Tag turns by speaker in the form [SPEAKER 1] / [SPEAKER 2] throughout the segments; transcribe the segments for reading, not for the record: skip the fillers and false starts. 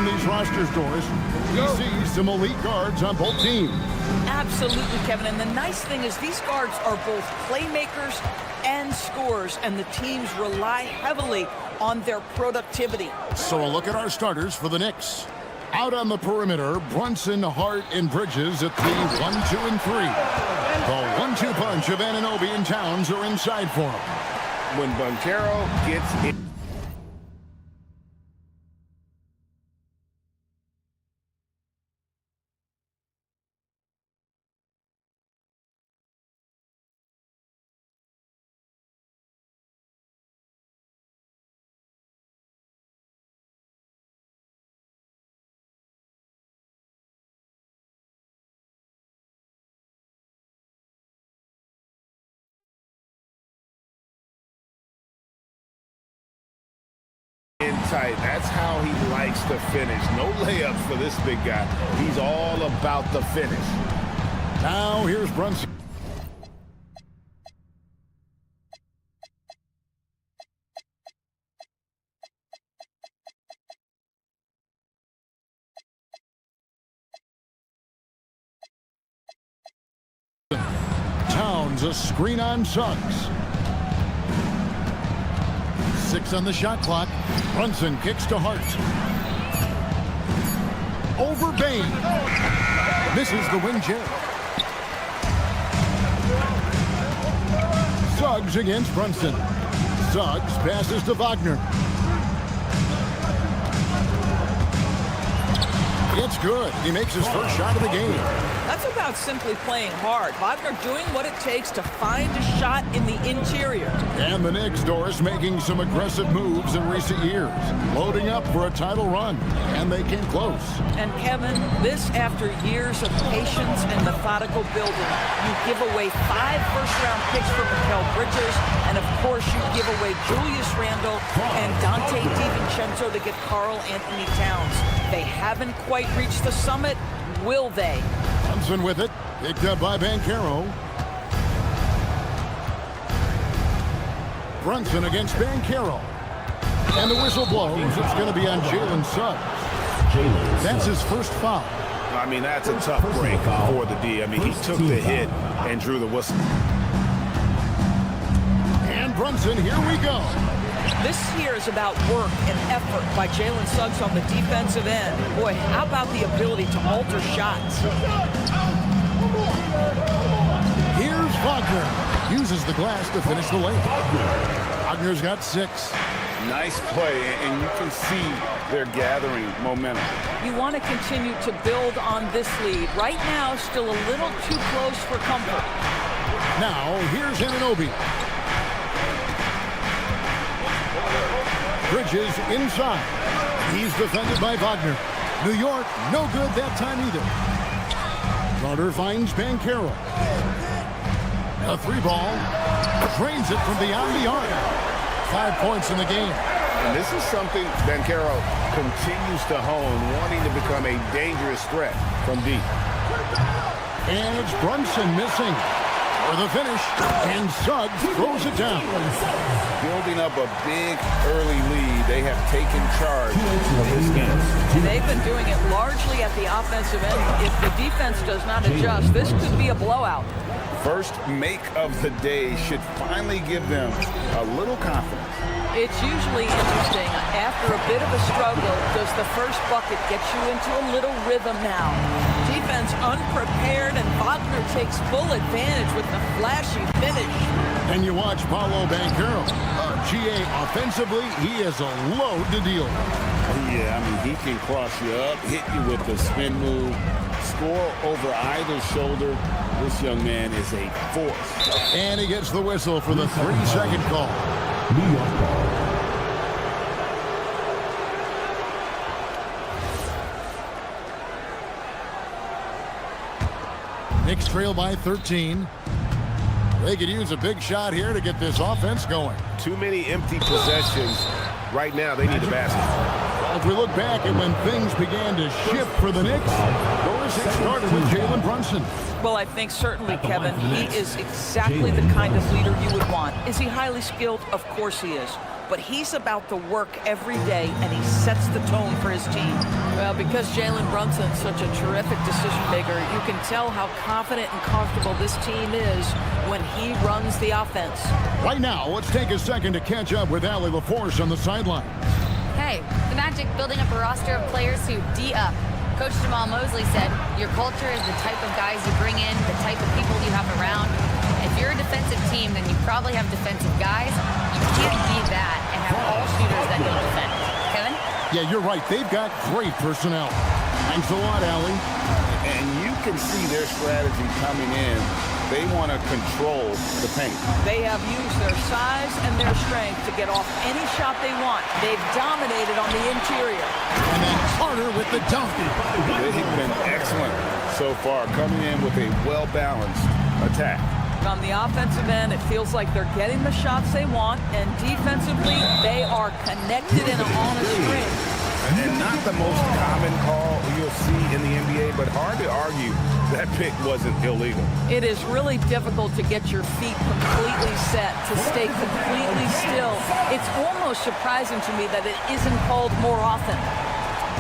[SPEAKER 1] on these rosters, Doris. We see some elite guards on both teams.
[SPEAKER 2] Absolutely, Kevin. And the nice thing is these guards are both playmakers and scorers, and the teams rely heavily on their productivity.
[SPEAKER 1] So a look at our starters for the Knicks. Out on the perimeter, Brunson, Hart, and Bridges at the 1, 2, and 3. The 1-2 punch of Anunoby and Towns are inside for him.
[SPEAKER 3] When Banchero gets it. Tight. That's how he likes to finish. No layups for this big guy. He's all about the finish.
[SPEAKER 1] Now here's Brunson. Towns, a screen on Suggs. 6 on the shot clock. Brunson kicks to Hart. Over Bain. Misses the wing jab. Suggs against Brunson. Suggs passes to Wagner. It's good. He makes his first shot of the game.
[SPEAKER 2] That's about simply playing hard. Wagner doing what it takes to find a shot in the interior.
[SPEAKER 1] And the Knicks, Doris, making some aggressive moves in recent years. Loading up for a title run. And they came close.
[SPEAKER 2] And Kevin, this after years of patience and methodical building. You give away 5 first-round picks for Mikal Bridges. And of course, you give away Julius Randle and Dante DiVincenzo to get Karl Anthony Towns. They haven't quite reached the summit. Will they?
[SPEAKER 1] Brunson with it. Picked up by Banchero. Brunson against Banchero. And the whistle blows. It's going to be on Jalen Suggs. That's his first foul.
[SPEAKER 3] I mean, that's a tough break for the D. I mean, he took the hit and drew the whistle.
[SPEAKER 1] And Brunson, here we go.
[SPEAKER 2] This here is about work and effort by Jalen Suggs on the defensive end. Boy, how about the ability to alter shots?
[SPEAKER 1] Here's Wagner. Uses the glass to finish the lane. Wagner's got 6.
[SPEAKER 3] Nice play, and you can see they're gathering momentum.
[SPEAKER 2] You want to continue to build on this lead. Right now, still a little too close for comfort.
[SPEAKER 1] Now, here's Anunoby. Bridges inside. He's defended by Wagner. New York, no good that time either. Carter finds Banchero. A 3-ball. Drains it from beyond the arc. 5 points in the game.
[SPEAKER 3] And this is something Banchero continues to hone, wanting to become a dangerous threat from deep.
[SPEAKER 1] And it's Brunson missing for the finish. And Suggs throws it down.
[SPEAKER 3] Building up a big early lead, they have taken charge of this game.
[SPEAKER 2] They've been doing it largely at the offensive end. If the defense does not adjust, this could be a blowout.
[SPEAKER 3] First make of the day should finally give them a little confidence.
[SPEAKER 2] It's usually interesting. After a bit of a struggle, does the first bucket get you into a little rhythm now? Defense unprepared, and Wagner takes full advantage with the flashy finish.
[SPEAKER 1] And you watch Paolo Banchero. GA offensively, he has a load to deal with.
[SPEAKER 3] Yeah, I mean, he can cross you up, hit you with the spin move, score over either shoulder. This young man is a force.
[SPEAKER 1] And he gets the whistle for the 3-second call. New York ball. Knicks trail by 13. They could use a big shot here to get this offense going.
[SPEAKER 3] Too many empty possessions. Right now, they need the basket.
[SPEAKER 1] Well, if we look back at when things began to shift for the Knicks, Doris, it started with Jalen Brunson.
[SPEAKER 2] Well, I think certainly, Kevin, he is exactly the kind of leader you would want. Is he highly skilled? Of course he is. but he's about the work every day, and he sets the tone for his team. Well, because Jalen Brunson's such a terrific decision maker, you can tell how confident and comfortable this team is when he runs the offense.
[SPEAKER 1] Right now, let's take a second to catch up with Allie LaForce on the sideline.
[SPEAKER 4] Hey, the Magic building up a roster of players who D-up. Coach Jamal Mosley said, your culture is the type of guys you bring in, the type of people you have around. If you're a defensive team, then you probably have defensive guys. You can't be that and have all shooters that can defend. Kevin?
[SPEAKER 1] Yeah, you're right. They've got great personnel. Thanks a lot, Allie.
[SPEAKER 3] And you can see their strategy coming in. They want to control the paint.
[SPEAKER 2] They have used their size and their strength to get off any shot they want. They've dominated on the interior.
[SPEAKER 1] And then Carter with the dunk.
[SPEAKER 3] They've been excellent so far, coming in with a well-balanced attack.
[SPEAKER 2] On the offensive end, it feels like they're getting the shots they want, and defensively, they are connected and on a string.
[SPEAKER 3] And not the most common call you'll see in the NBA, but hard to argue that pick wasn't illegal.
[SPEAKER 2] It is really difficult to get your feet completely set, to stay completely still. It's almost surprising to me that it isn't called more often.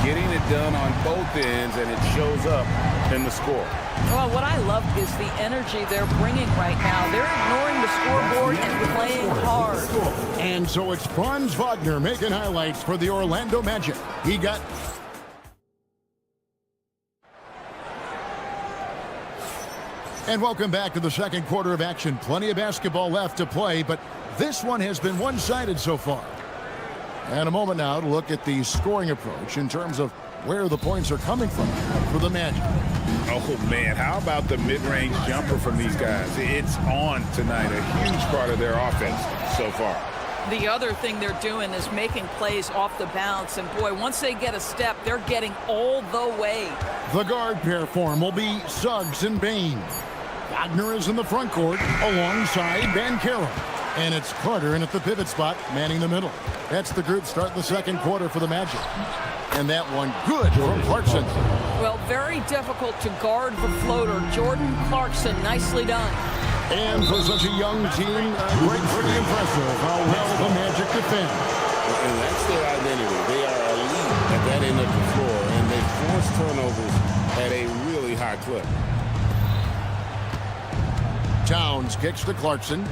[SPEAKER 3] Getting it done on both ends, and it shows up in the score.
[SPEAKER 2] Well, what I love is the energy they're bringing right now. They're ignoring the scoreboard and playing hard.
[SPEAKER 1] And so it's Franz Wagner making highlights for the Orlando Magic. He got... And welcome back to the second quarter of action. Plenty of basketball left to play, but this one has been one-sided so far. And a moment now to look at the scoring approach in terms of where the points are coming from for the Magic.
[SPEAKER 3] Oh, man, how about the mid-range jumper from these guys? It's on tonight, a huge part of their offense so far.
[SPEAKER 2] The other thing they're doing is making plays off the bounce, and boy, once they get a step, they're getting all the way.
[SPEAKER 1] The guard pair form will be Suggs and Bain. Wagner is in the front court alongside Banchero. And it's Carter in at the pivot spot, manning the middle. That's the group starting the second quarter for the Magic. And that one good from Clarkson.
[SPEAKER 2] Well, very difficult to guard the floater. Jordan Clarkson, nicely done.
[SPEAKER 1] And for such a young team, pretty impressive how well the Magic defend.
[SPEAKER 3] And that's their identity. They are elite at that end of the floor, and they force turnovers at a really high clip.
[SPEAKER 1] Towns kicks to Clarkson.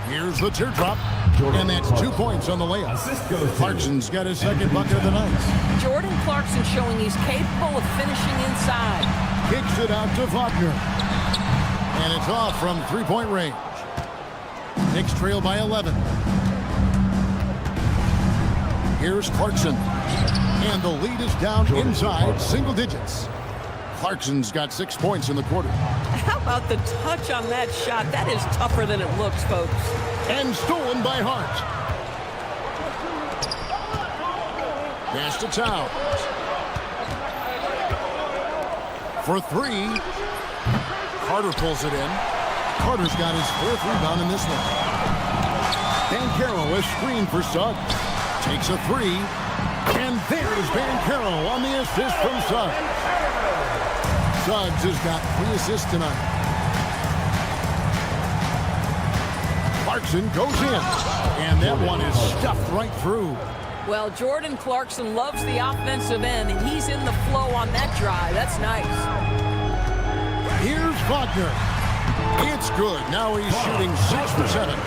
[SPEAKER 1] Here's the teardrop, and that's 2 points on the layup. Clarkson's got his second bucket of the night.
[SPEAKER 2] Jordan Clarkson showing he's capable of finishing inside.
[SPEAKER 1] Kicks it out to Wagner. And it's off from three-point range. Knicks trail by 11. Here's Clarkson. And the lead is down inside single digits. Clarkson's got 6 points in the quarter.
[SPEAKER 2] How about the touch on that shot? That is tougher than it looks, folks.
[SPEAKER 1] And stolen by Hart. Pass to Towns. For three. Carter pulls it in. Carter's got his fourth rebound in this one. Banchero is screened for Suggs. Takes a three. And there's Banchero on the assist from Suggs. Suggs has got 3 assists tonight. Clarkson goes in. And that one is stuffed right through.
[SPEAKER 2] Well, Jordan Clarkson loves the offensive end, and he's in the flow on that drive. That's nice.
[SPEAKER 1] Here's Wagner. It's good. Now he's shooting 6 for 7.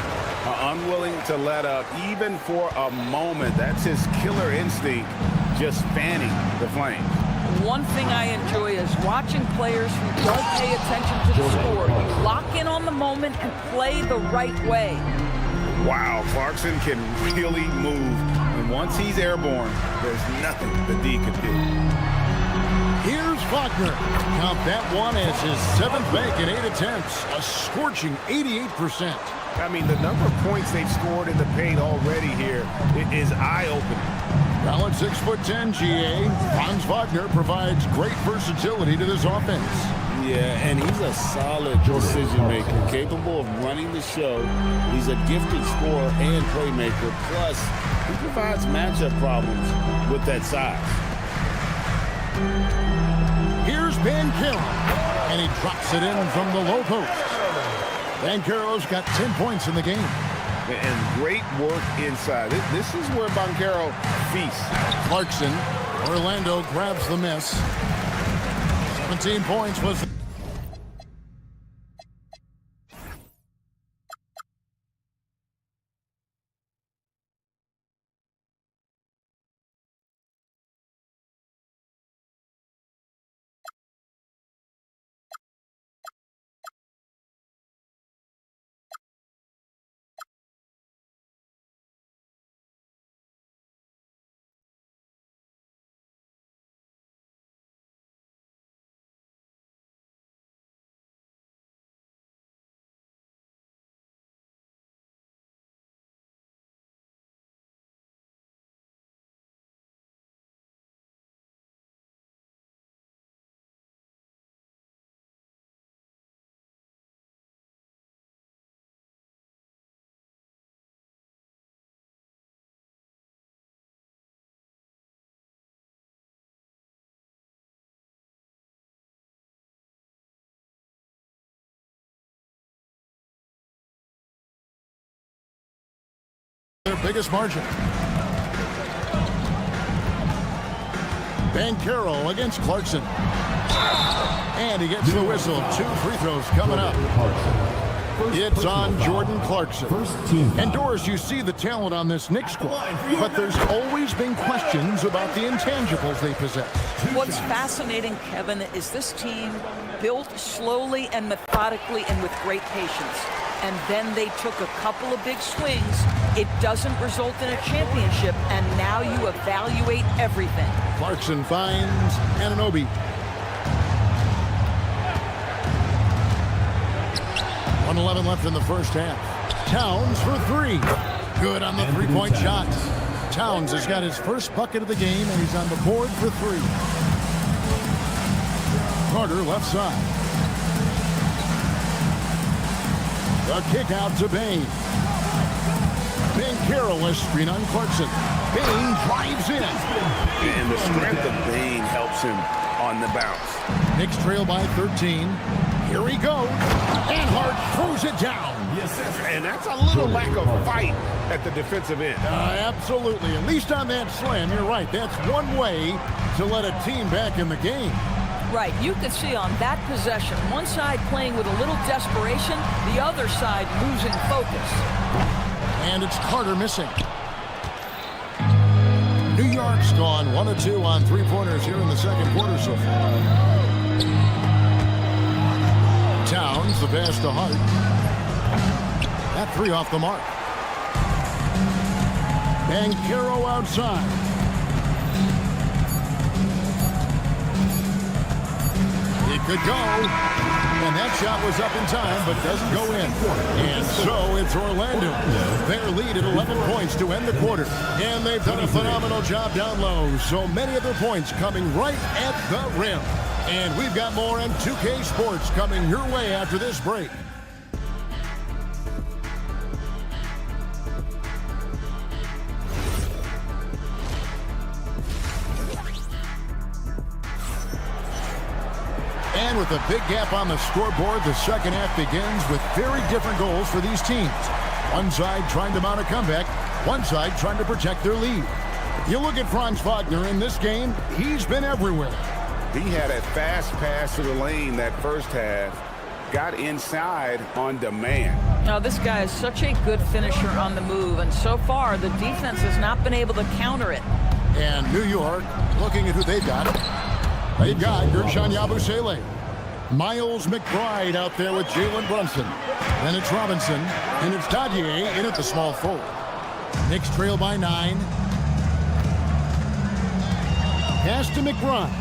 [SPEAKER 3] Unwilling to let up even for a moment. That's his killer instinct, just fanning the flame.
[SPEAKER 2] One thing I enjoy is watching players who don't pay attention to the score lock in on the moment and play the right way.
[SPEAKER 3] Wow, Clarkson can really move. And once he's airborne, there's nothing the D can do.
[SPEAKER 1] Here's Wagner. Count that one as his 7th make in 8 attempts. A scorching 88%.
[SPEAKER 3] I mean, the number of points they've scored in the paint already here is eye-opening.
[SPEAKER 1] Well, at 6'10", GA, Franz Wagner provides great versatility to this offense.
[SPEAKER 3] Yeah, and he's a solid decision maker, capable of running the show. He's a gifted scorer and playmaker. Plus, he provides matchup problems with that size.
[SPEAKER 1] Here's Banchero, and he drops it in from the low post. Banchero's got 10 points in the game.
[SPEAKER 3] And great work inside. This is where Banchero feasts.
[SPEAKER 1] Clarkson, Orlando grabs the miss. 17 points was their biggest margin. Banchero against Clarkson. And he gets the whistle. 2 free throws coming up. It's on Jordan Clarkson. And Doris, you see the talent on this Knicks squad, but there's always been questions about the intangibles they possess.
[SPEAKER 2] What's fascinating, Kevin, is this team built slowly and methodically and with great patience. And then they took a couple of big swings. It doesn't result in a championship, and now you evaluate everything.
[SPEAKER 1] Clarkson finds Anunoby. .111 left in the first half. Towns for 3. Good on the three-point shot. Towns has got his first bucket of the game, and he's on the board for 3. Carter left side. The kick out to Bain. Banchero a screen on Clarkson. Bain drives in.
[SPEAKER 3] And the strength of Bain helps him on the bounce.
[SPEAKER 1] Knicks trail by 13. Here he goes. And Hart throws it down.
[SPEAKER 3] Yes, and that's a little lack of fight at the defensive end.
[SPEAKER 1] Absolutely. At least on that slam, you're right. That's one way to let a team back in the game.
[SPEAKER 2] Right, you could see on that possession, one side playing with a little desperation, the other side losing focus.
[SPEAKER 1] And it's Carter missing. New York's gone 1 of 2 on three-pointers here in the second quarter so far. Towns, the pass to Hart. That 3 off the mark. Banchero outside. It could go. And that shot was up in time, but doesn't go in. And so it's Orlando. Their lead at 11 points to end the quarter. And they've done a phenomenal job down low. So many of their points coming right at the rim. And we've got more on 2K Sports coming your way after this break. And with a big gap on the scoreboard, the second half begins with very different goals for these teams. One side trying to mount a comeback, one side trying to protect their lead. You look at Franz Wagner in this game, he's been everywhere.
[SPEAKER 3] He had a fast pass to the lane that first half, got inside on demand.
[SPEAKER 2] Now, this guy is such a good finisher on the move, and so far the defense has not been able to counter it.
[SPEAKER 1] And New York, looking at who they've got. They've got Gershon Yabusele. Miles McBride out there with Jalen Brunson. Then it's Robinson, and it's Dadier in at the small forward. Knicks trail by 9. Pass to McBride.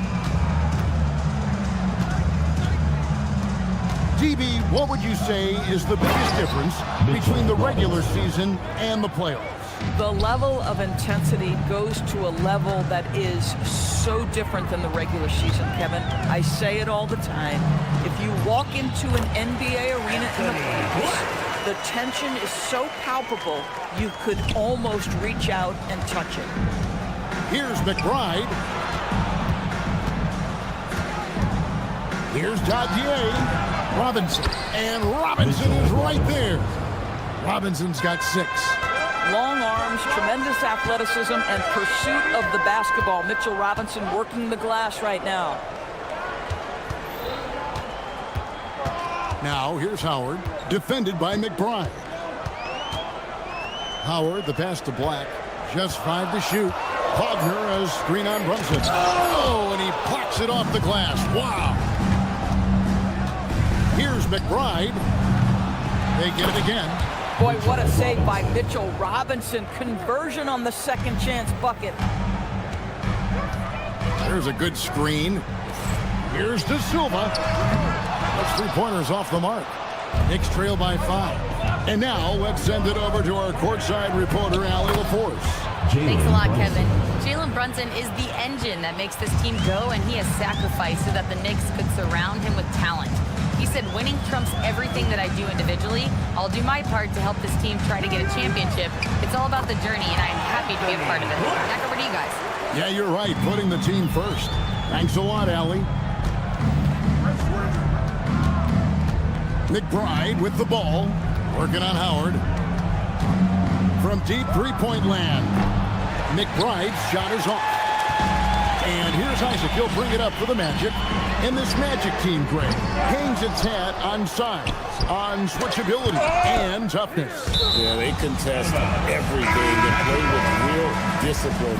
[SPEAKER 1] DB, what would you say is the biggest difference between the regular season and the playoffs?
[SPEAKER 2] The level of intensity goes to a level that is so different than the regular season, Kevin. I say it all the time. If you walk into an NBA arena in the playoffs, the tension is so palpable you could almost reach out and touch it.
[SPEAKER 1] Here's McBride. Here's Dadier. Robinson. And Robinson is right there. Robinson's got 6.
[SPEAKER 2] Long arms, tremendous athleticism, and pursuit of the basketball. Mitchell Robinson working the glass right now.
[SPEAKER 1] Now, here's Howard, defended by McBride. Howard, the pass to Black. Just 5 to shoot. Wagner, a screen on Brunson. Oh, and he blocks it off the glass. Wow. Here's McBride. They get it again.
[SPEAKER 2] Boy, what a save by Mitchell Robinson. Conversion on the second chance bucket.
[SPEAKER 1] There's a good screen. Here's De Silva. Those 3-pointers off the mark. Knicks trail by 5. And now let's send it over to our courtside reporter, Allie LaForce.
[SPEAKER 4] Thanks a lot, Kevin. Jalen Brunson is the engine that makes this team go, and he has sacrificed so that the Knicks could surround him with talent. He said, winning trumps everything that I do individually. I'll do my part to help this team try to get a championship. It's all about the journey, and I'm happy to be a part of it. Back over to you guys.
[SPEAKER 1] Yeah, you're right. Putting the team first. Thanks a lot, Allie. McBride with the ball. Working on Howard. From deep three-point land. McBride's shot is off. And here's Isaac. He'll bring it up for the Magic. And this Magic team, Greg, hangs its hat on size, on switchability, and toughness.
[SPEAKER 3] Yeah, they contest everything. They play with real discipline.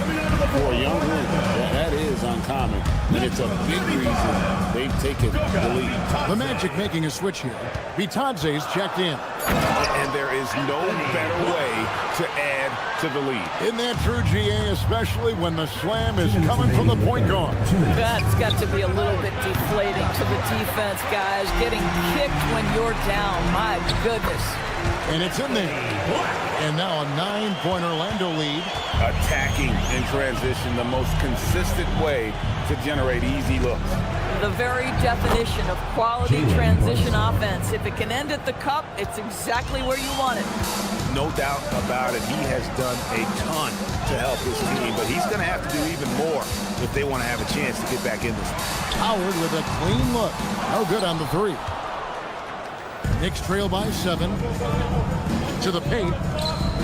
[SPEAKER 3] For a young group, that is uncommon. And it's a big reason they've taken the lead.
[SPEAKER 1] The Magic making a switch here. Bitadze's checked in.
[SPEAKER 5] And there is no better way to add to the lead.
[SPEAKER 1] Isn't that true, GA, especially when the slam is coming from the point guard?
[SPEAKER 2] That's got to be a little bit deflating to the defense, guys. Getting kicked when you're down, my goodness.
[SPEAKER 1] And it's in there. And now a 9-point Orlando lead.
[SPEAKER 5] Attacking in transition, the most consistent way to generate easy looks.
[SPEAKER 2] The very definition of quality transition offense. If it can end at the cup, it's exactly where you want it.
[SPEAKER 5] No doubt about it. He has done a ton to help his team, but he's going to have to do even more if they want to have a chance to get back in this.
[SPEAKER 1] Howard with a clean look. No good on the 3. Knicks trail by 7. To the paint.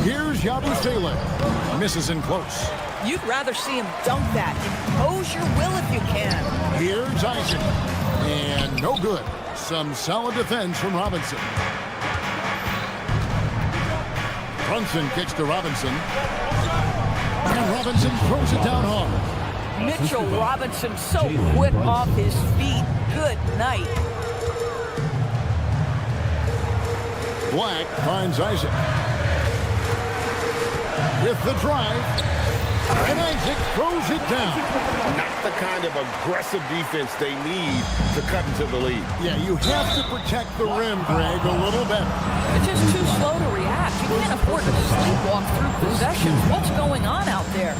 [SPEAKER 1] Here's Yabusele. Misses in close.
[SPEAKER 2] You'd rather see him dunk that. Impose your will if you can.
[SPEAKER 1] Here's Isaac. And no good. Some solid defense from Robinson. Brunson kicks to Robinson. And Robinson throws it down hard.
[SPEAKER 2] Mitchell Robinson so quick off his feet. Good night.
[SPEAKER 1] Black finds Isaac. With the drive. And Isaac throws it down.
[SPEAKER 5] Not the kind of aggressive defense they need to cut into the lead.
[SPEAKER 1] Yeah, you have to protect the rim, Greg, a little better.
[SPEAKER 2] It's just too slow to react. You can't afford to sleepwalk through possessions. What's going on out there?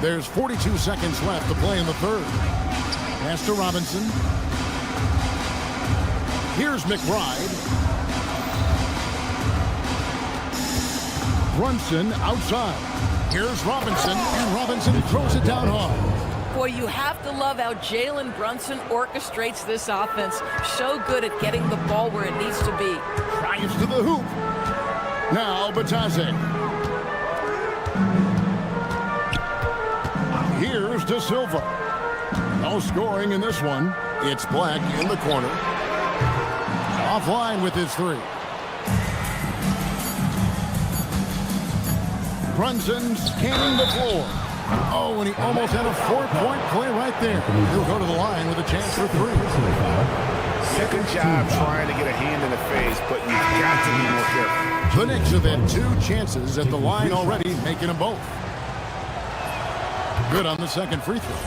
[SPEAKER 1] There's 42 seconds left to play in the third. Pass to Robinson. Here's McBride. Brunson outside. Here's Robinson, and Robinson throws it down hard.
[SPEAKER 2] Boy, you have to love how Jalen Brunson orchestrates this offense. So good at getting the ball where it needs to be.
[SPEAKER 1] Drives to the hoop. Now Bitadze. Here's De Silva. No scoring in this one. It's Black in the corner. Offline with his 3. Brunson scanning the floor. Oh, and he almost had a 4-point play right there. He'll go to the line with a chance for 3.
[SPEAKER 5] Second job trying to get a hand in the face, but you've got to be more careful.
[SPEAKER 1] The Knicks have had 2 chances at the line already, making them both. Good on the second free throw.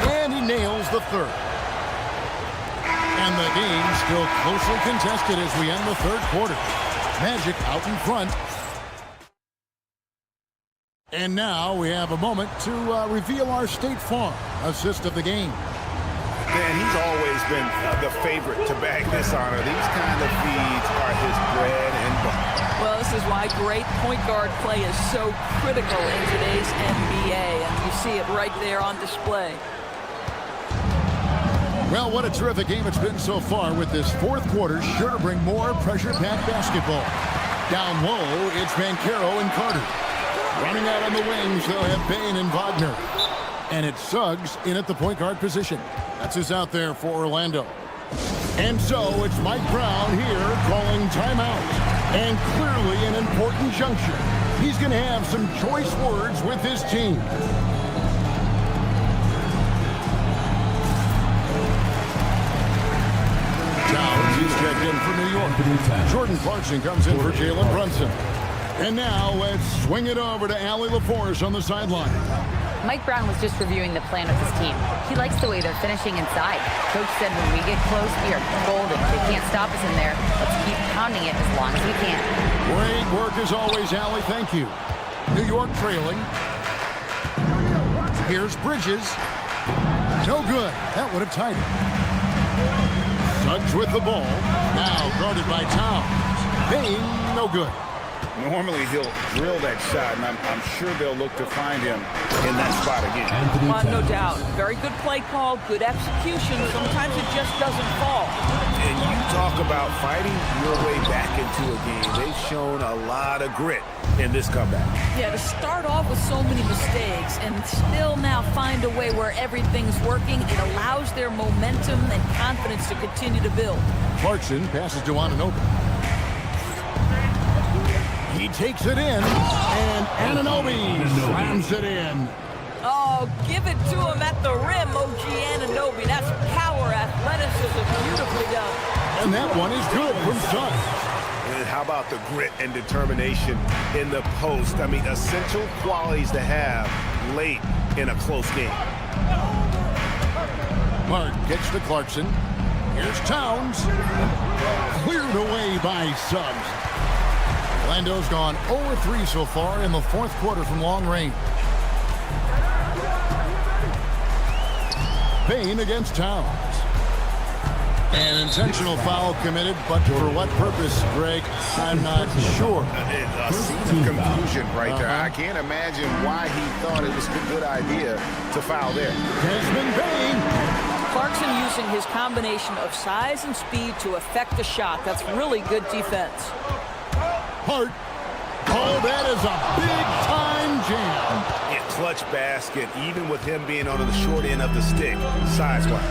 [SPEAKER 1] And he nails the 3rd. And the game still closely contested as we end the 3rd quarter. Magic out in front. And now we have a moment to reveal our State Farm assist of the game.
[SPEAKER 5] Man, he's always been the favorite to bag this honor. These kind of feeds are his bread and butter.
[SPEAKER 2] Well, this is why great point guard play is so critical in today's NBA, and you see it right there on display.
[SPEAKER 1] Well, what a terrific game it's been so far, with this fourth quarter sure to bring more pressure-packed basketball. Down low, it's Banchero and Carter. Running out on the wings, they'll have Bane and Wagner. And it's Suggs in at the point guard position. That's who's out there for Orlando. And so it's Mike Brown here calling timeout. And clearly an important juncture. He's going to have some choice words with his team. Towns is checked in for New York. Jordan Clarkson comes in for Jalen Brunson. And now let's swing it over to Allie LaForce on the sideline.
[SPEAKER 4] Mike Brown was just reviewing the plan of his team. He likes the way they're finishing inside. Coach said when we get close, we are golden. They can't stop us in there. Let's keep pounding it as long as we can.
[SPEAKER 1] Great work as always, Allie. Thank you. New York trailing. Here's Bridges. No good. That would have tied it. Suggs with the ball. Now guarded by Towns. Bane, no good.
[SPEAKER 5] Normally he'll drill that shot, and I'm sure they'll look to find him in that spot again.
[SPEAKER 2] No doubt. Very good play call, good execution. Sometimes it just doesn't fall.
[SPEAKER 5] And you talk about fighting your way back into a game. They've shown a lot of grit in this comeback.
[SPEAKER 2] Yeah, to start off with so many mistakes and still now find a way where everything's working, it allows their momentum and confidence to continue to build.
[SPEAKER 1] Clarkson passes to Anunoby. He takes it in, and Anunoby slams it in.
[SPEAKER 2] Oh, give it to him at the rim, OG Anunoby. That's power, athleticism, beautifully done.
[SPEAKER 1] And that one is good from Suggs.
[SPEAKER 5] And how about the grit and determination in the post? I mean, essential qualities to have late in a close game.
[SPEAKER 1] Mark gets to Clarkson. Here's Towns. Cleared away by Suggs. Orlando's gone 0-3 so far in the fourth quarter from long range. Bane against Towns. An intentional foul committed, but for what purpose, Greg? I'm not sure.
[SPEAKER 5] A scene of confusion right there. I can't imagine why he thought it was a good idea to foul there.
[SPEAKER 1] Desmond Bane.
[SPEAKER 2] Clarkson using his combination of size and speed to affect the shot. That's really good defense.
[SPEAKER 1] Hart. Oh, that is a big-time jam.
[SPEAKER 5] Yeah, clutch basket, even with him being on the short end of the stick, size-wise.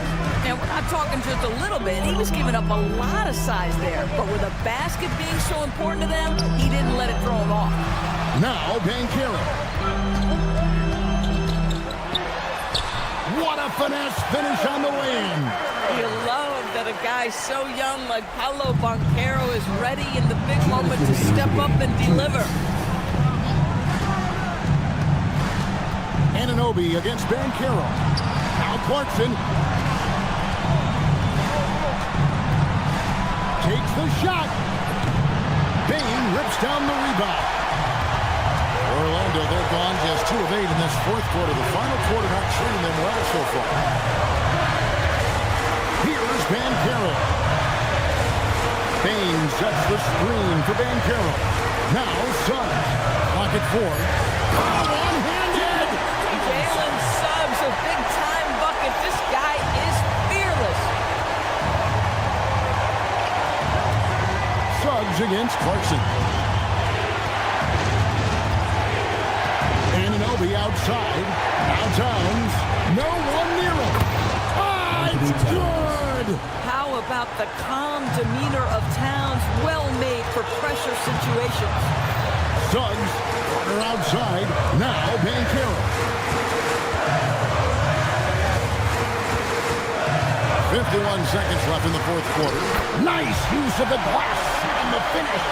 [SPEAKER 2] And we're not talking just a little bit. He was giving up a lot of size there. But with a basket being so important to them, he didn't let it throw him off.
[SPEAKER 1] Now, Banchero. What a finesse finish on the win.
[SPEAKER 2] You love that a guy so young like Paolo Banchero is ready in the big moment to step up and deliver.
[SPEAKER 1] Anunoby against Banchero. Now Clarkson takes the shot. Bane rips down the rebound. Orlando, they're gone just 2 of 8 in this fourth quarter. The final quarter not treating them well so far. Here's Banchero. Bane sets the screen for Banchero. Now Suggs. Lock it 4. One-handed.
[SPEAKER 2] Jalen Suggs, a big-time bucket. This guy is fearless.
[SPEAKER 1] Suggs against Clarkson. Anunoby outside. Now Towns. No one near him. Ah, it's good.
[SPEAKER 2] How about the calm demeanor of Towns? Well made for pressure situations.
[SPEAKER 1] Suggs, corner outside. Now Banchero. 51 seconds left in the fourth quarter. Nice use of the glass and the finish.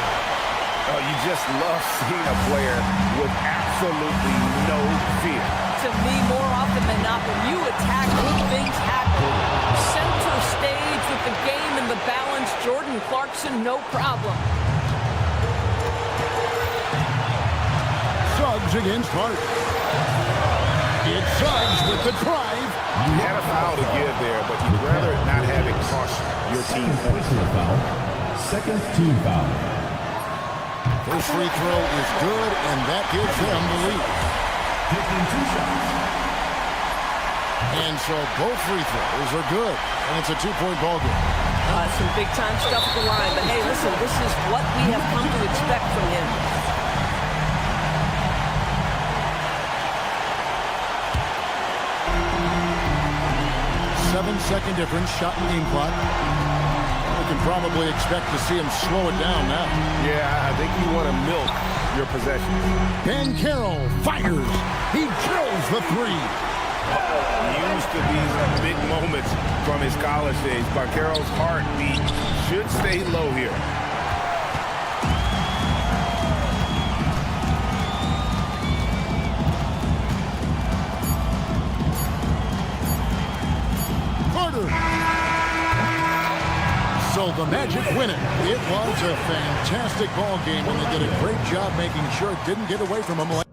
[SPEAKER 5] Oh, you just love seeing a player with absolutely no fear.
[SPEAKER 2] To me, more often than not, when you attack, good things happen. Center stage with the game and the balance. Jordan Clarkson, no problem.
[SPEAKER 1] Suggs against Hart. It's Suggs with the drive.
[SPEAKER 5] You had a foul to give there, but you'd rather not have it cost your team points.
[SPEAKER 6] Second team foul.
[SPEAKER 1] First free throw is good, and that gives them the lead.
[SPEAKER 6] Taking 2 shots.
[SPEAKER 1] And so both free throws are good. And it's a two-point ball game.
[SPEAKER 2] Some big-time stuff at the line. But, hey, listen, this is what we have come to expect from him.
[SPEAKER 1] Seven-second difference, shot and game clock. We can probably expect to see him slow it down now.
[SPEAKER 5] Yeah, I think you want to milk your possession.
[SPEAKER 1] Banchero fires. He drills the three.
[SPEAKER 5] Used to these big moments from his college days. Banchero's heartbeat should stay low here.
[SPEAKER 1] So the Magic win it. It was a fantastic ball game, and they did a great job making sure it didn't get away from them.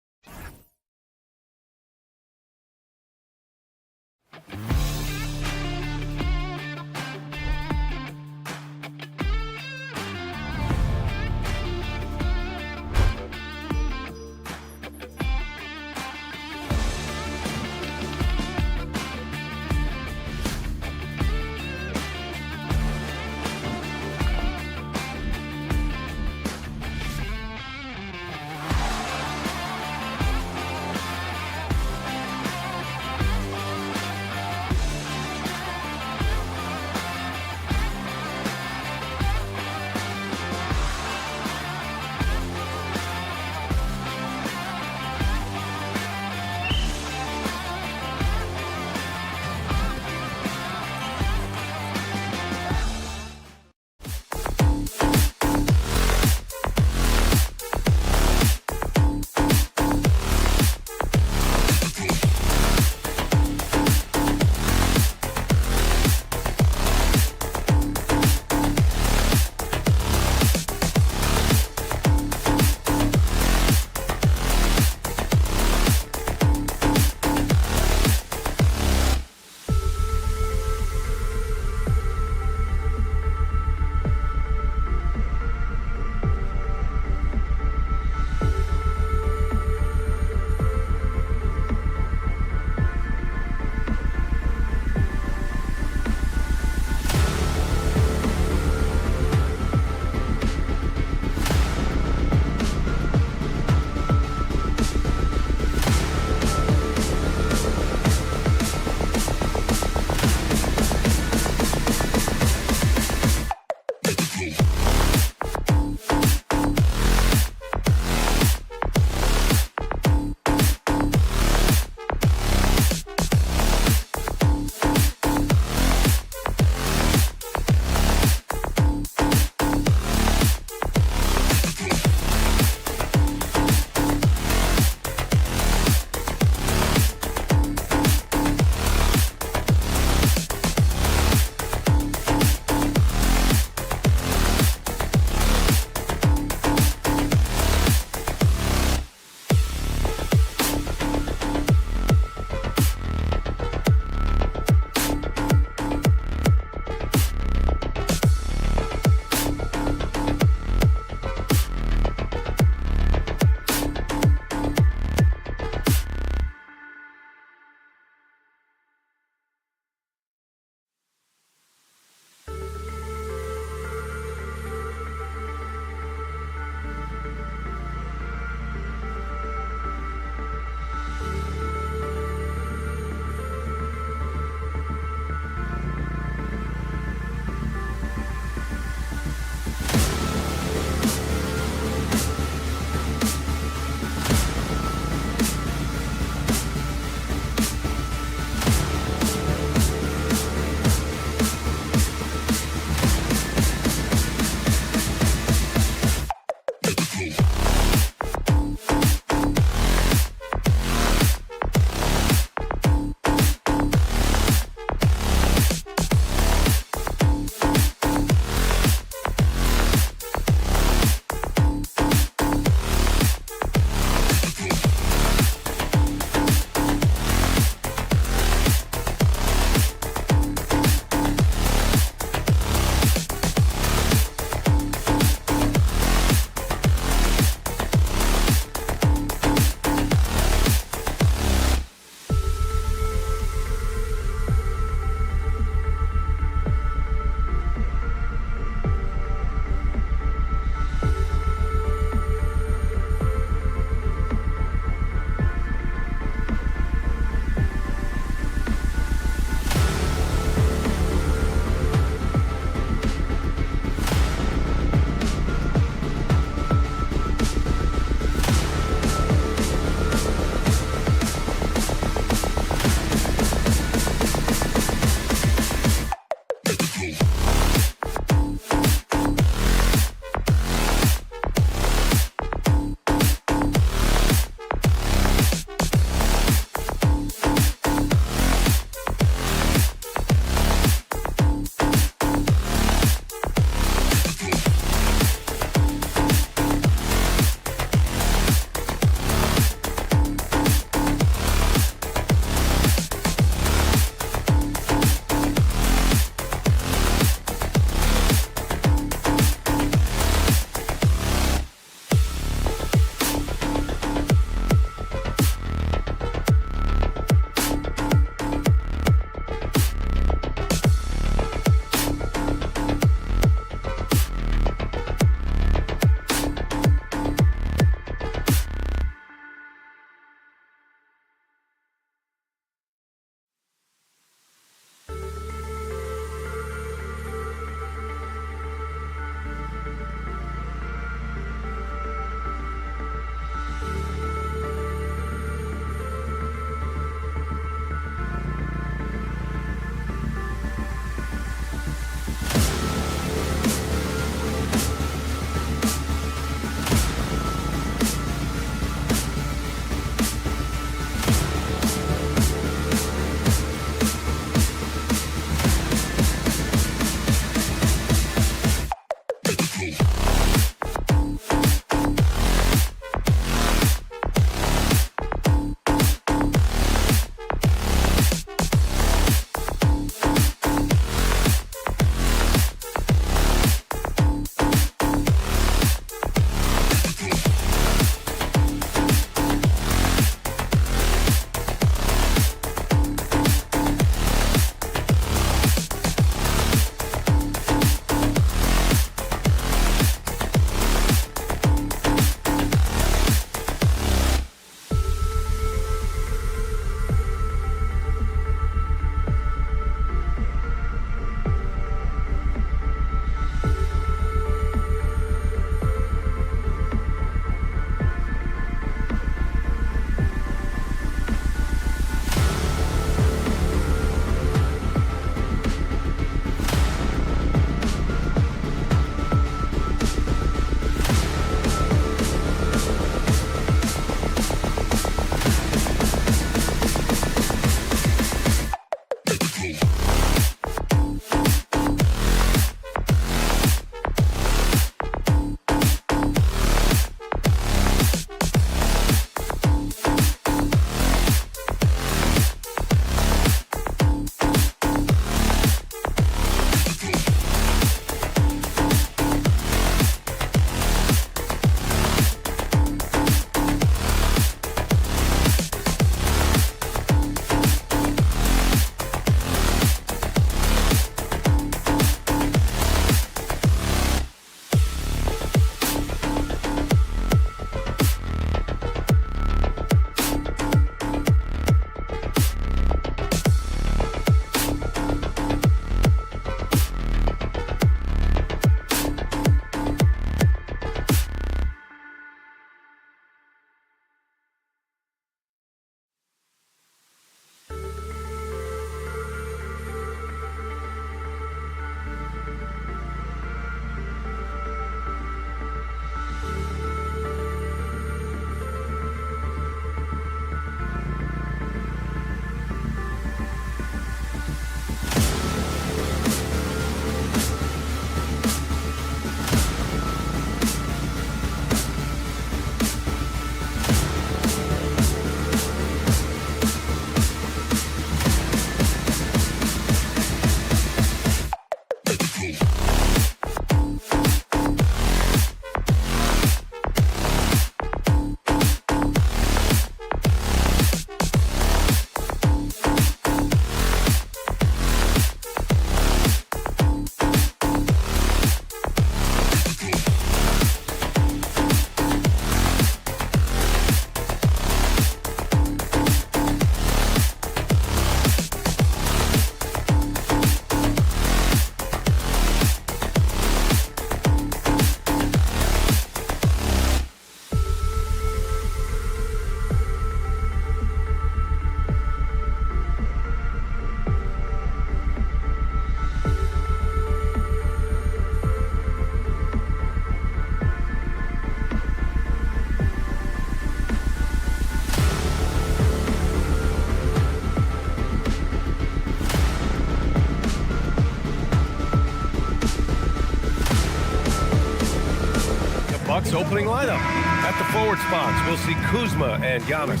[SPEAKER 7] Knicks opening lineup. At the forward spots, we'll see Kuzma and Giannis.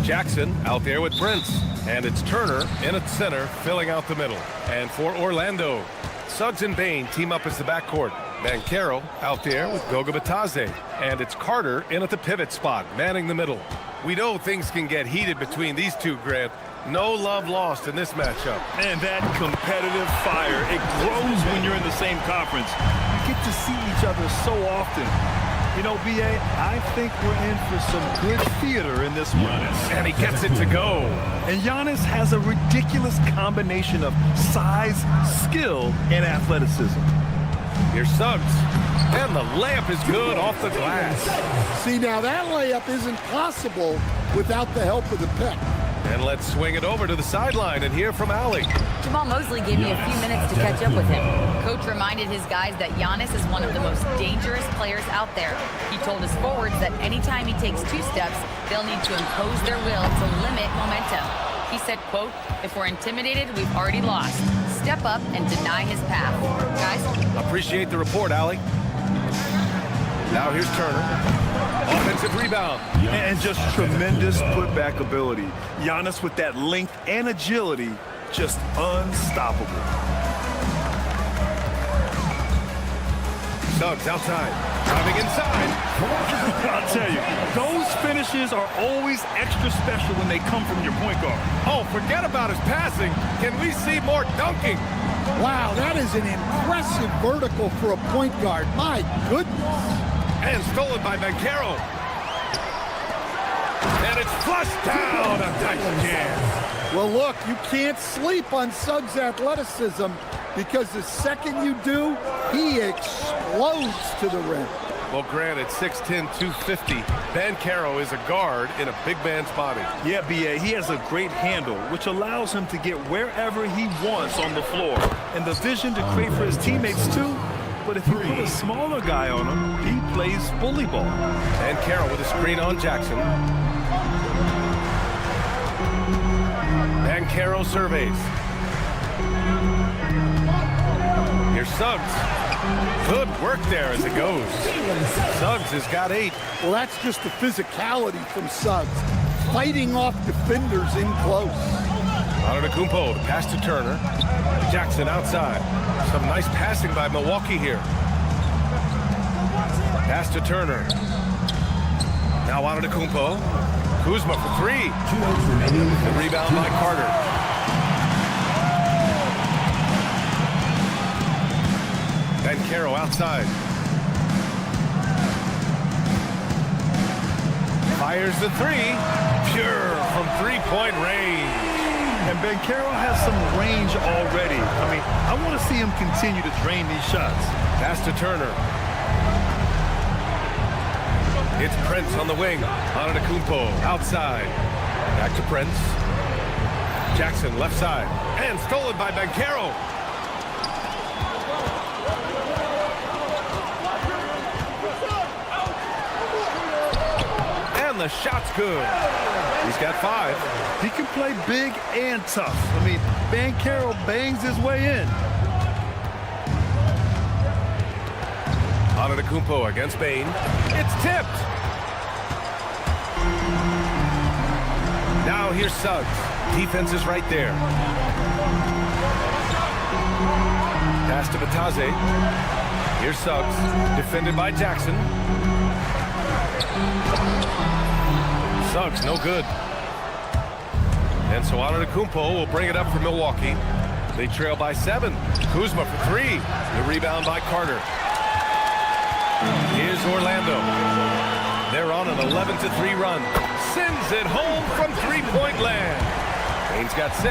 [SPEAKER 7] Jackson out there with Prince. And it's Turner in at center, filling out the middle. And for Orlando, Suggs and Bane team up as the backcourt. Banchero out there with Goga Bitadze. And it's Carter in at the pivot spot, manning the middle. We know things can get heated between these two, Grant. No love lost in this matchup.
[SPEAKER 8] And that competitive fire, it grows when you're in the same conference. You get to see each other so often. You know, B.A., I think we're in for some good theater in this one.
[SPEAKER 7] And he gets it to go.
[SPEAKER 8] And Giannis has a ridiculous combination of size, skill, and athleticism.
[SPEAKER 7] Here's Suggs. And the layup is good off the glass.
[SPEAKER 1] See, now that layup isn't possible without the help of the pick.
[SPEAKER 7] And let's swing it over to the sideline and hear from Allie.
[SPEAKER 4] Jamal Mosley gave me a few minutes to catch up with him. Coach reminded his guys that Giannis is one of the most dangerous players out there. He told his forwards that anytime he takes 2 steps, they'll need to impose their will to limit momentum. He said, quote, "If we're intimidated, we've already lost. Step up and deny his path." Guys?
[SPEAKER 7] Appreciate the report, Allie. Now here's Turner. Offensive rebound.
[SPEAKER 8] And just tremendous putback ability. Giannis with that length and agility, just unstoppable.
[SPEAKER 7] Suggs outside. Driving inside.
[SPEAKER 8] I'll tell you, those finishes are always extra special when they come from your point guard.
[SPEAKER 7] Oh, forget about his passing. Can we see more dunking?
[SPEAKER 1] Wow, that is an impressive vertical for a point guard. My goodness.
[SPEAKER 7] And stolen by Banchero. And it's flushed down. A nice jam.
[SPEAKER 1] Well, look, you can't sleep on Suggs' athleticism because the second you do, he explodes to the rim.
[SPEAKER 7] Well, granted, 6'10", 250. Banchero is a guard in a big man's body.
[SPEAKER 8] Yeah, B.A., he has a great handle, which allows him to get wherever he wants on the floor. And the vision to create for his teammates, too. But if you put a smaller guy on him, he plays bully ball.
[SPEAKER 7] Banchero with a screen on Jackson. Banchero surveys. Here's Suggs. Good work there as it goes. Suggs has got 8.
[SPEAKER 1] Well, that's just the physicality from Suggs. Fighting off defenders in close.
[SPEAKER 7] Antetokounmpo, pass to Turner. Jackson outside. Some nice passing by Milwaukee here. Pass to Turner. Now Antetokounmpo. Kuzma for 3. The rebound by Carter. Banchero outside. Fires the 3. Pure from 3-point range.
[SPEAKER 8] And Banchero has some range already. I mean, I want to see him continue to drain these shots.
[SPEAKER 7] Pass to Turner. It's Prince on the wing. Antetokounmpo outside. Back to Prince. Jackson left side. And stolen by Banchero. And the shot's good. He's got 5.
[SPEAKER 8] He can play big and tough. I mean, Banchero bangs his way in.
[SPEAKER 7] Antetokounmpo against Bane. It's tipped. Now here's Suggs. Defense is right there. Pass to Bitadze. Here's Suggs. Defended by Jackson. Suggs, no good. And so Antetokounmpo will bring it up for Milwaukee. They trail by 7. Kuzma for 3. The rebound by Carter. Here's Orlando. They're on an 11-3 run. Sends it home from 3-point land. Bane's got 6.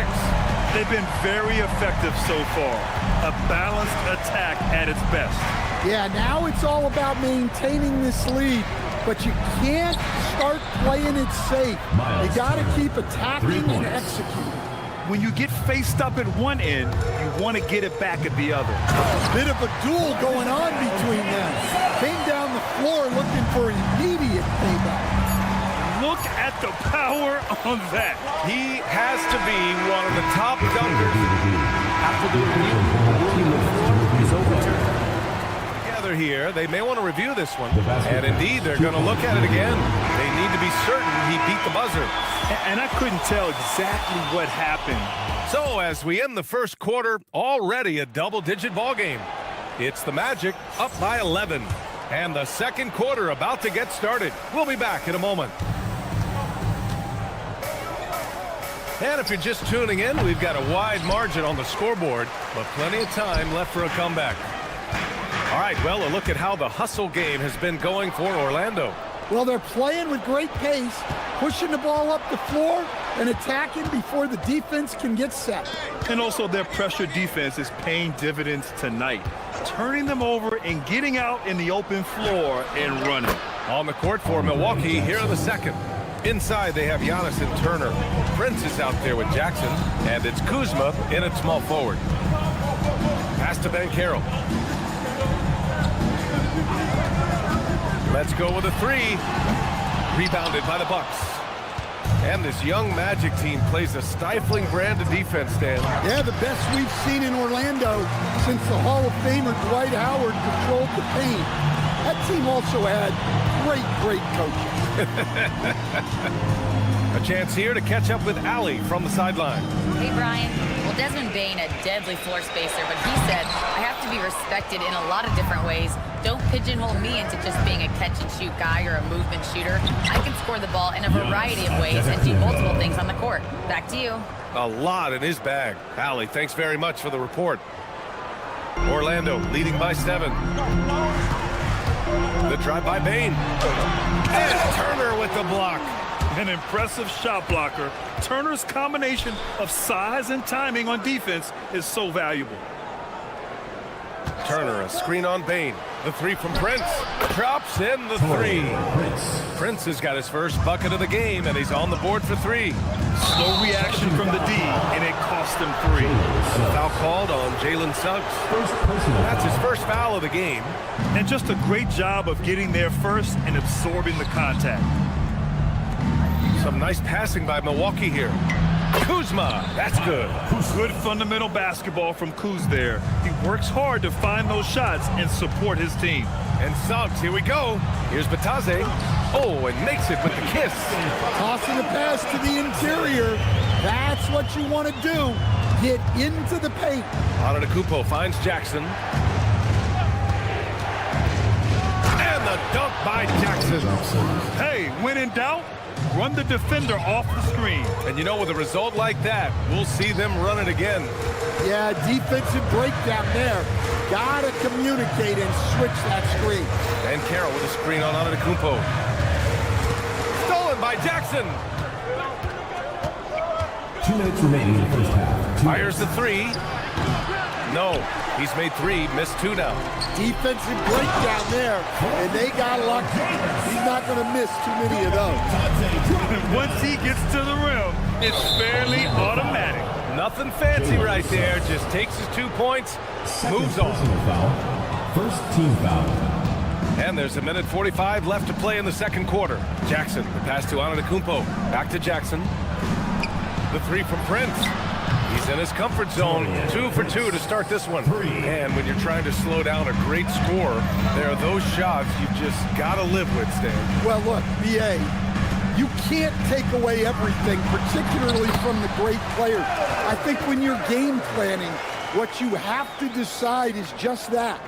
[SPEAKER 8] They've been very effective so far. A balanced attack at its best.
[SPEAKER 1] Yeah, now it's all about maintaining this lead, but you can't start playing it safe. You got to keep attacking and executing.
[SPEAKER 8] When you get faced up at one end, you want to get it back at the other.
[SPEAKER 1] Bit of a duel going on between them. Came down the floor looking for immediate payback.
[SPEAKER 8] Look at the power on that.
[SPEAKER 7] He has to be one of the top dunkers.
[SPEAKER 9] After the review, the ruling on the floor is overturned.
[SPEAKER 7] together here. They may want to review this one. And indeed, they're going to look at it again. They need to be certain he beat the buzzer.
[SPEAKER 8] And I couldn't tell exactly what happened.
[SPEAKER 7] So as we end the first quarter, already a double-digit ball game. It's the Magic up by 11. And the second quarter about to get started. We'll be back in a moment. And if you're just tuning in, we've got a wide margin on the scoreboard, but plenty of time left for a comeback. All right, well, a look at how the hustle game has been going for Orlando.
[SPEAKER 9] Well, they're playing with great pace, pushing the ball up the floor and attacking before the defense can get set.
[SPEAKER 8] And also their pressure defense is paying dividends tonight, turning them over and getting out in the open floor and running.
[SPEAKER 7] On the court for Milwaukee, here in the second. Inside, they have Giannis and Turner. Prince is out there with Jackson, and it's Kuzma in at small forward. Pass to Banchero. Let's go with a three. Rebounded by the Bucks. And this young Magic team plays a stifling brand of defense, Dan.
[SPEAKER 9] Yeah, the best we've seen in Orlando since the Hall of Famer Dwight Howard controlled the paint. That team also had great coaching.
[SPEAKER 7] A chance here to catch up with Allie from the sideline.
[SPEAKER 4] Hey, Brian. Well, Desmond Bain, a deadly floor spacer, but he said, I have to be respected in a lot of different ways. Don't pigeonhole me into just being a catch-and-shoot guy or a movement shooter. I can score the ball in a variety of ways and do multiple things on the court. Back to you.
[SPEAKER 7] A lot in his bag. Allie, thanks very much for the report. Orlando leading by 7. The drive by Bain. And Turner with the block.
[SPEAKER 8] An impressive shot blocker. Turner's combination of size and timing on defense is so valuable.
[SPEAKER 7] Turner, a screen on Bain. The three from Prince. Drops in the three. Prince has got his first bucket of the game, and he's on the board for 3.
[SPEAKER 8] Slow reaction from the D, and it cost him 3.
[SPEAKER 7] Foul called on Jalen Suggs. That's his first foul of the game.
[SPEAKER 8] And just a great job of getting there first and absorbing the contact.
[SPEAKER 7] Some nice passing by Milwaukee here. Kuzma, that's good.
[SPEAKER 8] Good fundamental basketball from Kuz there. He works hard to find those shots and support his team.
[SPEAKER 7] And Suggs, here we go. Here's Bataze. Oh, and makes it with the kiss.
[SPEAKER 9] Tossing a pass to the interior. That's what you want to do. Get into the paint.
[SPEAKER 7] Antetokounmpo finds Jackson. And the dunk by Jackson.
[SPEAKER 8] Hey, when in doubt, run the defender off the screen.
[SPEAKER 7] And you know, with a result like that, we'll see them run it again.
[SPEAKER 9] Yeah, defensive breakdown there. Gotta communicate and switch that screen.
[SPEAKER 7] And Carroll with a screen on Antetokounmpo. Stolen by Jackson.
[SPEAKER 6] 2 minutes remaining in the first half.
[SPEAKER 7] Fires the three. No, he's made 3, missed 2 now.
[SPEAKER 9] Defensive breakdown there, and they got lucky. He's not going to miss too many of those.
[SPEAKER 8] Once he gets to the rim, it's fairly automatic.
[SPEAKER 7] Nothing fancy right there. Just takes his 2 points, moves on.
[SPEAKER 6] First team foul.
[SPEAKER 7] And there's 1:45 left to play in the second quarter. Jackson, the pass to Antetokounmpo. Back to Jackson. The 3 from Prince. He's in his comfort zone. 2 for 2 to start this one. And when you're trying to slow down a great score, there are those shots you've just got to live with, Stan.
[SPEAKER 9] Well, look, B.A., you can't take away everything, particularly from the great players. I think when you're game planning, what you have to decide is just that.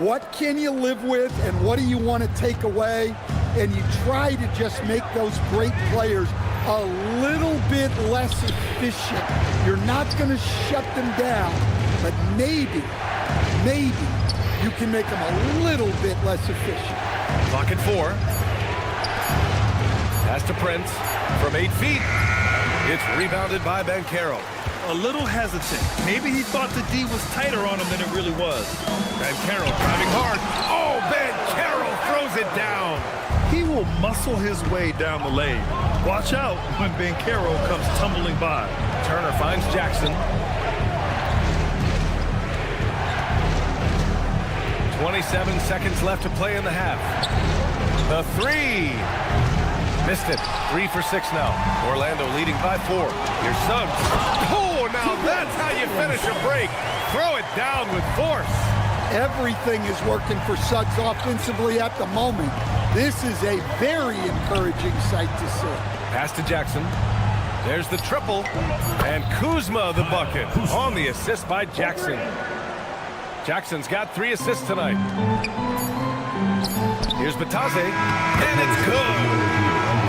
[SPEAKER 9] What can you live with and what do you want to take away? And you try to just make those great players a little bit less efficient. You're not going to shut them down, but maybe you can make them a little bit less efficient.
[SPEAKER 7] Clock at 4. Pass to Prince from 8 feet. It's rebounded by Banchero.
[SPEAKER 8] A little hesitant. Maybe he thought the D was tighter on him than it really was.
[SPEAKER 7] Banchero driving hard. Oh, Banchero throws it down.
[SPEAKER 8] He will muscle his way down the lane. Watch out when Banchero comes tumbling by.
[SPEAKER 7] Turner finds Jackson. 27 seconds left to play in the half. The 3. Missed it. 3 for 6 now. Orlando leading by 4. Here's Suggs. Oh, now that's how you finish a break. Throw it down with force.
[SPEAKER 9] Everything is working for Suggs offensively at the moment. This is a very encouraging sight to see.
[SPEAKER 7] Pass to Jackson. There's the triple. And Kuzma the bucket on the assist by Jackson. Jackson's got 3 assists tonight. Here's Batase, and it's good.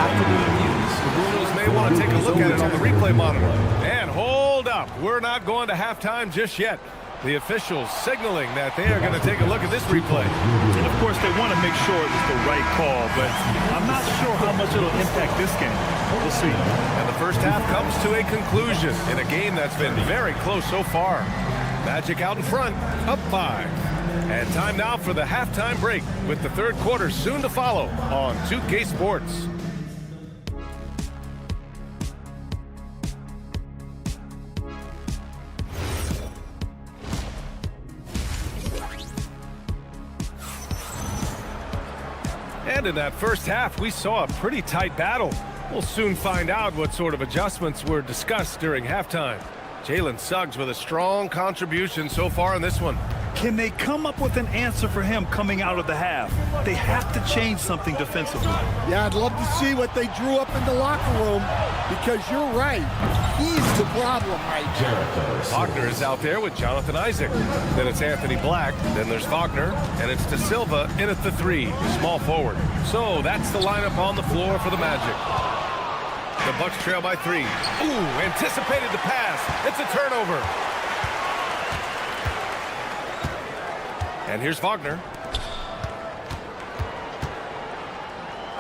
[SPEAKER 7] After the reviews, the Brunos may want to take a look at it on the replay monitor. And hold up, we're not going to halftime just yet. The officials signaling that they are going to take a look at this replay.
[SPEAKER 8] And of course, they want to make sure it was the right call, but I'm not sure how much it'll impact this game. We'll see.
[SPEAKER 7] And the first half comes to a conclusion in a game that's been very close so far. Magic out in front, up 5. And time now for the halftime break with the third quarter soon to follow on 2K Sports. And in that first half, we saw a pretty tight battle. We'll soon find out what sort of adjustments were discussed during halftime. Jalen Suggs with a strong contribution so far in this one.
[SPEAKER 8] Can they come up with an answer for him coming out of the half? They have to change something defensively.
[SPEAKER 9] Yeah, I'd love to see what they drew up in the locker room, because you're right. He's the problem right now.
[SPEAKER 7] Wagner is out there with Jonathan Isaac. Then it's Anthony Black. Then there's Wagner. And it's De Silva in at the 3, small forward. So that's the lineup on the floor for the Magic. The Bucks trail by 3. Ooh, anticipated the pass. It's a turnover. And here's Wagner.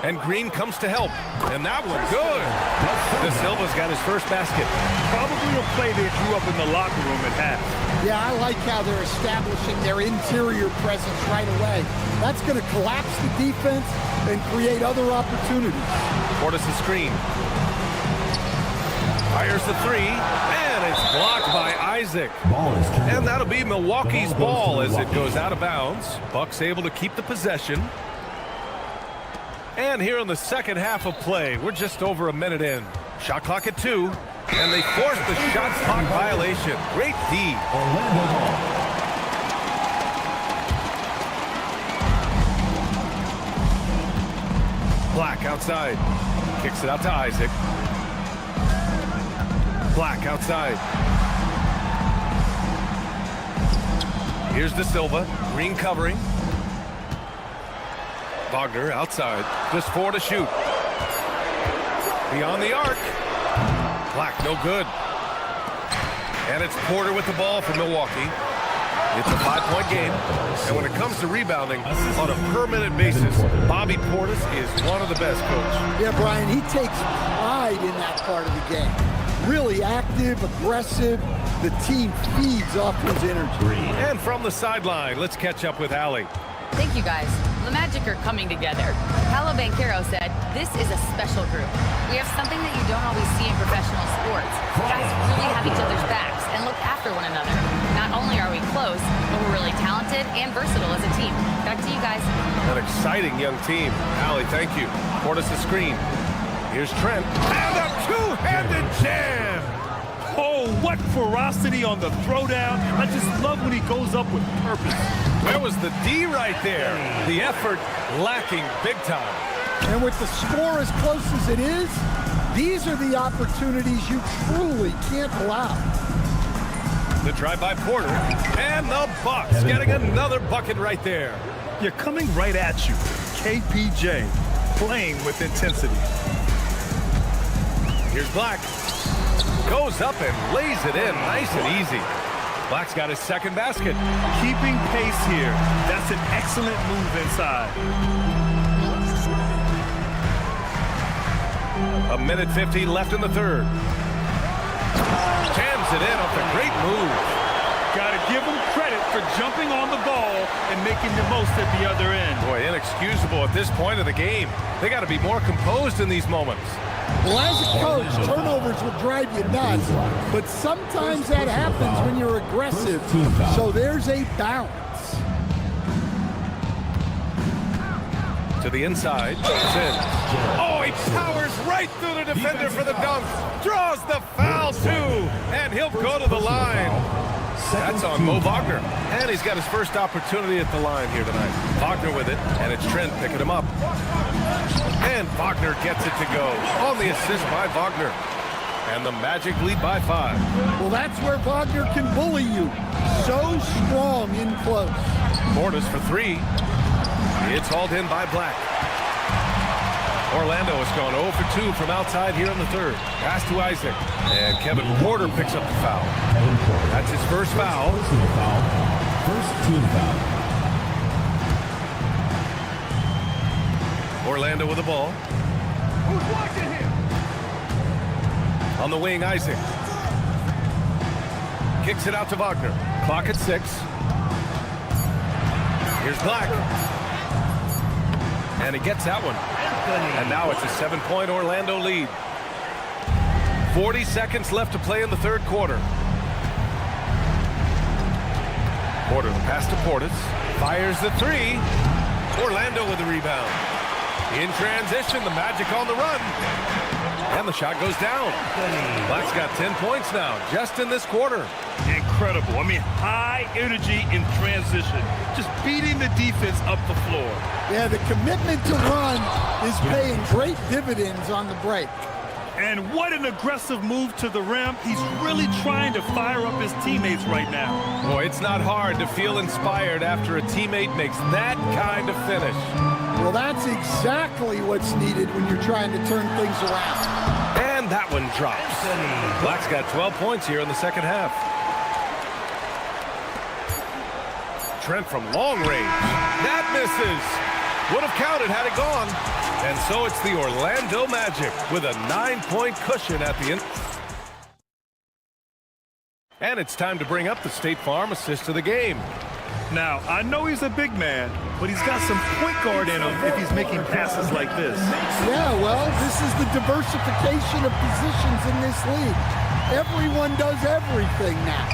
[SPEAKER 7] And Green comes to help. And that one, good. De Silva's got his first basket.
[SPEAKER 8] Probably a play they drew up in the locker room at half.
[SPEAKER 9] Yeah, I like how they're establishing their interior presence right away. That's going to collapse the defense and create other opportunities.
[SPEAKER 7] Portis the screen. Fires the 3, and it's blocked by Isaac. And that'll be Milwaukee's ball as it goes out of bounds. Bucks able to keep the possession. And here in the second half of play, we're just over a minute in. Shot clock at 2, and they force the shot clock violation. Great D. Black outside. Kicks it out to Isaac. Black outside. Here's De Silva. Green covering. Wagner outside. Just 4 to shoot. Beyond the arc. Black no good. And it's Porter with the ball for Milwaukee. It's a 5-point game. And when it comes to rebounding on a per-minute basis, Bobby Portis is one of the best, Coach.
[SPEAKER 9] Yeah, Brian, he takes pride in that part of the game. Really active, aggressive. The team feeds off his energy.
[SPEAKER 7] And from the sideline, let's catch up with Allie.
[SPEAKER 4] Thank you, guys. The Magic are coming together. Paolo Banchero said, "This is a special group. We have something that you don't always see in professional sports. Guys really have each other's backs and look after one another. Not only are we close, but we're really talented and versatile as a team." Back to you guys.
[SPEAKER 7] An exciting young team. Allie, thank you. Portis the screen. Here's Trent. And a two-handed jam!
[SPEAKER 8] Oh, what ferocity on the throwdown. I just love when he goes up with purpose.
[SPEAKER 7] Where was the D right there? The effort lacking big time.
[SPEAKER 9] And with the score as close as it is, these are the opportunities you truly can't allow.
[SPEAKER 7] The drive by Porter. And the Bucks getting another bucket right there.
[SPEAKER 8] You're coming right at you. KPJ playing with intensity.
[SPEAKER 7] Here's Black. Goes up and lays it in nice and easy. Black's got his second basket.
[SPEAKER 8] Keeping pace here. That's an excellent move inside.
[SPEAKER 7] A minute 50 left in the third. Jams it in off a great move.
[SPEAKER 8] Gotta give him credit for jumping on the ball and making the most at the other end.
[SPEAKER 7] Boy, inexcusable at this point of the game. They got to be more composed in these moments.
[SPEAKER 9] Well, as a coach, turnovers will drive you nuts, but sometimes that happens when you're aggressive. So there's a balance.
[SPEAKER 7] To the inside. Oh, he powers right through the defender for the dunk. Draws the foul, too. And he'll go to the line. That's on Mo Wagner. And he's got his first opportunity at the line here tonight. Wagner with it, and it's Trent picking him up. And Wagner gets it to go on the assist by Wagner. And the Magic lead by 5.
[SPEAKER 9] Well, that's where Wagner can bully you. So strong in close.
[SPEAKER 7] Portis for 3. It's hauled in by Black. Orlando has gone 0 for 2 from outside here in the third. Pass to Isaac. And Kevin Porter picks up the foul. That's his first foul.
[SPEAKER 6] First team foul.
[SPEAKER 7] Orlando with the ball.
[SPEAKER 8] Who's watching here?
[SPEAKER 7] On the wing, Isaac. Kicks it out to Wagner. Clock at 6. Here's Black. And he gets that one. And now it's a 7-point Orlando lead. 40 seconds left to play in the third quarter. Porter, the pass to Portis. Fires the 3. Orlando with the rebound. In transition, the Magic on the run. And the shot goes down. Black's got 10 points now, just in this quarter.
[SPEAKER 8] Incredible. I mean, high energy in transition. Just beating the defense up the floor.
[SPEAKER 9] Yeah, the commitment to run is paying great dividends on the break.
[SPEAKER 8] And what an aggressive move to the rim. He's really trying to fire up his teammates right now.
[SPEAKER 7] Boy, it's not hard to feel inspired after a teammate makes that kind of finish.
[SPEAKER 9] Well, that's exactly what's needed when you're trying to turn things around.
[SPEAKER 7] And that one drops. Black's got 12 points here in the second half. Trent from long range. That misses. Would have counted had it gone. And so it's the Orlando Magic with a 9-point cushion at the end. And it's time to bring up the State Farm assist of the game.
[SPEAKER 8] Now, I know he's a big man, but he's got some point guard in him if he's making passes like this.
[SPEAKER 9] Yeah, well, this is the diversification of positions in this league. Everyone does everything now.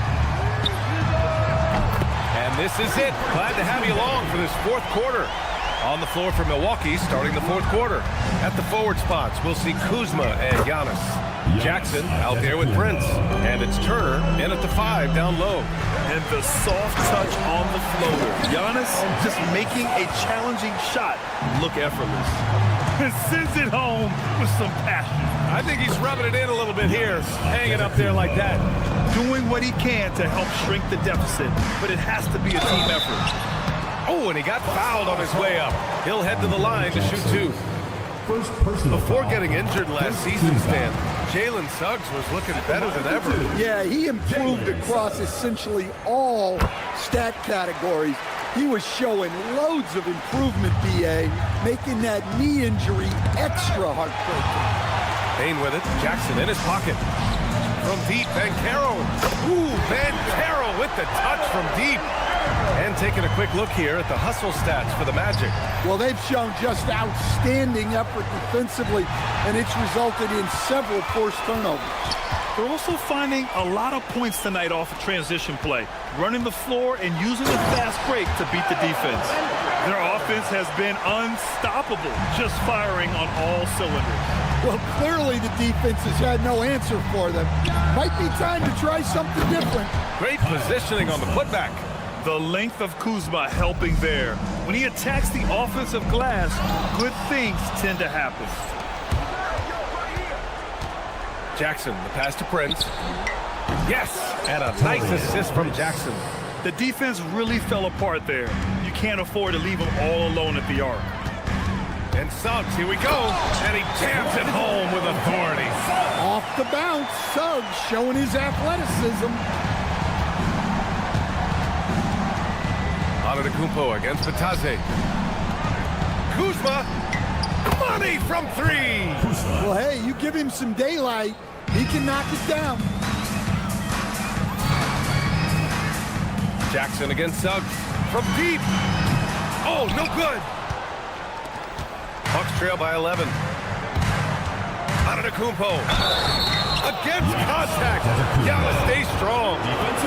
[SPEAKER 7] And this is it. Glad to have you along for this fourth quarter. On the floor for Milwaukee, starting the fourth quarter. At the forward spots, we'll see Kuzma and Giannis. Jackson out there with Prince. And it's Turner in at the 5 down low.
[SPEAKER 8] And the soft touch on the floater. Giannis just making a challenging shot look effortless. And sends it home with some passion.
[SPEAKER 7] I think he's rubbing it in a little bit here, hanging up there like that.
[SPEAKER 8] Doing what he can to help shrink the deficit, but it has to be a team effort.
[SPEAKER 7] Oh, and he got fouled on his way up. He'll head to the line to shoot 2.
[SPEAKER 6] First personal
[SPEAKER 7] Before
[SPEAKER 6] foul.
[SPEAKER 7] getting injured last season, Stan, Jalen Suggs was looking better than ever.
[SPEAKER 9] Yeah, he improved across essentially all stat categories. He was showing loads of improvement, B.A., making that knee injury extra heartbreaking.
[SPEAKER 7] Payne with it. Jackson in his pocket. From deep, Banchero. Ooh, Banchero with the touch from deep. And taking a quick look here at the hustle stats for the Magic.
[SPEAKER 9] Well, they've shown just outstanding effort defensively, and it's resulted in several forced turnovers.
[SPEAKER 8] They're also finding a lot of points tonight off of transition play, running the floor and using the fast break to beat the defense. Their offense has been unstoppable, just firing on all cylinders.
[SPEAKER 9] Well, clearly the defense has had no answer for them. Might be time to try something different.
[SPEAKER 7] Great positioning on the putback.
[SPEAKER 8] The length of Kuzma helping there. When he attacks the offensive glass, good things tend to happen.
[SPEAKER 7] Jackson, the pass to Prince. Yes, and a nice assist from Jackson.
[SPEAKER 8] The defense really fell apart there. You can't afford to leave them all alone at the arc.
[SPEAKER 7] And Suggs, here we go. And he jams it home with authority.
[SPEAKER 9] Off the bounce, Suggs showing his athleticism.
[SPEAKER 7] Antetokounmpo against Batadze. Kuzma, money from 3.
[SPEAKER 9] Well, hey, you give him some daylight, he can knock it down.
[SPEAKER 7] Jackson against Suggs from deep. Oh, no good. Bucks trail by 11. Antetokounmpo against contact. Giannis stays strong.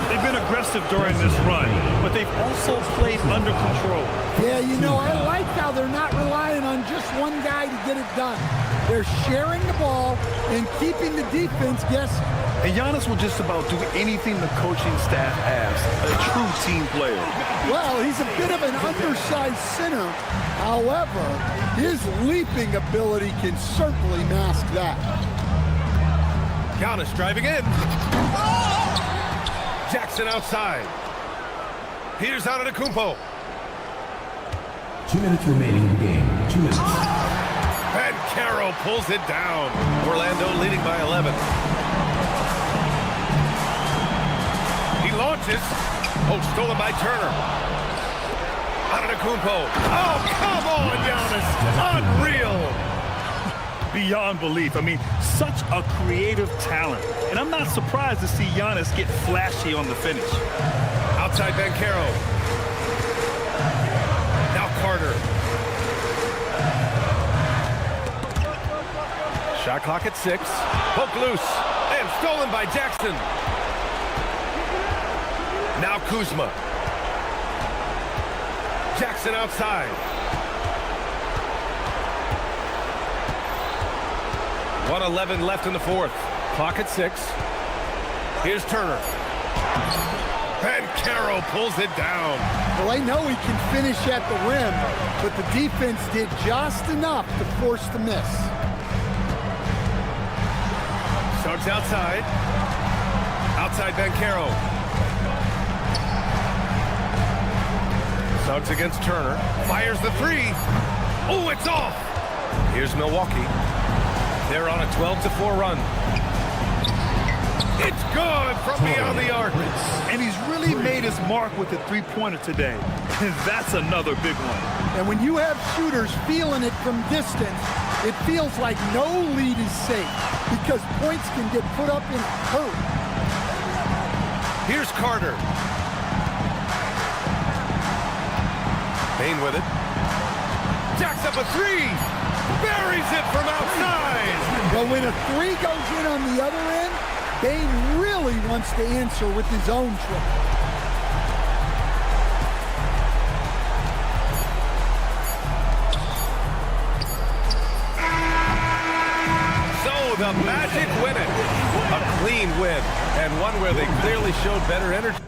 [SPEAKER 8] They've been aggressive during this run, but they've also played under control.
[SPEAKER 9] Yeah, you know, I like how they're not relying on just one guy to get it done. They're sharing the ball and keeping the defense,
[SPEAKER 8] And Giannis will just about do anything the coaching staff asks. A true team player.
[SPEAKER 9] Well, he's a bit of an undersized center. However, his leaping ability can certainly mask that.
[SPEAKER 7] Giannis driving in. Jackson outside. Here's Antetokounmpo.
[SPEAKER 6] 2 minutes remaining in the game. 2 minutes.
[SPEAKER 7] And Caro pulls it down. Orlando leading by 11. He launches. Oh, stolen by Turner. Antetokounmpo. Oh, come on, Giannis. Unreal.
[SPEAKER 8] Beyond belief. I mean, such a creative talent. And I'm not surprised to see Giannis get flashy on the finish.
[SPEAKER 7] Outside Bancaro. Now Carter. Shot clock at 6. Poke loose. And stolen by Jackson. Now Kuzma. Jackson outside. 1:11 left in the fourth. Clock at 6. Here's Turner. And Caro pulls it down.
[SPEAKER 9] Well, I know he can finish at the rim, but the defense did just enough to force the miss.
[SPEAKER 7] Suggs outside. Outside Bancaro. Suggs against Turner. Fires the 3. Oh, it's off. Here's Milwaukee. They're on a 12-4 run. It's good from beyond the arc.
[SPEAKER 8] And he's really made his mark with the three-pointer today. And that's another big one.
[SPEAKER 9] And when you have shooters feeling it from distance, it feels like no lead is safe because points can get put up in a hurry.
[SPEAKER 7] Here's Carter. Payne with it. Jacks up a 3. Buries it from outside.
[SPEAKER 9] But when a 3 goes in on the other end, Bane really wants to answer with his own trick.
[SPEAKER 7] So the Magic win it. A clean win, and one where they clearly showed better energy.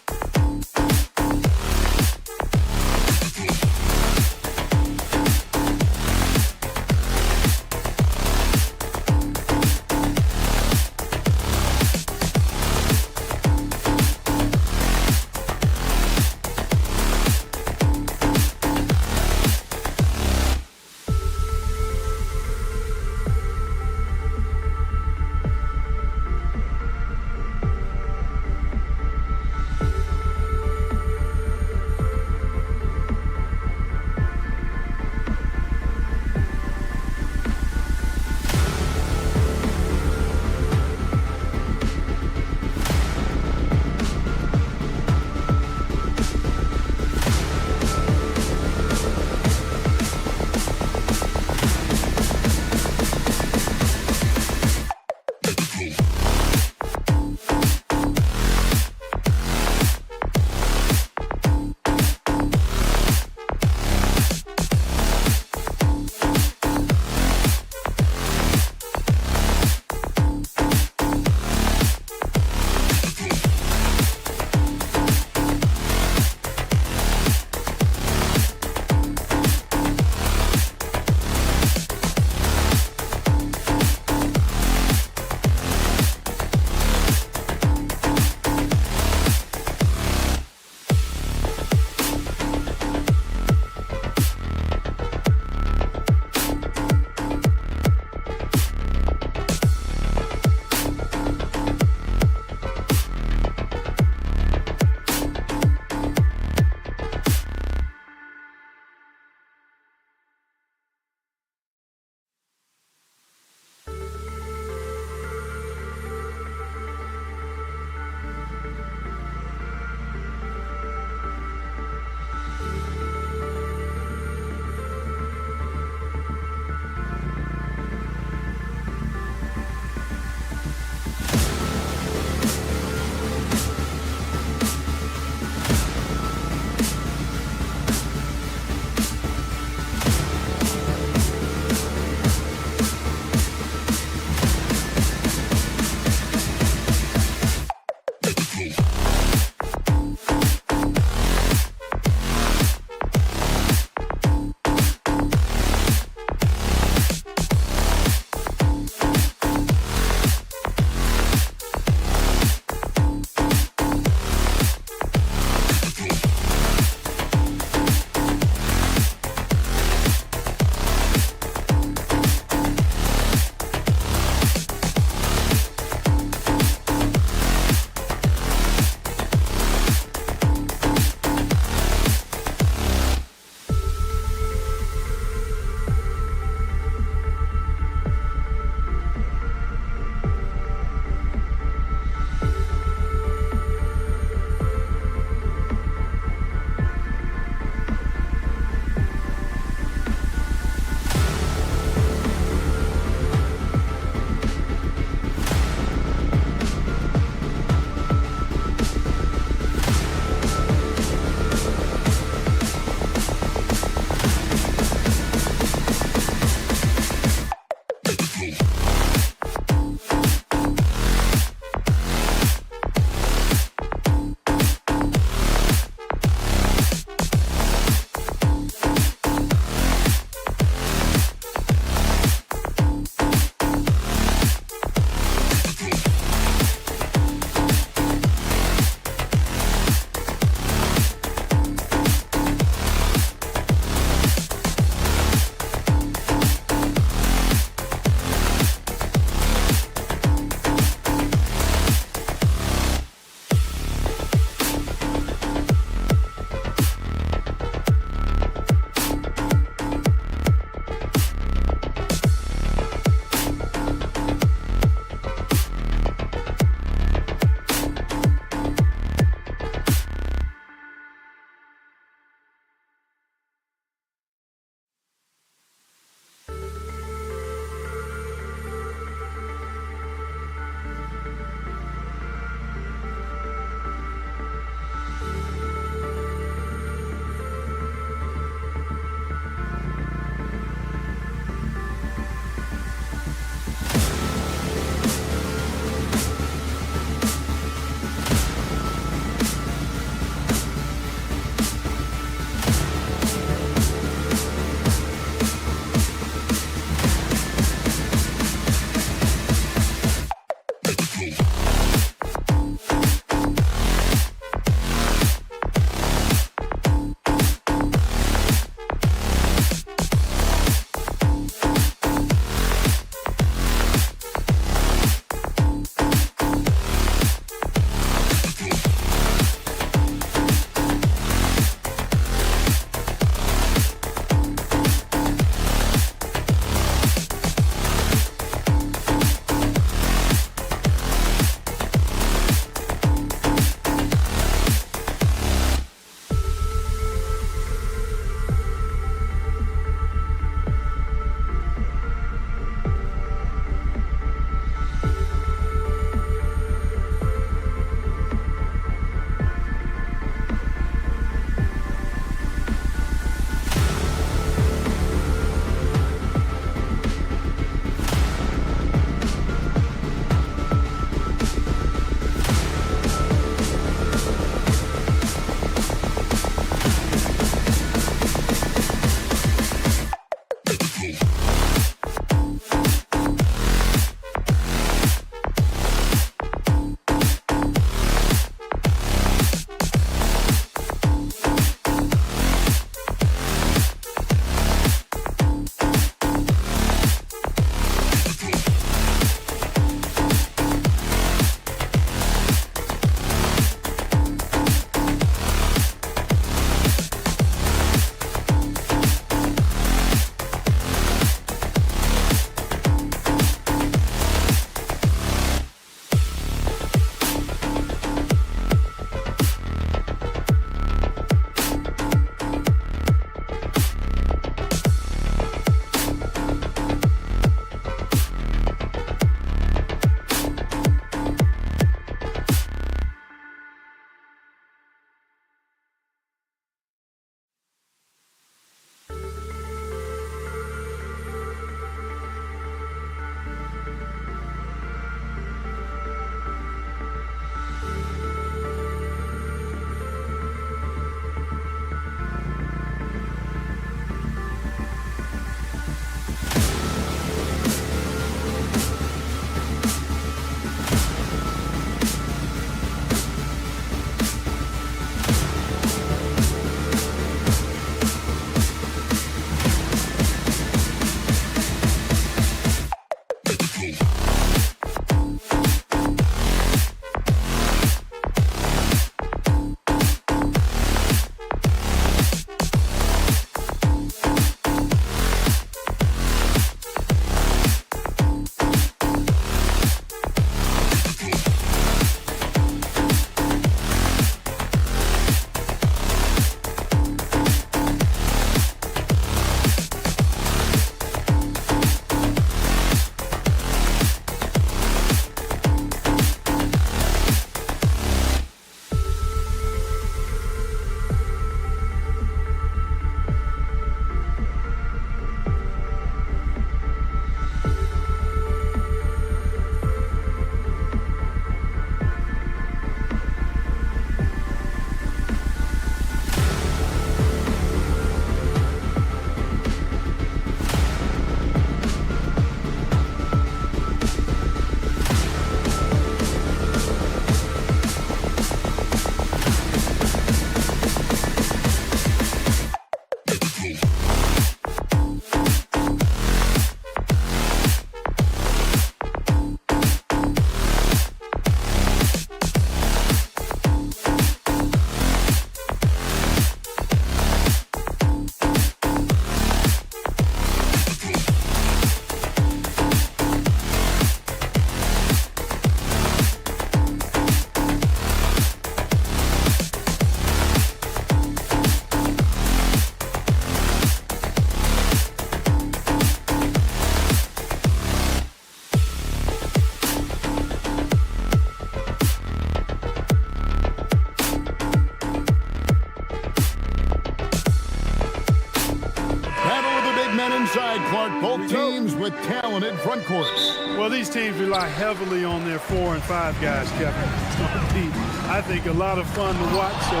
[SPEAKER 1] with talented front courts.
[SPEAKER 10] Well, these teams rely heavily on their 4 and 5 guys, Kevin. It's going to be, I think, a lot of fun to watch. So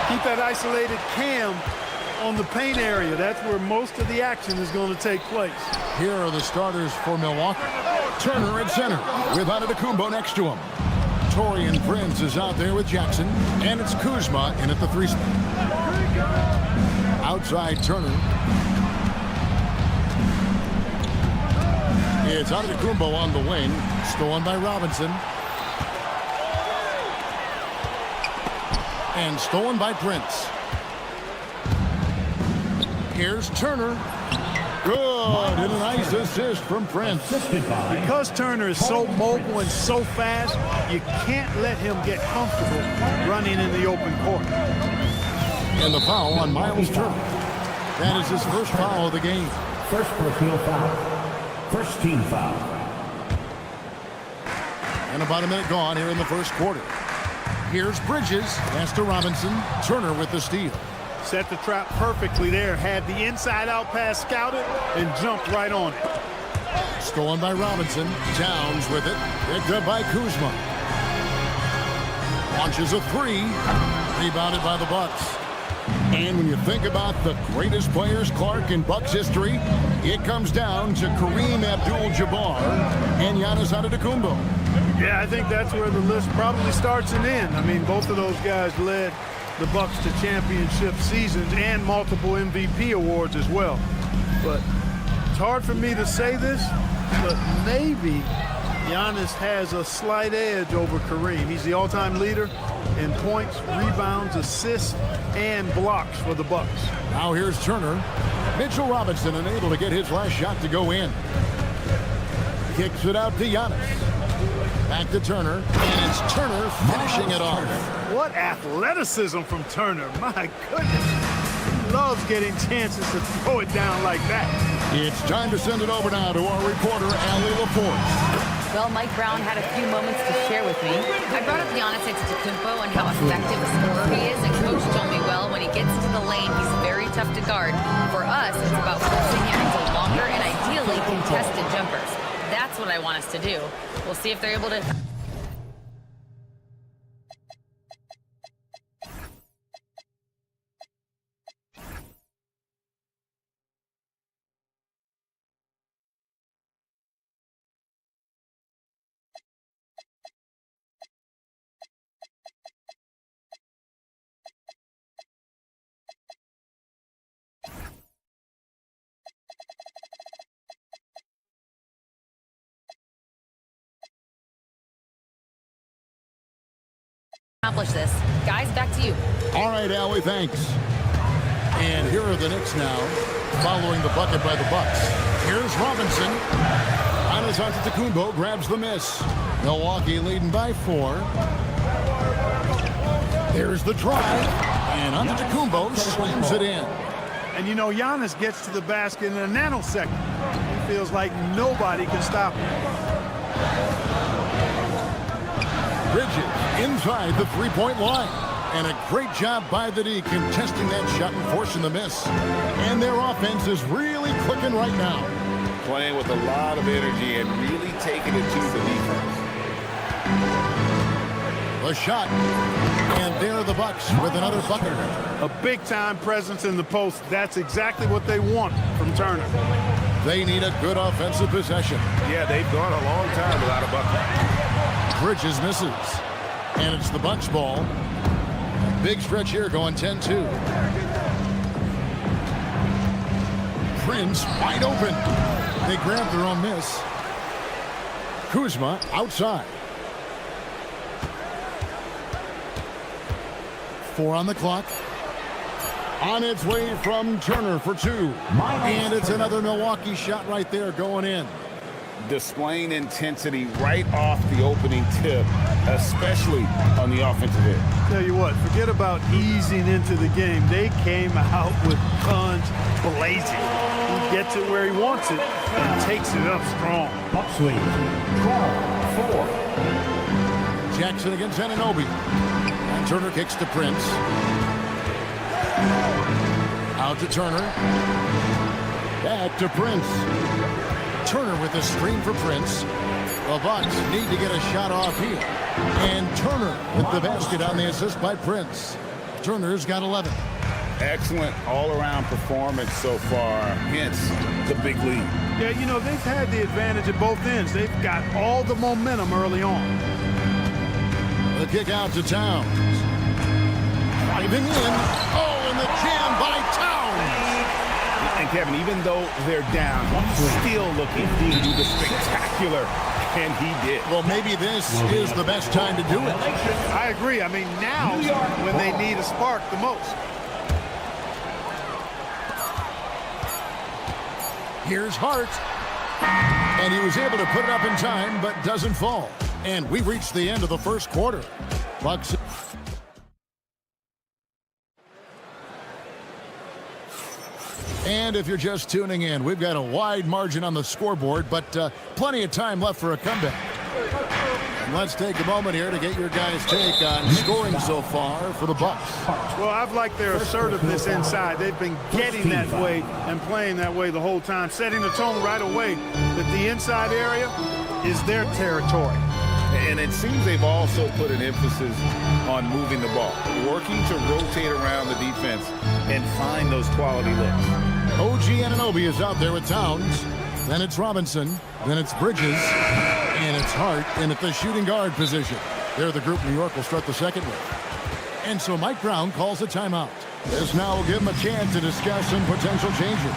[SPEAKER 10] keep that isolated cam on the paint area. That's where most of the action is going to take place.
[SPEAKER 1] Here are the starters for Milwaukee. Turner at center with Antetokounmpo next to him. Torian Prince is out there with Jackson, and it's Kuzma in at the 3 spot. Outside Turner. It's Antetokounmpo on the wing, stolen by Robinson. And stolen by Prince. Here's Turner. Good, and a nice assist from Prince.
[SPEAKER 10] Because Turner is so mobile and so fast, you can't let him get comfortable running in the open court.
[SPEAKER 1] And the foul on Miles Turner. That is his first foul of the game.
[SPEAKER 6] First personal foul. First team foul.
[SPEAKER 1] And about a minute gone here in the first quarter. Here's Bridges. Pass to Robinson. Turner with the steal.
[SPEAKER 10] Set the trap perfectly there. Had the inside-out pass scouted and jumped right on it.
[SPEAKER 1] Stolen by Robinson. Towns with it. Picked up by Kuzma. Launches a 3. Rebounded by the Bucks. And when you think about the greatest players, Clark, in Bucks history, it comes down to Kareem Abdul-Jabbar and Giannis Antetokounmpo.
[SPEAKER 10] Yeah, I think that's where the list probably starts and ends. I mean, both of those guys led the Bucks to championship seasons and multiple MVP awards as well. But it's hard for me to say this, but maybe Giannis has a slight edge over Kareem. He's the all-time leader in points, rebounds, assists, and blocks for the Bucks.
[SPEAKER 1] Now here's Turner. Mitchell Robinson unable to get his last shot to go in. Kicks it out to Giannis. Back to Turner, and it's Turner finishing it off.
[SPEAKER 10] What athleticism from Turner. My goodness. He loves getting chances to throw it down like that.
[SPEAKER 1] It's time to send it over now to our reporter, Allie LaForce.
[SPEAKER 4] Well, Mike Brown had a few moments to share with me. I brought up Giannis Antetokounmpo and how effective a scorer he is, and Coach told me, well, when he gets to the lane, he's very tough to guard. For us, it's about forcing him into longer and ideally contested jumpers. That's what I want us to do. We'll see if they're able to... accomplish this. Guys, back to you.
[SPEAKER 1] All right, Allie, thanks. And here are the Knicks now, following the bucket by the Bucks. Here's Robinson. Giannis Antetokounmpo grabs the miss. Milwaukee leading by 4. There's the drive, and Antetokounmpo slams it in.
[SPEAKER 10] And you know, Giannis gets to the basket in a nanosecond. It feels like nobody can stop him.
[SPEAKER 1] Bridges inside the 3-point line. And a great job by the D contesting that shot and forcing the miss. And their offense is really clicking right now.
[SPEAKER 3] Playing with a lot of energy and really taking it to the defense.
[SPEAKER 1] The shot. And there are the Bucks with another bucket.
[SPEAKER 10] A big-time presence in the post. That's exactly what they want from Turner.
[SPEAKER 1] They need a good offensive possession.
[SPEAKER 7] Yeah, they've gone a long time without a bucket.
[SPEAKER 1] Bridges misses. And it's the Bucks ball. Big stretch here going 10-2. Prince wide open. They grab their own miss. Kuzma outside. 4 on the clock. On its way from Turner for 2. And it's another Milwaukee shot right there going in.
[SPEAKER 3] Displaying intensity right off the opening tip, especially on the offensive end.
[SPEAKER 10] Tell you what, forget about easing into the game. They came out with guns blazing. He gets it where he wants it and takes it up strong.
[SPEAKER 6] Bucks lead. 12-4.
[SPEAKER 1] Jackson against Anunoby. And Turner kicks to Prince. Out to Turner. Back to Prince. Turner with a screen for Prince. The Bucks need to get a shot off here. And Turner with the basket on the assist by Prince. Turner's got 11.
[SPEAKER 3] Excellent all-around performance so far, hence the big lead.
[SPEAKER 10] Yeah, you know, they've had the advantage at both ends. They've got all the momentum early on.
[SPEAKER 1] The kick out to Towns. Driving in. Oh, and the jam by Towns.
[SPEAKER 5] And Kevin, even though they're down, he's still looking to do the spectacular, and he did.
[SPEAKER 1] Well, maybe this is the best time to do it.
[SPEAKER 10] I agree. I mean, now when they need a spark the most.
[SPEAKER 1] Here's Hart. And he was able to put it up in time, but doesn't fall. And we reached the end of the first quarter. Bucks. And if you're just tuning in, we've got a wide margin on the scoreboard, but plenty of time left for a comeback. And let's take a moment here to get your guys' take on scoring so far for the Bucks.
[SPEAKER 10] Well, I've liked their assertiveness inside. They've been getting that way and playing that way the whole time, setting the tone right away that the inside area is their territory.
[SPEAKER 3] And it seems they've also put an emphasis on moving the ball, working to rotate around the defense and find those quality looks.
[SPEAKER 1] OG Anunoby is out there with Towns. Then it's Robinson. Then it's Bridges. And it's Hart in at the shooting guard position. They're the group New York will start the second with. And so Mike Brown calls a timeout. This now will give him a chance to discuss some potential changes.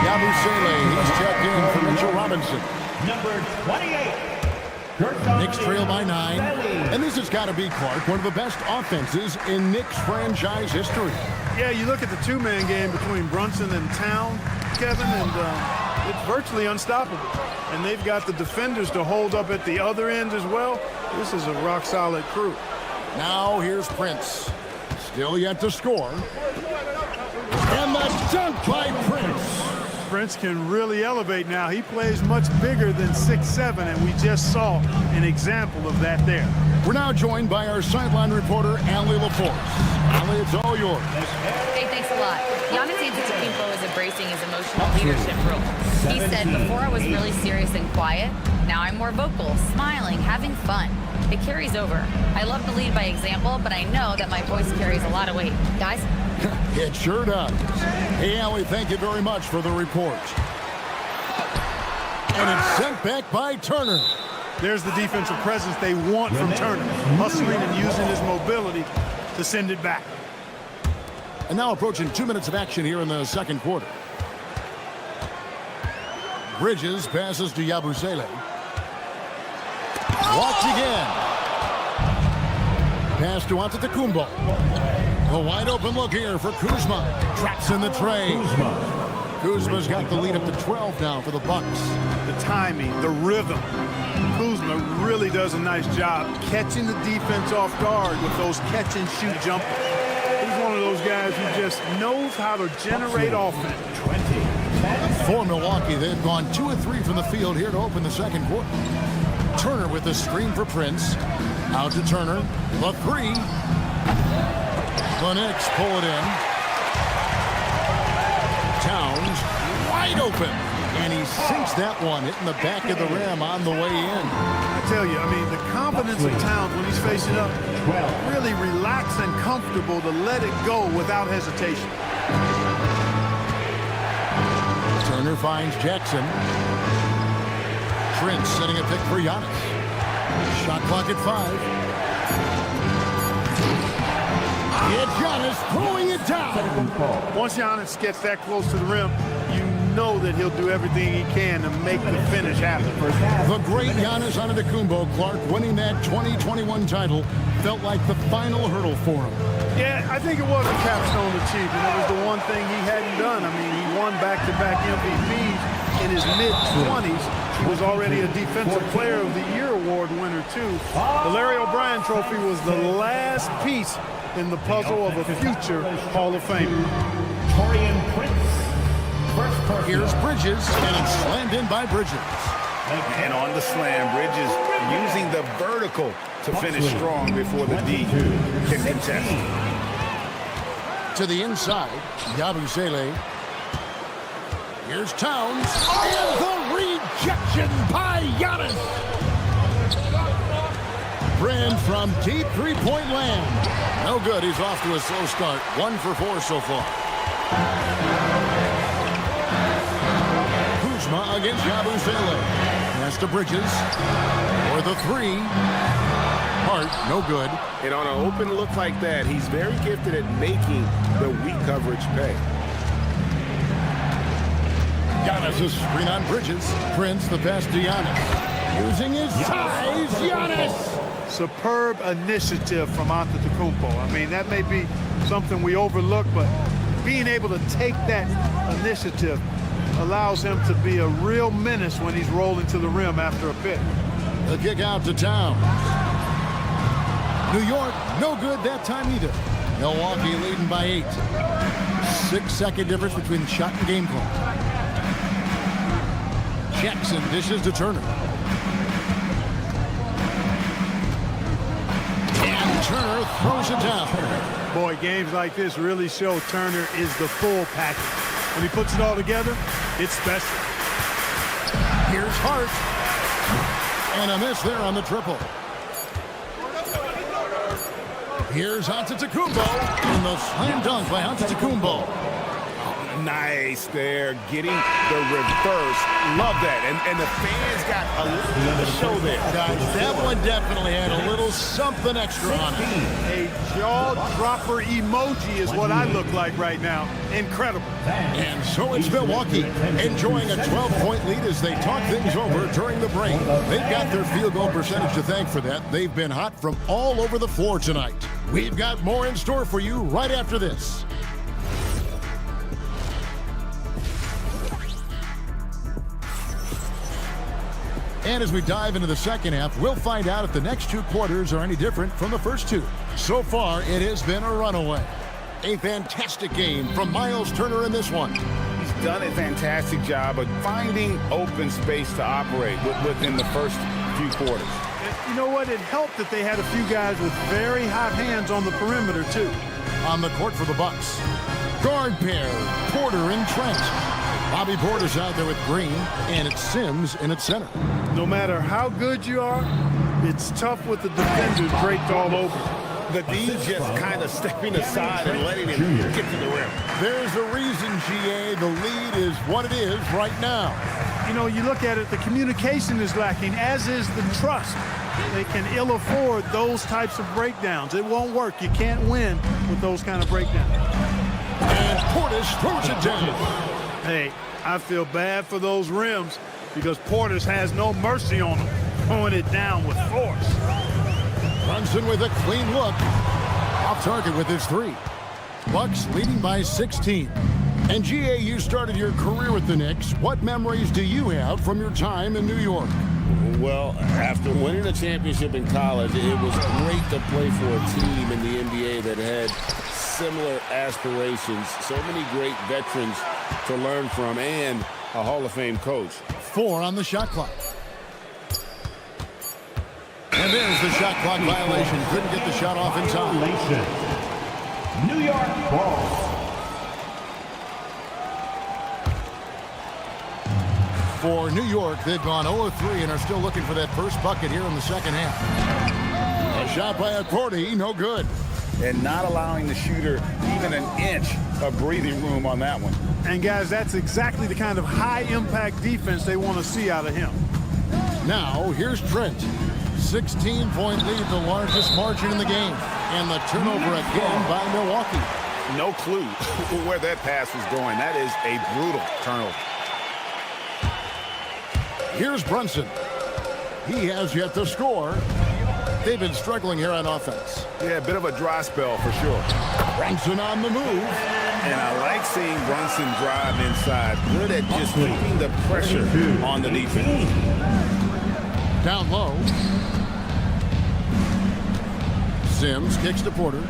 [SPEAKER 1] Yabusele, he's checked in for Mitchell Robinson.
[SPEAKER 6] Number 28.
[SPEAKER 1] Knicks trail by 9. And this has got to be, Clark, one of the best offenses in Knicks franchise history.
[SPEAKER 10] Yeah, you look at the two-man game between Brunson and Town, Kevin, and it's virtually unstoppable. And they've got the defenders to hold up at the other end as well. This is a rock-solid crew.
[SPEAKER 1] Now here's Prince. Still yet to score. And the dunk by Prince.
[SPEAKER 10] Prince can really elevate now. He plays much bigger than 6'7", and we just saw an example of that there.
[SPEAKER 1] We're now joined by our sideline reporter, Allie LaForce. Allie, it's all yours.
[SPEAKER 4] Hey, thanks a lot. Giannis Antetokounmpo is embracing his emotional leadership role. He said, before I was really serious and quiet, now I'm more vocal, smiling, having fun. It carries over. I love to lead by example, but I know that my voice carries a lot of weight. Guys?
[SPEAKER 1] It sure does. Hey, Allie, thank you very much for the report. And it's sent back by Turner.
[SPEAKER 10] There's the defensive presence they want from Turner, hustling and using his mobility to send it back.
[SPEAKER 1] And now approaching 2 minutes of action here in the second quarter. Bridges passes to Yabusele. Walked again. Pass to Antetokounmpo. A wide open look here for Kuzma. Traps in the tray. Kuzma's got the lead up to 12 now for the Bucks.
[SPEAKER 10] The timing, the rhythm. Kuzma really does a nice job catching the defense off guard with those catch and shoot jumpers. He's one of those guys who just knows how to generate offense.
[SPEAKER 1] For Milwaukee, they've gone 2 of 3 from the field here to open the second quarter. Turner with the screen for Prince. Out to Turner. The 3. The Knicks pull it in. Towns wide open. And he sinks that one, hitting the back of the rim on the way in.
[SPEAKER 10] I tell you, I mean, the confidence of Towns when he's facing up, really relaxed and comfortable to let it go without hesitation.
[SPEAKER 1] Turner finds Jackson. Prince setting a pick for Giannis. Shot clock at 5. It's Giannis throwing it down.
[SPEAKER 10] Once Giannis gets that close to the rim, you know that he'll do everything he can to make the finish happen.
[SPEAKER 1] The great Giannis Antetokounmpo, Clark, winning that 2021 title felt like the final hurdle for him.
[SPEAKER 10] Yeah, I think it was a capstone achievement. It was the one thing he hadn't done. I mean, he won back-to-back MVPs in his mid-20s. He was already a Defensive Player of the Year award winner, too. The Larry O'Brien Trophy was the last piece in the puzzle of a future Hall of Famer.
[SPEAKER 1] Here's Bridges, and it's slammed in by Bridges.
[SPEAKER 3] And on the slam, Bridges using the vertical
[SPEAKER 5] to finish strong before the D can contest.
[SPEAKER 1] To the inside, Yabusele. Here's Towns, and the rejection by Giannis. Brand from deep three-point land. No good, he's off to a slow start. 1 for 4 so far. Kuzma against Yabusele. Pass to Bridges. For the 3. Hart, no good.
[SPEAKER 5] And on an open look like that, he's very gifted at making the weak coverage pay.
[SPEAKER 1] Giannis a screen on Bridges. Prince the pass to Giannis. Using his size, Giannis.
[SPEAKER 10] Superb initiative from Antetokounmpo. I mean, that may be something we overlook, but being able to take that initiative allows him to be a real menace when he's rolling to the rim after a pick.
[SPEAKER 1] The kick out to Towns. New York, no good that time either. Milwaukee leading by 8. 6-second difference between shot and game clock. Jackson dishes to Turner. And Turner throws it down.
[SPEAKER 10] Boy, games like this really show Turner is the full package. When he puts it all together, it's special.
[SPEAKER 1] Here's Hart. And a miss there on the triple. Here's Antetokounmpo. And the slam dunk by Antetokounmpo.
[SPEAKER 5] Nice there, getting the reverse. Love that. And the fans got a little to show there.
[SPEAKER 1] Guys, that one definitely had a little something extra on it.
[SPEAKER 10] A jaw-dropper emoji is what I look like right now. Incredible.
[SPEAKER 1] And so it's Milwaukee enjoying a 12-point lead as they talk things over during the break. They've got their field goal percentage to thank for that. They've been hot from all over the floor tonight. We've got more in store for you right after this. And as we dive into the second half, we'll find out if the next 2 quarters are any different from the first 2. So far, it has been a runaway. A fantastic game from Miles Turner in this one.
[SPEAKER 5] He's done a fantastic job of finding open space to operate within the first few quarters.
[SPEAKER 10] You know what? It helped that they had a few guys with very hot hands on the perimeter, too.
[SPEAKER 1] On the court for the Bucks. Guard pair, Porter and Trent. Bobby Porter's out there with Green, and it's Sims in its center.
[SPEAKER 10] No matter how good you are, it's tough with the defenders draped all over.
[SPEAKER 5] The D just kind of stepping aside and letting him get to the rim.
[SPEAKER 1] There's a reason, GA, the lead is what it is right now.
[SPEAKER 10] You know, you look at it, the communication is lacking, as is the trust. They can ill afford those types of breakdowns. It won't work. You can't win with those kind of breakdowns.
[SPEAKER 1] And Portis throws it down.
[SPEAKER 10] Hey, I feel bad for those rims because Portis has no mercy on them, throwing it down with force.
[SPEAKER 1] Brunson with a clean look. Off target with his 3. Bucks leading by 16. And GA, you started your career with the Knicks. What memories do you have from your time in New York?
[SPEAKER 5] Well, after winning a championship in college, it was great to play for a team in the NBA that had similar aspirations. So many great veterans to learn from and a Hall of Fame coach.
[SPEAKER 1] 4 on the shot clock. And there's the shot clock violation. Couldn't get the shot off in time.
[SPEAKER 6] New York ball.
[SPEAKER 1] For New York, they've gone 0-3 and are still looking for that first bucket here in the second half. A shot by Accordi, no good.
[SPEAKER 5] And not allowing the shooter even an inch of breathing room on that one.
[SPEAKER 10] And guys, that's exactly the kind of high-impact defense they want to see out of him.
[SPEAKER 1] Now, here's Trent. 16-point lead, the largest margin in the game. And the turnover again by Milwaukee.
[SPEAKER 5] No clue where that pass was going. That is a brutal turnover.
[SPEAKER 1] Here's Brunson. He has yet to score. They've been struggling here on offense.
[SPEAKER 5] Yeah, a bit of a dry spell for sure.
[SPEAKER 1] Brunson on the move.
[SPEAKER 5] And I like seeing Brunson drive inside. Good at just keeping the pressure on the defense.
[SPEAKER 1] Down low. Sims kicks to Porter.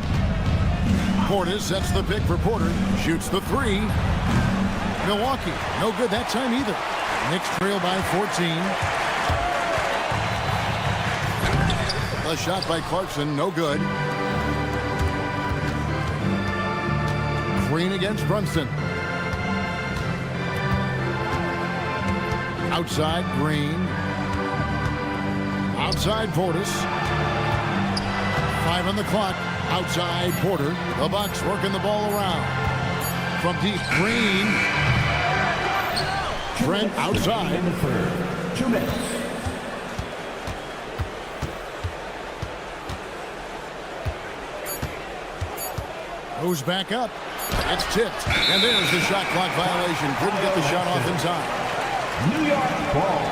[SPEAKER 1] Portis sets the pick for Porter. Shoots the 3. Milwaukee, no good that time either. Knicks trail by 14. The shot by Clarkson, no good. Green against Brunson. Outside Green. Outside Portis. 5 on the clock. Outside Porter. The Bucks working the ball around. From deep, Green. Trent outside.
[SPEAKER 6] 2 minutes.
[SPEAKER 1] Goes back up. It's tipped. And there's the shot clock violation. Couldn't get the shot off in time.
[SPEAKER 6] New York ball.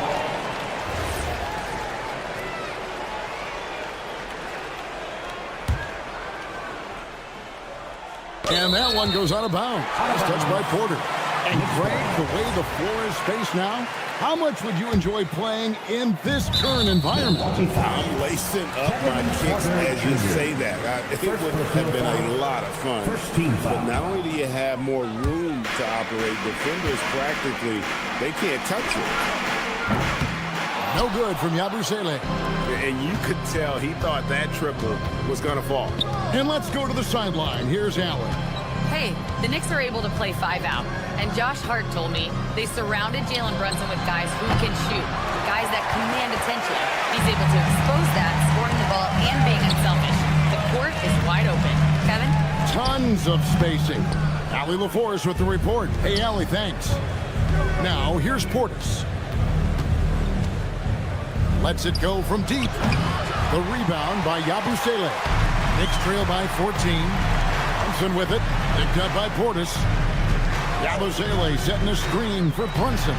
[SPEAKER 1] And that one goes out of bounds. It's touched by Porter. And Greg, the way the floor is spaced now, how much would you enjoy playing in this current environment?
[SPEAKER 3] I'm lacing up my kicks as you say that. It would have been a lot of fun. But not only do you have more room to operate, defenders practically, they can't touch you.
[SPEAKER 1] No good from Yabusele.
[SPEAKER 3] And you could tell he thought that triple was going to fall.
[SPEAKER 1] And let's go to the sideline. Here's Allen.
[SPEAKER 4] Hey, the Knicks are able to play 5 out. And Josh Hart told me they surrounded Jalen Brunson with guys who can shoot, guys that command attention. He's able to expose that, scoring the ball and being unselfish. The court is wide open. Kevin?
[SPEAKER 1] Tons of spacing. Allie LaForce with the report. Hey, Allie, thanks. Now, here's Portis. Lets it go from deep. The rebound by Yabusele. Knicks trail by 14. Brunson with it. Picked up by Portis. Yabusele setting a screen for Brunson.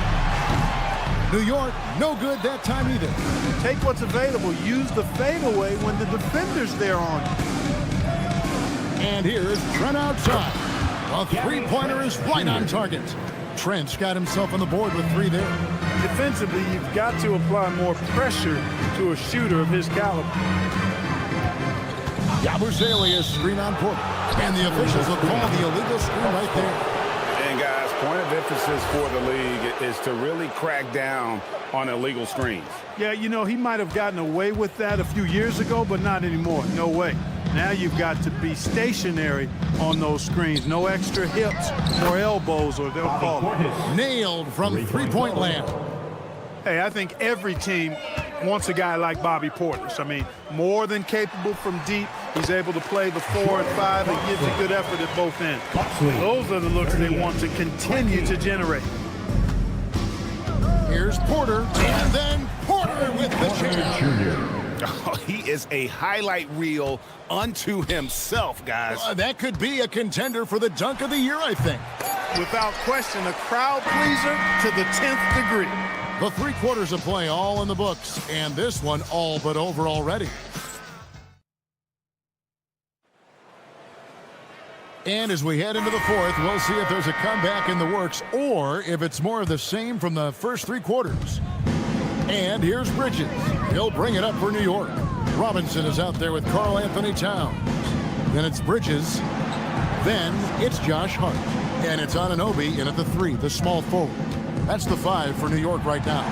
[SPEAKER 1] New York, no good that time either.
[SPEAKER 10] Take what's available. Use the fadeaway when the defender's there on you.
[SPEAKER 1] And here's Trent outside. A three-pointer is right on target. Trent's got himself on the board with 3 there.
[SPEAKER 10] Defensively, you've got to apply more pressure to a shooter of his caliber.
[SPEAKER 1] Yabusele is screen on Porter. And the officials will call the illegal screen right there.
[SPEAKER 5] And guys, point of emphasis for the league is to really crack down on illegal screens.
[SPEAKER 10] Yeah, you know, he might have gotten away with that a few years ago, but not anymore. No way. Now you've got to be stationary on those screens. No extra hips or elbows, or they'll fall.
[SPEAKER 1] Nailed from three-point land.
[SPEAKER 10] Hey, I think every team wants a guy like Bobby Portis. I mean, more than capable from deep. He's able to play the 4 and 5 and gives a good effort at both ends. Those are the looks they want to continue to generate.
[SPEAKER 1] Here's Porter, and then Porter with the jam.
[SPEAKER 5] Oh, he is a highlight reel unto himself, guys.
[SPEAKER 1] That could be a contender for the dunk of the year, I think.
[SPEAKER 10] Without question, a crowd pleaser to the 10th degree.
[SPEAKER 1] The 3 quarters of play all in the books, and this one all but over already. And as we head into the 4th, we'll see if there's a comeback in the works or if it's more of the same from the first 3 quarters. And here's Bridges. He'll bring it up for New York. Robinson is out there with Karl Anthony Towns. Then it's Bridges. Then it's Josh Hart. And it's Anunoby in at the 3, the small forward. That's the 5 for New York right now.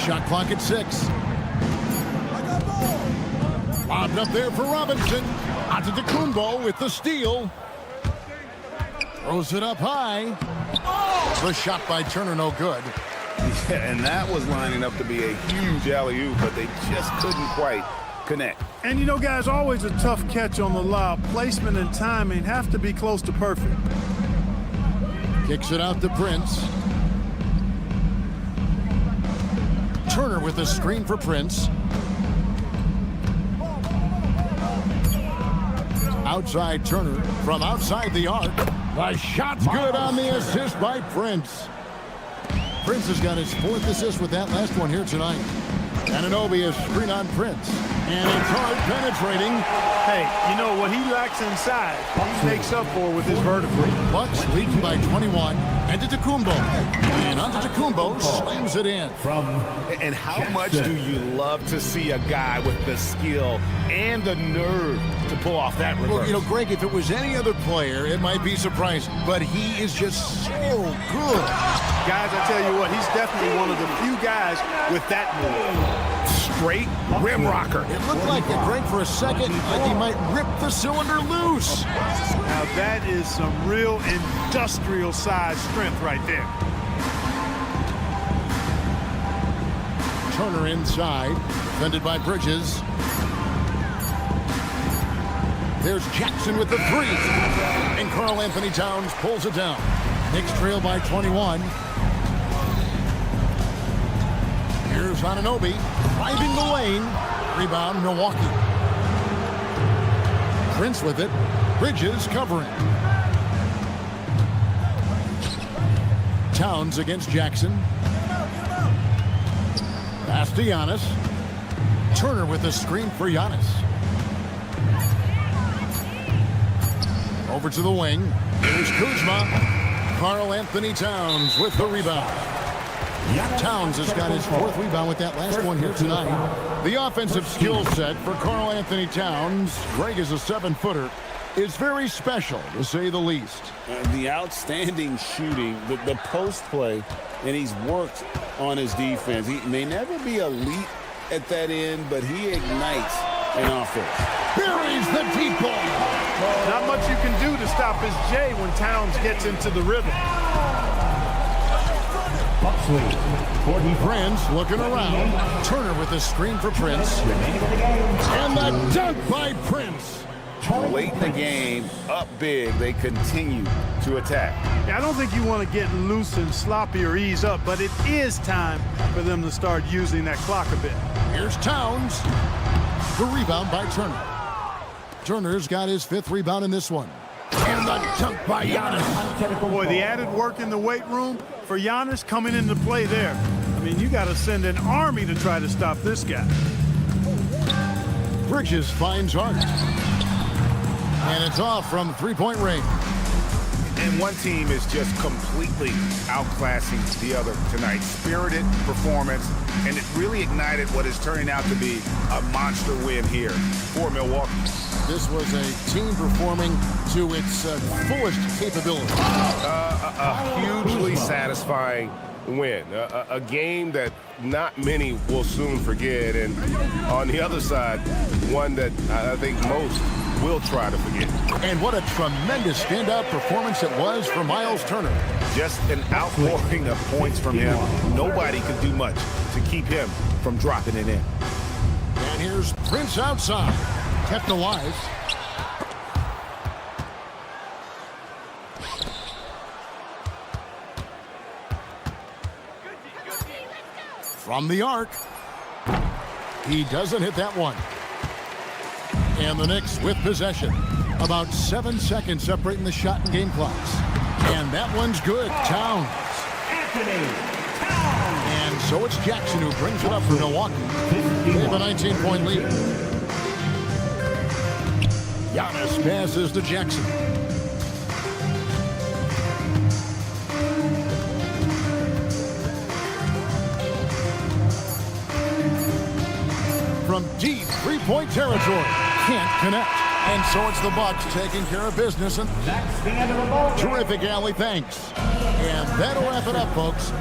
[SPEAKER 1] Shot clock at 6. Lobbed up there for Robinson. Antetokounmpo with the steal. Throws it up high. The shot by Turner, no good.
[SPEAKER 5] Yeah, and that was lining up to be a huge alley-oop, but they just couldn't quite connect.
[SPEAKER 10] And you know, guys, always a tough catch on the lob. Placement and timing have to be close to perfect.
[SPEAKER 1] Kicks it out to Prince. Turner with the screen for Prince. Outside Turner from outside the arc. The shot's good on the assist by Prince. Prince has got his 4th assist with that last one here tonight. Anunoby is screen on Prince. And it's hard penetrating.
[SPEAKER 10] Hey, you know what he lacks inside, he makes up for with his vertical.
[SPEAKER 1] Bucks leading by 21. Antetokounmpo. And Antetokounmpo slams it in.
[SPEAKER 5] And how much do you love to see a guy with the skill and the nerve to pull off that reverse?
[SPEAKER 1] Well, you know, Greg, if it was any other player, it might be surprising. But he is just so good.
[SPEAKER 10] Guys, I tell you what, he's definitely one of the few guys with that move.
[SPEAKER 5] straight rim rocker.
[SPEAKER 1] It looked like it, Greg, for a second, like he might rip the cylinder loose.
[SPEAKER 10] Now that is some real industrial size strength right there.
[SPEAKER 1] Turner inside, defended by Bridges. There's Jackson with the three. And Karl Anthony Towns pulls it down. Knicks trail by 21. Here's Anunoby, driving the lane. Rebound, Milwaukee. Prince with it. Bridges covering. Towns against Jackson. Pass to Giannis. Turner with the screen for Giannis. Over to the wing. Here's Kuzma. Karl Anthony Towns with the rebound. Towns has got his fourth rebound with that last one here tonight. The offensive skill set for Karl Anthony Towns, Greg is a 7-footer, is very special, to say the least.
[SPEAKER 3] The outstanding shooting, the post play, and he's worked on his defense. He may never be elite at that end, but he ignites an offense.
[SPEAKER 1] Buries the deep ball.
[SPEAKER 10] Not much you can do to stop his J when Towns gets into the rhythm.
[SPEAKER 1] Prince looking around. Turner with the screen for Prince. And the dunk by Prince.
[SPEAKER 3] Late in the game, up big, they continue to attack.
[SPEAKER 10] Yeah, I don't think you want to get loose and sloppy or ease up, but it is time for them to start using that clock a bit.
[SPEAKER 1] Here's Towns. The rebound by Turner. Turner's got his 5th rebound in this one. And the dunk by Giannis.
[SPEAKER 10] Boy, the added work in the weight room for Giannis coming into play there. I mean, you got to send an army to try to stop this guy.
[SPEAKER 1] Bridges finds Hart. And it's off from three-point range.
[SPEAKER 5] And one team is just completely outclassing the other tonight. Spirited performance, and it really ignited what is turning out to be a monster win here for Milwaukee.
[SPEAKER 1] This was a team performing to its fullest capability.
[SPEAKER 7] A hugely satisfying win. A game that not many will soon forget. And on the other side, one that I think most will try to forget.
[SPEAKER 1] And what a tremendous standout performance it was for Miles Turner.
[SPEAKER 5] Just an outpouring of points from him. Nobody could do much to keep him from dropping it in.
[SPEAKER 1] And here's Prince outside. Kept alive. From the arc. He doesn't hit that one. And the Knicks with possession. About 7 seconds separating the shot and game clocks. And that one's good. Towns. And so it's Jackson who brings it up for Milwaukee. They have a 19-point lead. Giannis passes to Jackson. From deep three-point territory. Can't connect. And so it's the Bucks taking care of business. And terrific alley, thanks. And that'll wrap it up, folks.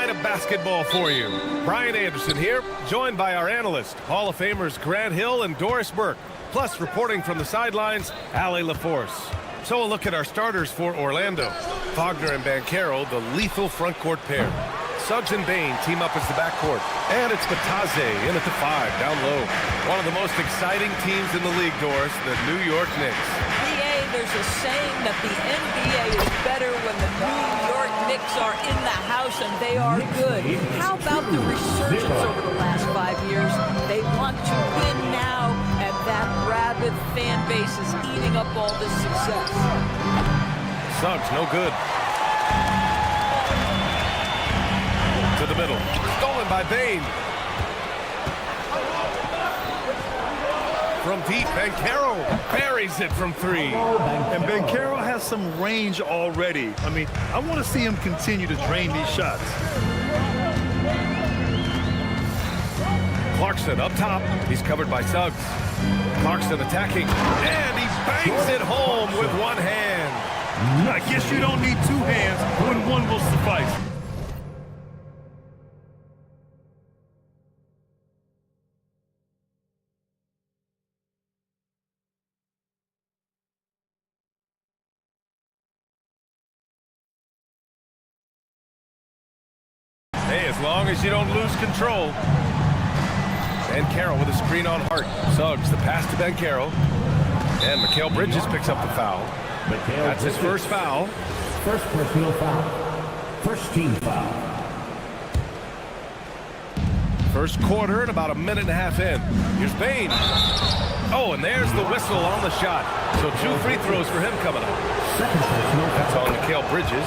[SPEAKER 7] night of basketball for you. Brian Anderson here, joined by our analyst, Hall of Famers Grant Hill and Doris Burke. Plus, reporting from the sidelines, Allie LaForce. So a look at our starters for Orlando. Wagner and Banchero, the lethal front court pair. Suggs and Bane team up as the backcourt. And it's Batadze in at the 5, down low. One of the most exciting teams in the league, Doris, the New York Knicks.
[SPEAKER 2] There's a saying that the NBA is better when the New York Knicks are in the house, and they are good. How about the resurgence over the last 5 years? They want to win now, and that rabid fan base is eating up all this success.
[SPEAKER 7] Suggs, no good. To the middle. Stolen by Bane. From deep, Banchero buries it from 3.
[SPEAKER 8] And Banchero has some range already. I mean, I want to see him continue to drain these shots.
[SPEAKER 7] Clarkson up top. He's covered by Suggs. Clarkson attacking, and he bangs it home with one hand.
[SPEAKER 8] I guess you don't need 2 hands when one will suffice.
[SPEAKER 7] Hey, as long as you don't lose control. Banchero with a screen on Hart. Suggs, the pass to Banchero. And Mikal Bridges picks up the foul. That's his first foul.
[SPEAKER 6] First personal foul. First team foul.
[SPEAKER 7] First quarter and about a minute and a half in. Here's Bane. Oh, and there's the whistle on the shot. So 2 free throws for him coming up. That's on Mikal Bridges.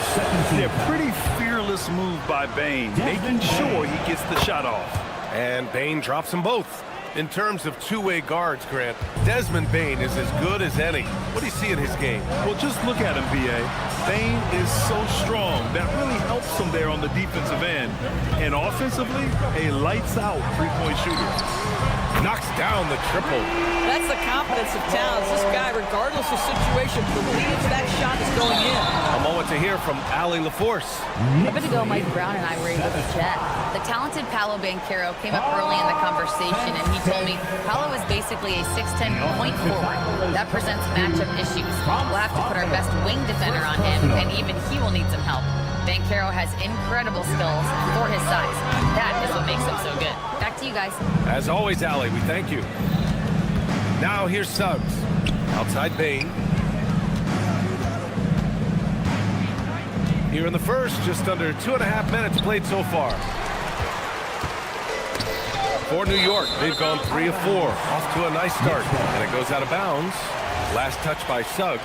[SPEAKER 8] Yeah, pretty fearless move by Bane, making sure he gets the shot off.
[SPEAKER 7] And Bane drops them both. In terms of two-way guards, Grant, Desmond Bane is as good as any. What do you see in his game?
[SPEAKER 8] Well, just look at him, B.A. Bane is so strong. That really helps him there on the defensive end. And offensively, a lights-out three-point shooter.
[SPEAKER 7] Knocks down the triple.
[SPEAKER 2] That's the confidence of Towns. This guy, regardless of situation, believes that shot is going in.
[SPEAKER 7] A moment to hear from Allie LaForce.
[SPEAKER 4] A bit ago, Mike Brown and I were able to chat. The talented Paolo Banchero came up early in the conversation, and he told me Paolo is basically a 6'10" point forward. That presents matchup issues. We'll have to put our best wing defender on him, and even he will need some help. Banchero has incredible skills for his size. That is what makes him so good. Back to you guys.
[SPEAKER 7] As always, Allie, we thank you. Now here's Suggs. Outside Bane. Here in the first, just under 2.5 minutes played so far. For New York, they've gone 3 of 4. Off to a nice start. And it goes out of bounds. Last touch by Suggs.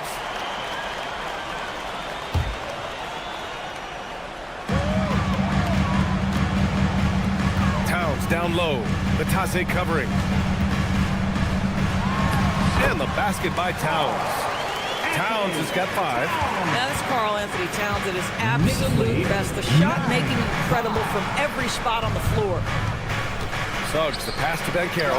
[SPEAKER 7] Down low, Batadze covering. And the basket by Towns. Towns has got 5.
[SPEAKER 2] Now this Karl Anthony Towns at his absolute best. The shot making incredible from every spot on the floor.
[SPEAKER 7] Suggs, the pass to Banchero.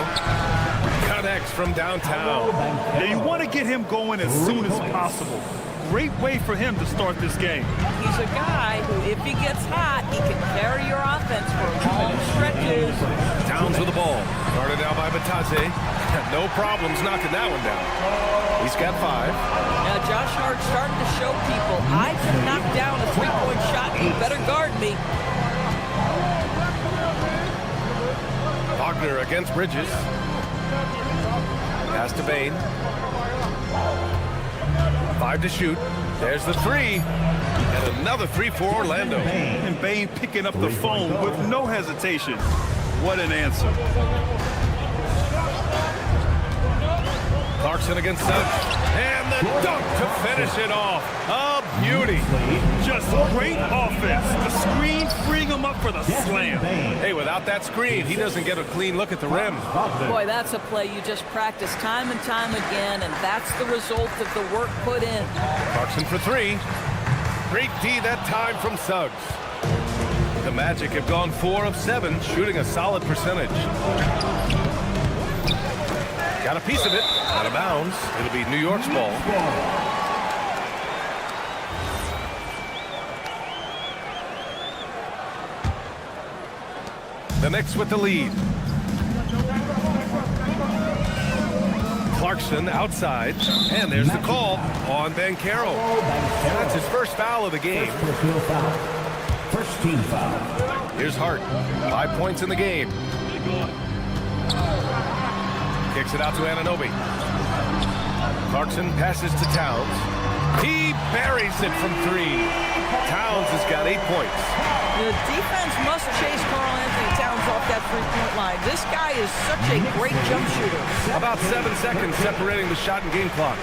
[SPEAKER 7] Connects from downtown.
[SPEAKER 8] Now you want to get him going as soon as possible. Great way for him to start this game.
[SPEAKER 2] He's a guy who, if he gets hot, he can carry your offense for long stretches.
[SPEAKER 7] Towns with the ball. Guarded now by Batadze. No problems knocking that one down. He's got 5.
[SPEAKER 2] Now Josh Hart's starting to show people, I can knock down a three-point shot. You better guard me.
[SPEAKER 7] Wagner against Bridges. Pass to Bane. 5 to shoot. There's the 3. And another 3 for Orlando.
[SPEAKER 8] And Bane picking up the phone with no hesitation. What an answer.
[SPEAKER 7] Clarkson against Suggs. And the dunk to finish it off. A beauty.
[SPEAKER 8] Just great offense. The screen freeing him up for the slam.
[SPEAKER 7] Hey, without that screen, he doesn't get a clean look at the rim.
[SPEAKER 2] Boy, that's a play you just practice time and time again, and that's the result of the work put in.
[SPEAKER 7] Clarkson for 3. Great D that time from Suggs. The Magic have gone 4 of 7, shooting a solid percentage. Got a piece of it. Out of bounds. It'll be New York's ball. The Knicks with the lead. Clarkson outside, and there's the call on Banchero. That's his first foul of the game.
[SPEAKER 6] First team foul.
[SPEAKER 7] Here's Hart, 5 points in the game. Kicks it out to Anunoby. Clarkson passes to Towns. He buries it from 3. Towns has got 8 points.
[SPEAKER 2] The defense must chase Karl Anthony Towns off that three-point line. This guy is such a great jump shooter.
[SPEAKER 7] About 7 seconds separating the shot and game clocks.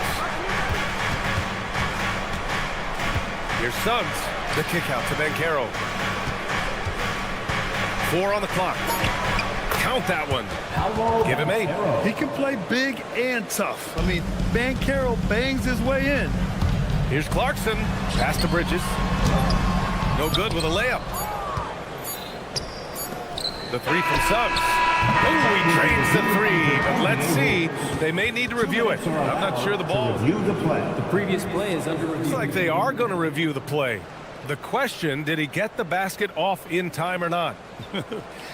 [SPEAKER 7] Here's Suggs. The kick out to Banchero. 4 on the clock. Count that one. Give him 8.
[SPEAKER 8] He can play big and tough. I mean, Banchero bangs his way in.
[SPEAKER 7] Here's Clarkson. Pass to Bridges. No good with a layup. The 3 from Suggs. Oh, he drains the 3. But let's see. They may need to review it. I'm not sure the ball.
[SPEAKER 6] Review the play.
[SPEAKER 11] The previous play is under review.
[SPEAKER 7] Looks like they are going to review the play. The question, did he get the basket off in time or not?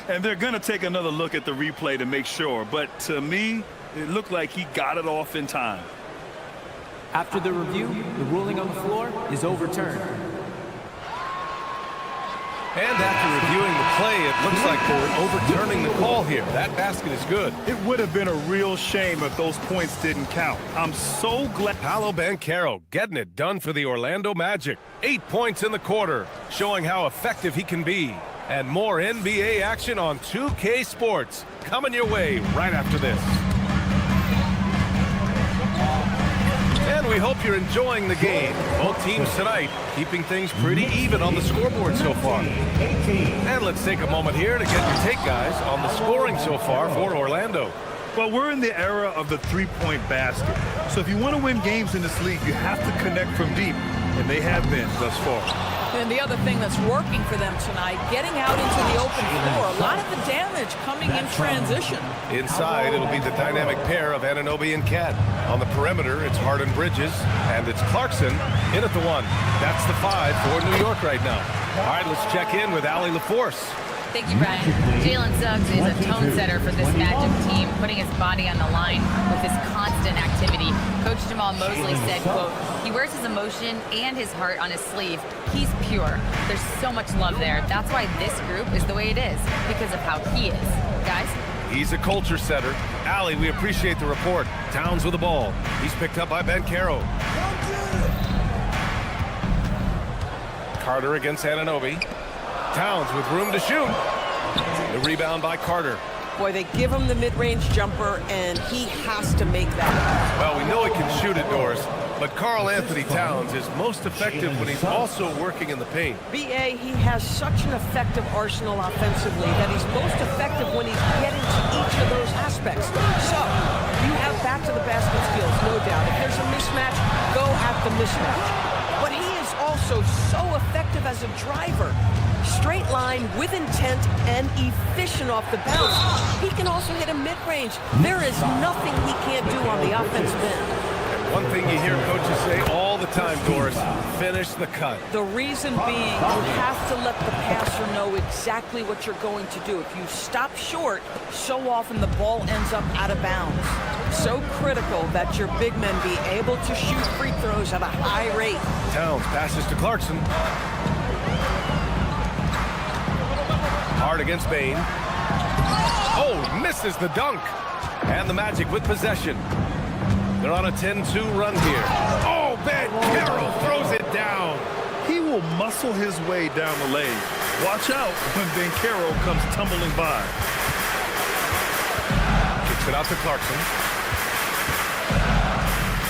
[SPEAKER 8] And they're going to take another look at the replay to make sure. But to me, it looked like he got it off in time.
[SPEAKER 11] After the review, the ruling on the floor is overturned.
[SPEAKER 7] And after reviewing the play, it looks like they're overturning the call here. That basket is good.
[SPEAKER 8] It would have been a real shame if those points didn't count. I'm so glad.
[SPEAKER 7] Paolo Banchero getting it done for the Orlando Magic. 8 points in the quarter, showing how effective he can be. And more NBA action on 2K Sports coming your way right after this. And we hope you're enjoying the game. Both teams tonight keeping things pretty even on the scoreboard so far. And let's take a moment here to get your take, guys, on the scoring so far for Orlando.
[SPEAKER 8] Well, we're in the era of the three-point basket. So if you want to win games in this league, you have to connect from deep. And they have been thus far.
[SPEAKER 2] And the other thing that's working for them tonight, getting out into the open floor. A lot of the damage coming in transition.
[SPEAKER 7] Inside, it'll be the dynamic pair of Anunoby and Cat. On the perimeter, it's Hart and Bridges, and it's Clarkson in at the 1. That's the 5 for New York right now. All right, let's check in with Allie LaForce.
[SPEAKER 4] Thank you, Brian. Jalen Suggs is a tone setter for this Magic team, putting his body on the line with his constant activity. Coach Jamal Mosley said, quote, he wears his emotion and his heart on his sleeve. He's pure. There's so much love there. That's why this group is the way it is, because of how he is. Guys?
[SPEAKER 7] He's a culture setter. Allie, we appreciate the report. Towns with the ball. He's picked up by Banchero. Carter against Anunoby. Towns with room to shoot. The rebound by Carter.
[SPEAKER 2] Boy, they give him the mid-range jumper, and he has to make that.
[SPEAKER 7] Well, we know he can shoot it, Doris, but Karl Anthony Towns is most effective when he's also working in the paint.
[SPEAKER 2] B.A., he has such an effective arsenal offensively that he's most effective when he's getting to each of those aspects. So, you have back-to-the-basket skills, no doubt. If there's a mismatch, go at the mismatch. But he is also so effective as a driver. Straight line with intent and efficient off the bounce. He can also hit a mid-range. There is nothing he can't do on the offensive end.
[SPEAKER 7] And one thing you hear coaches say all the time, Doris, finish the cut.
[SPEAKER 2] The reason being, you have to let the passer know exactly what you're going to do. If you stop short, so often the ball ends up out of bounds. So critical that your big men be able to shoot free throws at a high rate.
[SPEAKER 7] Towns passes to Clarkson. Hard against Bane. Oh, misses the dunk. And the Magic with possession. They're on a 10-2 run here. Oh, Banchero throws it down.
[SPEAKER 8] He will muscle his way down the lane. Watch out when Banchero comes tumbling by.
[SPEAKER 7] Kicks it out to Clarkson.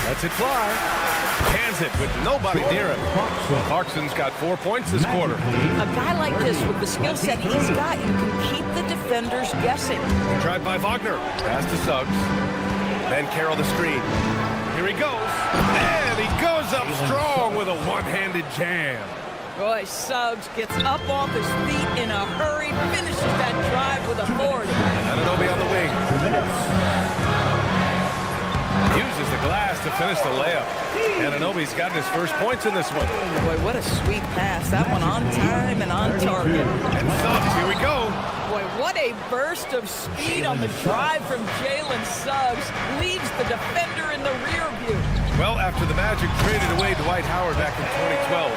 [SPEAKER 7] Lets it fly. Hands it with nobody near him. Clarkson's got 4 points this quarter.
[SPEAKER 2] A guy like this with the skill set he's got, you can keep the defenders guessing.
[SPEAKER 7] Drive by Wagner. Pass to Suggs. Banchero the screen. Here he goes. And he goes up strong with a one-handed jam.
[SPEAKER 2] Boy, Suggs gets up off his feet in a hurry, finishes that drive with authority.
[SPEAKER 7] Anunoby on the wing. Uses the glass to finish the layup. Anunoby's gotten his first points in this one.
[SPEAKER 2] Boy, what a sweet pass. That one on time and on target.
[SPEAKER 7] And Suggs, here we go.
[SPEAKER 2] Boy, what a burst of speed on the drive from Jalen Suggs. Leaves the defender in the rear view.
[SPEAKER 7] Well, after the Magic traded away Dwight Howard back in 2012,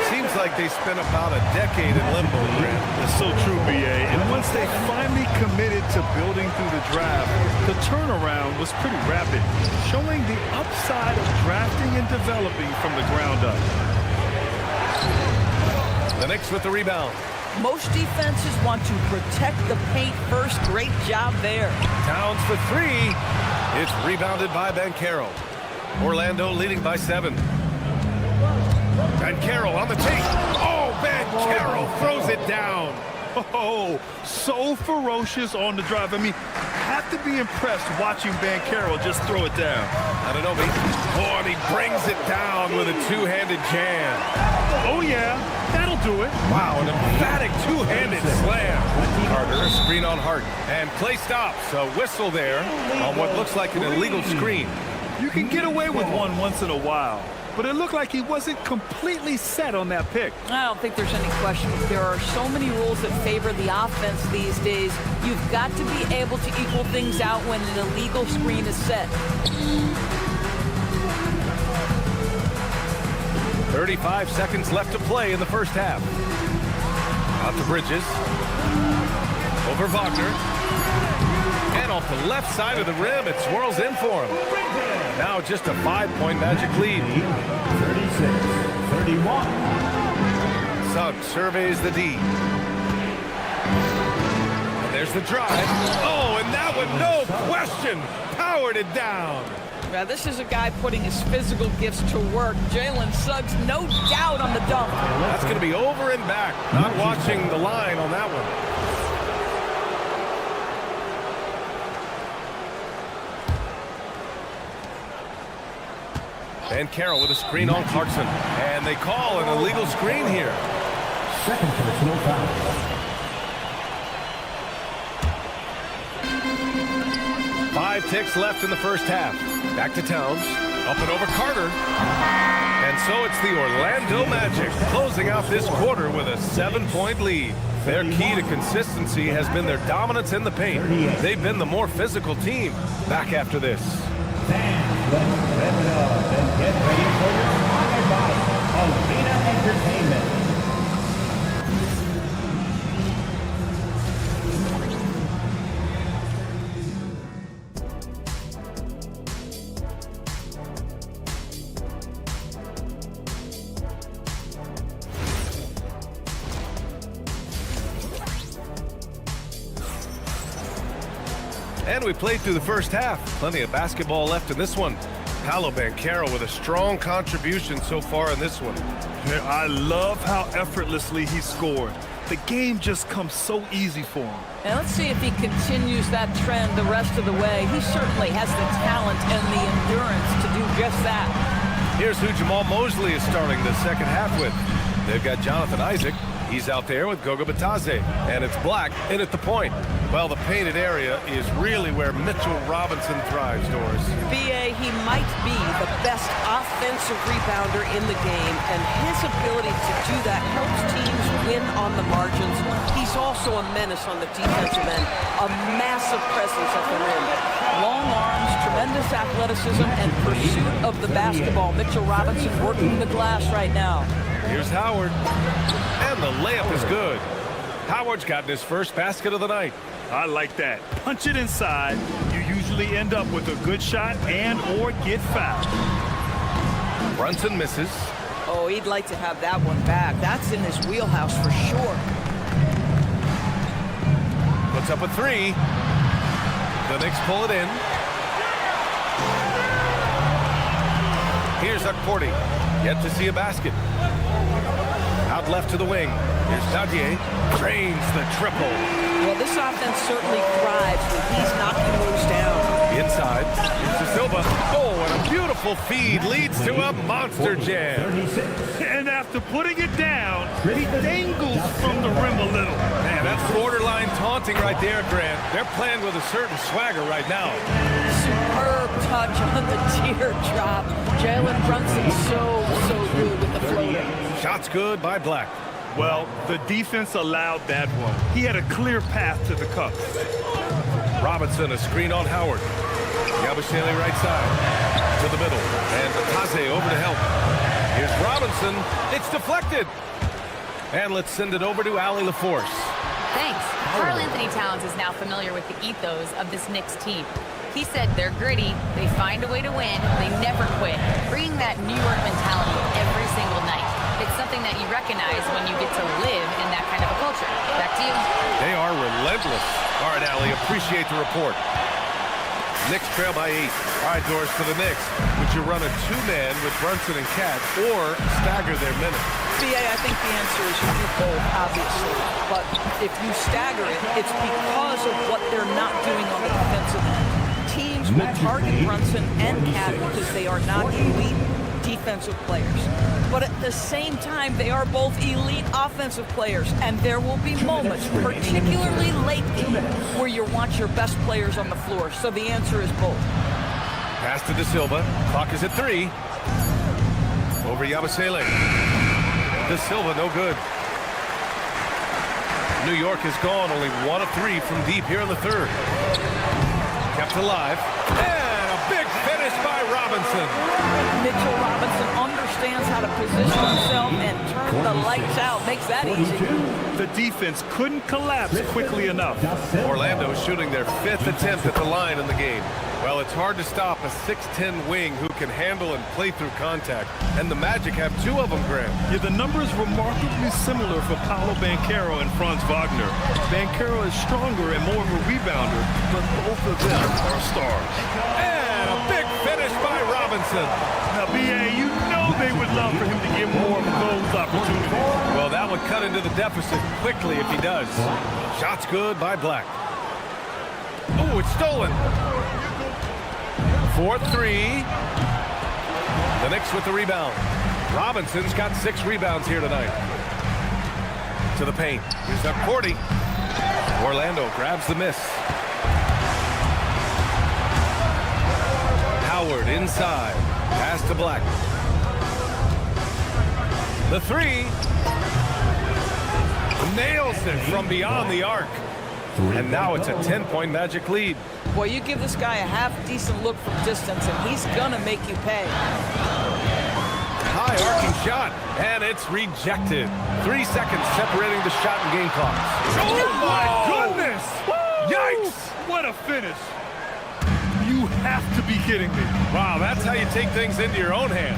[SPEAKER 7] seems like they spent about a decade in limbo, Grant.
[SPEAKER 8] That's so true, B.A. And once they finally committed to building through the draft, the turnaround was pretty rapid, showing the upside of drafting and developing from the ground up.
[SPEAKER 7] The Knicks with the rebound.
[SPEAKER 2] Most defenses want to protect the paint first. Great job there.
[SPEAKER 7] Towns for three. It's rebounded by Banchero. Orlando leading by 7. Banchero on the take. Oh, Banchero throws it down.
[SPEAKER 8] Oh, so ferocious on the drive. I mean, have to be impressed watching Banchero just throw it down.
[SPEAKER 7] Anunoby. Oh, and he brings it down with a two-handed jam.
[SPEAKER 8] Oh, yeah, that'll do it.
[SPEAKER 7] Wow, an emphatic two-handed slam. Carter, a screen on Hart. And play stops. A whistle there on what looks like an illegal screen.
[SPEAKER 8] You can get away with one once in a while, but it looked like he wasn't completely set on that pick.
[SPEAKER 2] I don't think there's any question. There are so many rules that favor the offense these days. You've got to be able to equal things out when an illegal screen is set.
[SPEAKER 7] 35 seconds left to play in the first half. Out to Bridges. Over Wagner. And off the left side of the rim, it swirls in for him. Now just a 5-point Magic lead.
[SPEAKER 6] 36-31.
[SPEAKER 7] Suggs surveys the D. And there's the drive. Oh, and that one, no question, powered it down.
[SPEAKER 2] Yeah, this is a guy putting his physical gifts to work. Jalen Suggs, no doubt on the dunk.
[SPEAKER 7] That's going to be over and back. Not watching the line on that one. And Carroll with a screen on Clarkson. And they call an illegal screen here.
[SPEAKER 6] Second personal foul.
[SPEAKER 7] 5 ticks left in the first half. Back to Towns. Up and over Carter. And so it's the Orlando Magic closing out this quarter with a 7-point lead. Their key to consistency has been their dominance in the paint. They've been the more physical team. Back after this.
[SPEAKER 6] Fans, let's wrap it up and get ready for your sponsored by Arena Entertainment.
[SPEAKER 7] And we played through the first half. Plenty of basketball left in this one. Paolo Banchero with a strong contribution so far in this one.
[SPEAKER 8] Yeah, I love how effortlessly he scored. The game just comes so easy for him.
[SPEAKER 2] And let's see if he continues that trend the rest of the way. He certainly has the talent and the endurance to do just that.
[SPEAKER 7] Here's who Jamal Mosley is starting the second half with. They've got Jonathan Isaac. He's out there with Goga Batadze. And it's Black in at the point. Well, the painted area is really where Mitchell Robinson thrives, Doris.
[SPEAKER 2] B.A., he might be the best offensive rebounder in the game, and his ability to do that helps teams win on the margins. He's also a menace on the defensive end, a massive presence at the rim. Long arms, tremendous athleticism, and pursuit of the basketball. Mitchell Robinson working the glass right now.
[SPEAKER 7] Here's Howard. And the layup is good. Howard's gotten his first basket of the night.
[SPEAKER 8] I like that. Punch it inside. You usually end up with a good shot and or get fouled.
[SPEAKER 7] Brunson misses.
[SPEAKER 2] Oh, he'd like to have that one back. That's in his wheelhouse for sure.
[SPEAKER 7] Puts up a 3. The Knicks pull it in. Here's Akporti. Yet to see a basket. Out left to the wing. Here's Dadier. Drains the triple.
[SPEAKER 2] Well, this offense certainly thrives when he's knocking those down.
[SPEAKER 7] Inside. Here's De Silva. Oh, and a beautiful feed leads to a monster jam.
[SPEAKER 8] And after putting it down, he dangles from the rim a little.
[SPEAKER 7] Man, that's borderline taunting right there, Grant. They're playing with a certain swagger right now.
[SPEAKER 2] Superb touch touch on the teardrop. Jalen Brunson so good with the floater.
[SPEAKER 7] Shots good by Black.
[SPEAKER 8] Well, the defense allowed that one. He had a clear path to the cup.
[SPEAKER 7] Robinson, a screen on Howard. Yabusele right side to the middle. And Batase over to help. Here's Robinson. It's deflected. And let's send it over to Allie LaForce.
[SPEAKER 4] Thanks. Karl Anthony Towns is now familiar with the ethos of this Knicks team. He said they're gritty, they find a way to win, they never quit, bringing that New York mentality every single night. It's something that you recognize when you get to live in that kind of a culture. Back to you.
[SPEAKER 7] They are relentless. All right, Allie, appreciate the report. Knicks trail by 8. All right, Doris, for the Knicks, would you run a two-man with Brunson and Cat or stagger their minutes?
[SPEAKER 2] BA, I think the answer is you do both, obviously. But if you stagger it, it's because of what they're not doing on the defensive end. Teams will target Brunson and Cat because they are not elite defensive players. But at the same time, they are both elite offensive players, and there will be moments, particularly late game, where you want your best players on the floor. So the answer is both.
[SPEAKER 7] Pass to De Silva. Clock is at 3. Over Yabusele. De Silva, no good. New York has gone only 1 of 3 from deep here in the third. Kept alive. And a big finish by Robinson.
[SPEAKER 2] Mitchell Robinson understands how to position himself and turn the lights out. Makes that easy.
[SPEAKER 8] The defense couldn't collapse quickly enough.
[SPEAKER 7] Orlando shooting their 5th attempt at the line in the game. Well, it's hard to stop a 6'10" wing who can handle and play through contact. And the Magic have 2 of them, Graham.
[SPEAKER 8] Yeah, the numbers remarkably similar for Paolo Banchero and Franz Wagner. Banchero is stronger and more of a rebounder, but both of them are stars.
[SPEAKER 7] And a big finish by Robinson.
[SPEAKER 8] Now, B.A., you know they would love for him to get more of those opportunities.
[SPEAKER 7] Well, that would cut into the deficit quickly if he does. Shots good by Black. Oh, it's stolen. 4-3. The Knicks with the rebound. Robinson's got 6 rebounds here tonight. To the paint. Here's up 40. Orlando grabs the miss. Howard inside. Pass to Black. The 3. Nails it from beyond the arc. And now it's a 10-point Magic lead.
[SPEAKER 2] Boy, you give this guy a half-decent look from distance, and he's gonna make you pay.
[SPEAKER 7] High arcing shot, and it's rejected. 3 seconds separating the shot and game clock.
[SPEAKER 8] Oh, my goodness! Yikes! What a finish! You have to be kidding me.
[SPEAKER 7] Wow, that's how you take things into your own hands.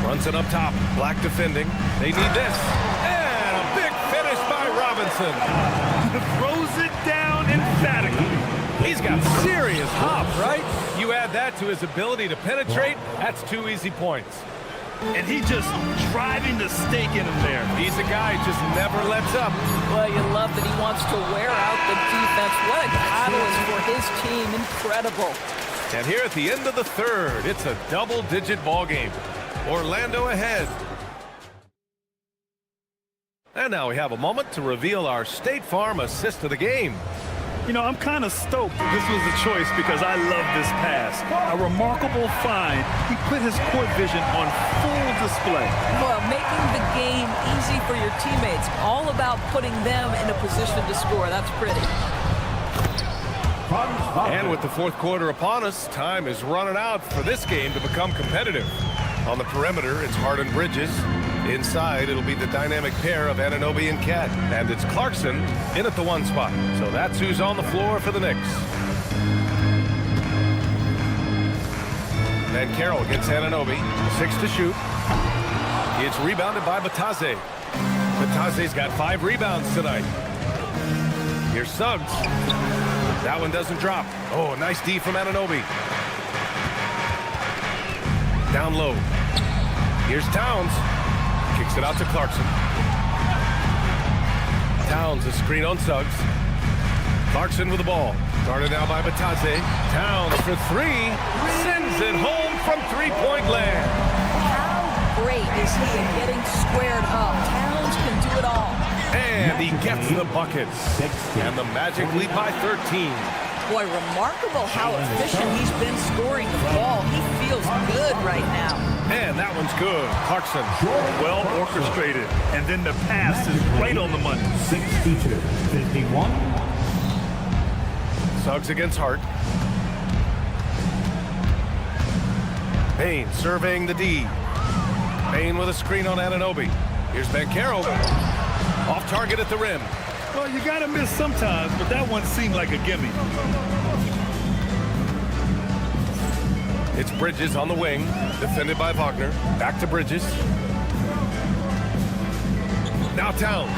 [SPEAKER 7] Brunson up top, Black defending. They need this. And a big finish by Robinson.
[SPEAKER 8] Throws it down emphatically.
[SPEAKER 7] He's got serious hop, right? You add that to his ability to penetrate, that's 2 easy points.
[SPEAKER 8] And he just driving the stake in him there.
[SPEAKER 7] He's a guy who just never lets up.
[SPEAKER 2] Well, you love that he wants to wear out the defense. What a catalyst for his team. Incredible.
[SPEAKER 7] And here at the end of the third, it's a double-digit ball game. Orlando ahead. And now we have a moment to reveal our State Farm assist of the game.
[SPEAKER 8] You know, I'm kind of stoked that this was a choice because I love this pass. A remarkable find. He put his court vision on full display.
[SPEAKER 2] Well, making the game easy for your teammates. All about putting them in a position to score. That's pretty.
[SPEAKER 7] And with the fourth quarter upon us, time is running out for this game to become competitive. On the perimeter, it's Harden Bridges. Inside, it'll be the dynamic pair of Anunoby and Cat. And it's Clarkson in at the 1 spot. So that's who's on the floor for the Knicks. And Carroll gets Anunoby. 6 to shoot. It's rebounded by Batase. Batase's got 5 rebounds tonight. Here's Suggs. That one doesn't drop. Oh, nice D from Anunoby. Down low. Here's Towns. Kicks it out to Clarkson. Towns, a screen on Suggs. Clarkson with the ball. Guarded now by Batase. Towns for 3. Sends it home from 3-point land.
[SPEAKER 2] How great is he in getting squared up? Towns can do it all.
[SPEAKER 7] And he gets the bucket. And the Magic lead by 13.
[SPEAKER 2] Boy, remarkable how efficient he's been scoring the ball. He feels good right now.
[SPEAKER 7] And that one's good. Clarkson.
[SPEAKER 8] Well orchestrated. And then the pass is right on the money.
[SPEAKER 6] 62-51.
[SPEAKER 7] Suggs against Hart. Payne surveying the D. Payne with a screen on Anunoby. Here's Banchero. Off target at the rim.
[SPEAKER 8] Well, you got to miss sometimes, but that one seemed like a gimme.
[SPEAKER 7] It's Bridges on the wing, defended by Wagner. Back to Bridges. Now Towns.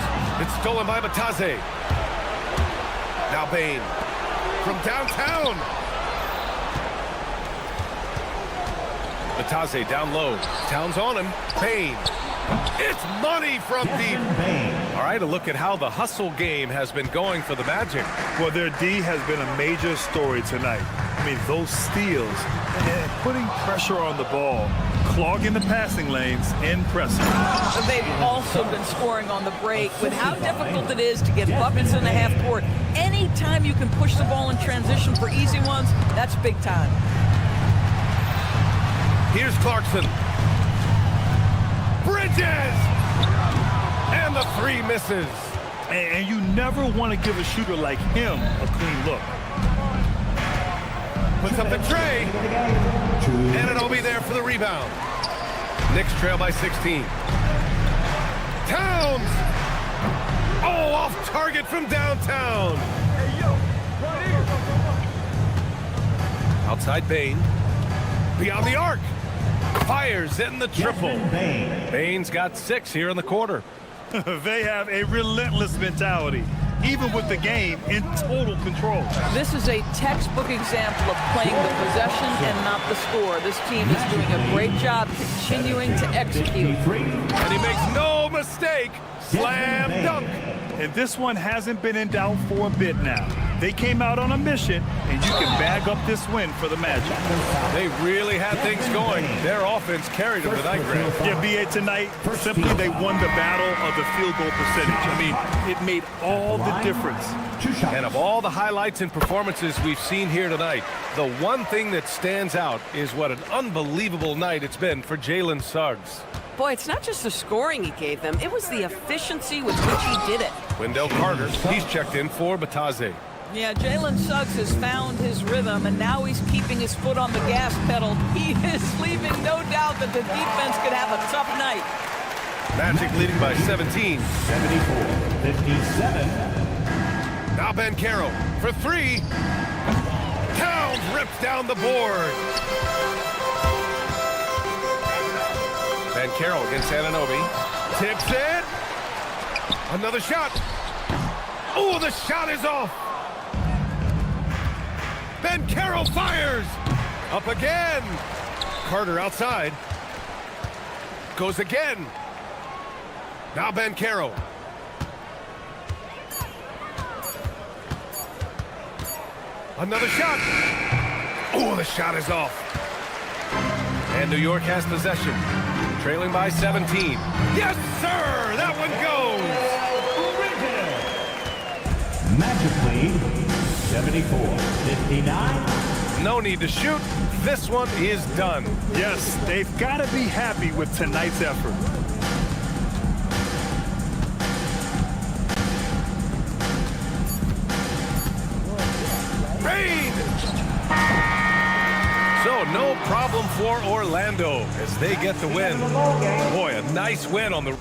[SPEAKER 7] It's stolen by Batase. Now Payne. From downtown. Batase down low. Towns on him. Payne. It's money from deep. All right, a look at how the hustle game has been going for the Magic.
[SPEAKER 8] Well, their D has been a major story tonight. I mean, those steals and putting pressure on the ball, clogging the passing lanes, and pressing.
[SPEAKER 2] But they've also been scoring on the break. With how difficult it is to get buckets in the half court, anytime you can push the ball in transition for easy ones, that's big time.
[SPEAKER 7] Here's Clarkson. Bridges! And the three misses.
[SPEAKER 8] And you never want to give a shooter like him a clean look.
[SPEAKER 7] Puts up the tray. And it'll be there for the rebound. Knicks trail by 16. Towns! Oh, off target from downtown. Outside Payne. Beyond the arc. Fires in the triple. Payne's got 6 here in the quarter.
[SPEAKER 8] They have a relentless mentality, even with the game in total control.
[SPEAKER 2] This is a textbook example of playing the possession and not the score. This team is doing a great job continuing to execute.
[SPEAKER 7] And he makes no mistake. Slam dunk.
[SPEAKER 8] And this one hasn't been in doubt for a bit now. They came out on a mission, and you can bag up this win for the Magic.
[SPEAKER 7] They really had things going. Their offense carried them tonight, Grant.
[SPEAKER 8] Yeah, B.A. tonight, simply they won the battle of the field goal percentage. I mean, it made all the difference.
[SPEAKER 7] And of all the highlights and performances we've seen here tonight, the one thing that stands out is what an unbelievable night it's been for Jalen Suggs.
[SPEAKER 12] Boy, it's not just the scoring he gave them. It was the efficiency with which he did it.
[SPEAKER 7] Wendell Carter, he's checked in for Batase.
[SPEAKER 2] Yeah, Jalen Suggs has found his rhythm, and now he's keeping his foot on the gas pedal. He is leaving no doubt that the defense could have a tough night.
[SPEAKER 7] Magic leading by 17.
[SPEAKER 6] 74-57.
[SPEAKER 7] Now Banchero for 3. Towns rips down the board. Banchero against Anunoby. Tips it. Another shot. Oh, the shot is off. Banchero fires. Up again. Carter outside. Goes again. Now Banchero. Another shot. Oh, the shot is off. And New York has possession. Trailing by 17. Yes, sir! That one goes!
[SPEAKER 6] Magic lead, 74-59.
[SPEAKER 7] No need to shoot. This one is done.
[SPEAKER 8] Yes, they've got to be happy with tonight's effort.
[SPEAKER 7] Rain! So no problem for Orlando as they get the win. Boy, a nice win on the...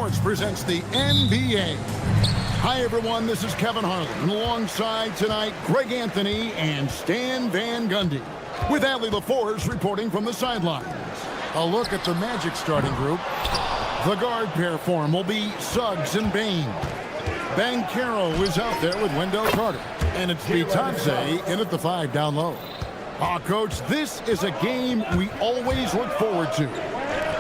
[SPEAKER 1] Sports presents the NBA. Hi, everyone. This is Kevin Harlan. And alongside tonight, Greg Anthony and Stan Van Gundy. With Adley LaForce reporting from the sidelines. A look at the Magic starting group. The guard pair form will be Suggs and Bane. Banchero is out there with Wendell Carter. And it's Bitadze in at the 5 down low. Coach, this is a game we always look forward to.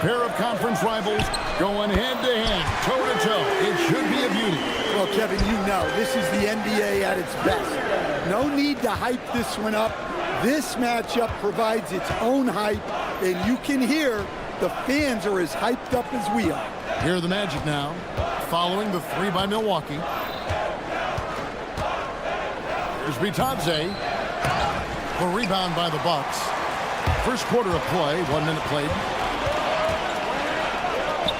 [SPEAKER 1] Pair of conference rivals going head-to-head, toe-to-toe. It should be a beauty.
[SPEAKER 9] Well, Kevin, you know, this is the NBA at its best. No need to hype this one up. This matchup provides its own hype, and you can hear the fans are as hyped up as we are.
[SPEAKER 1] Here are the Magic now, following the 3 by Milwaukee. Here's Bitadze. The rebound by the Bucks. First quarter of play, 1 minute played.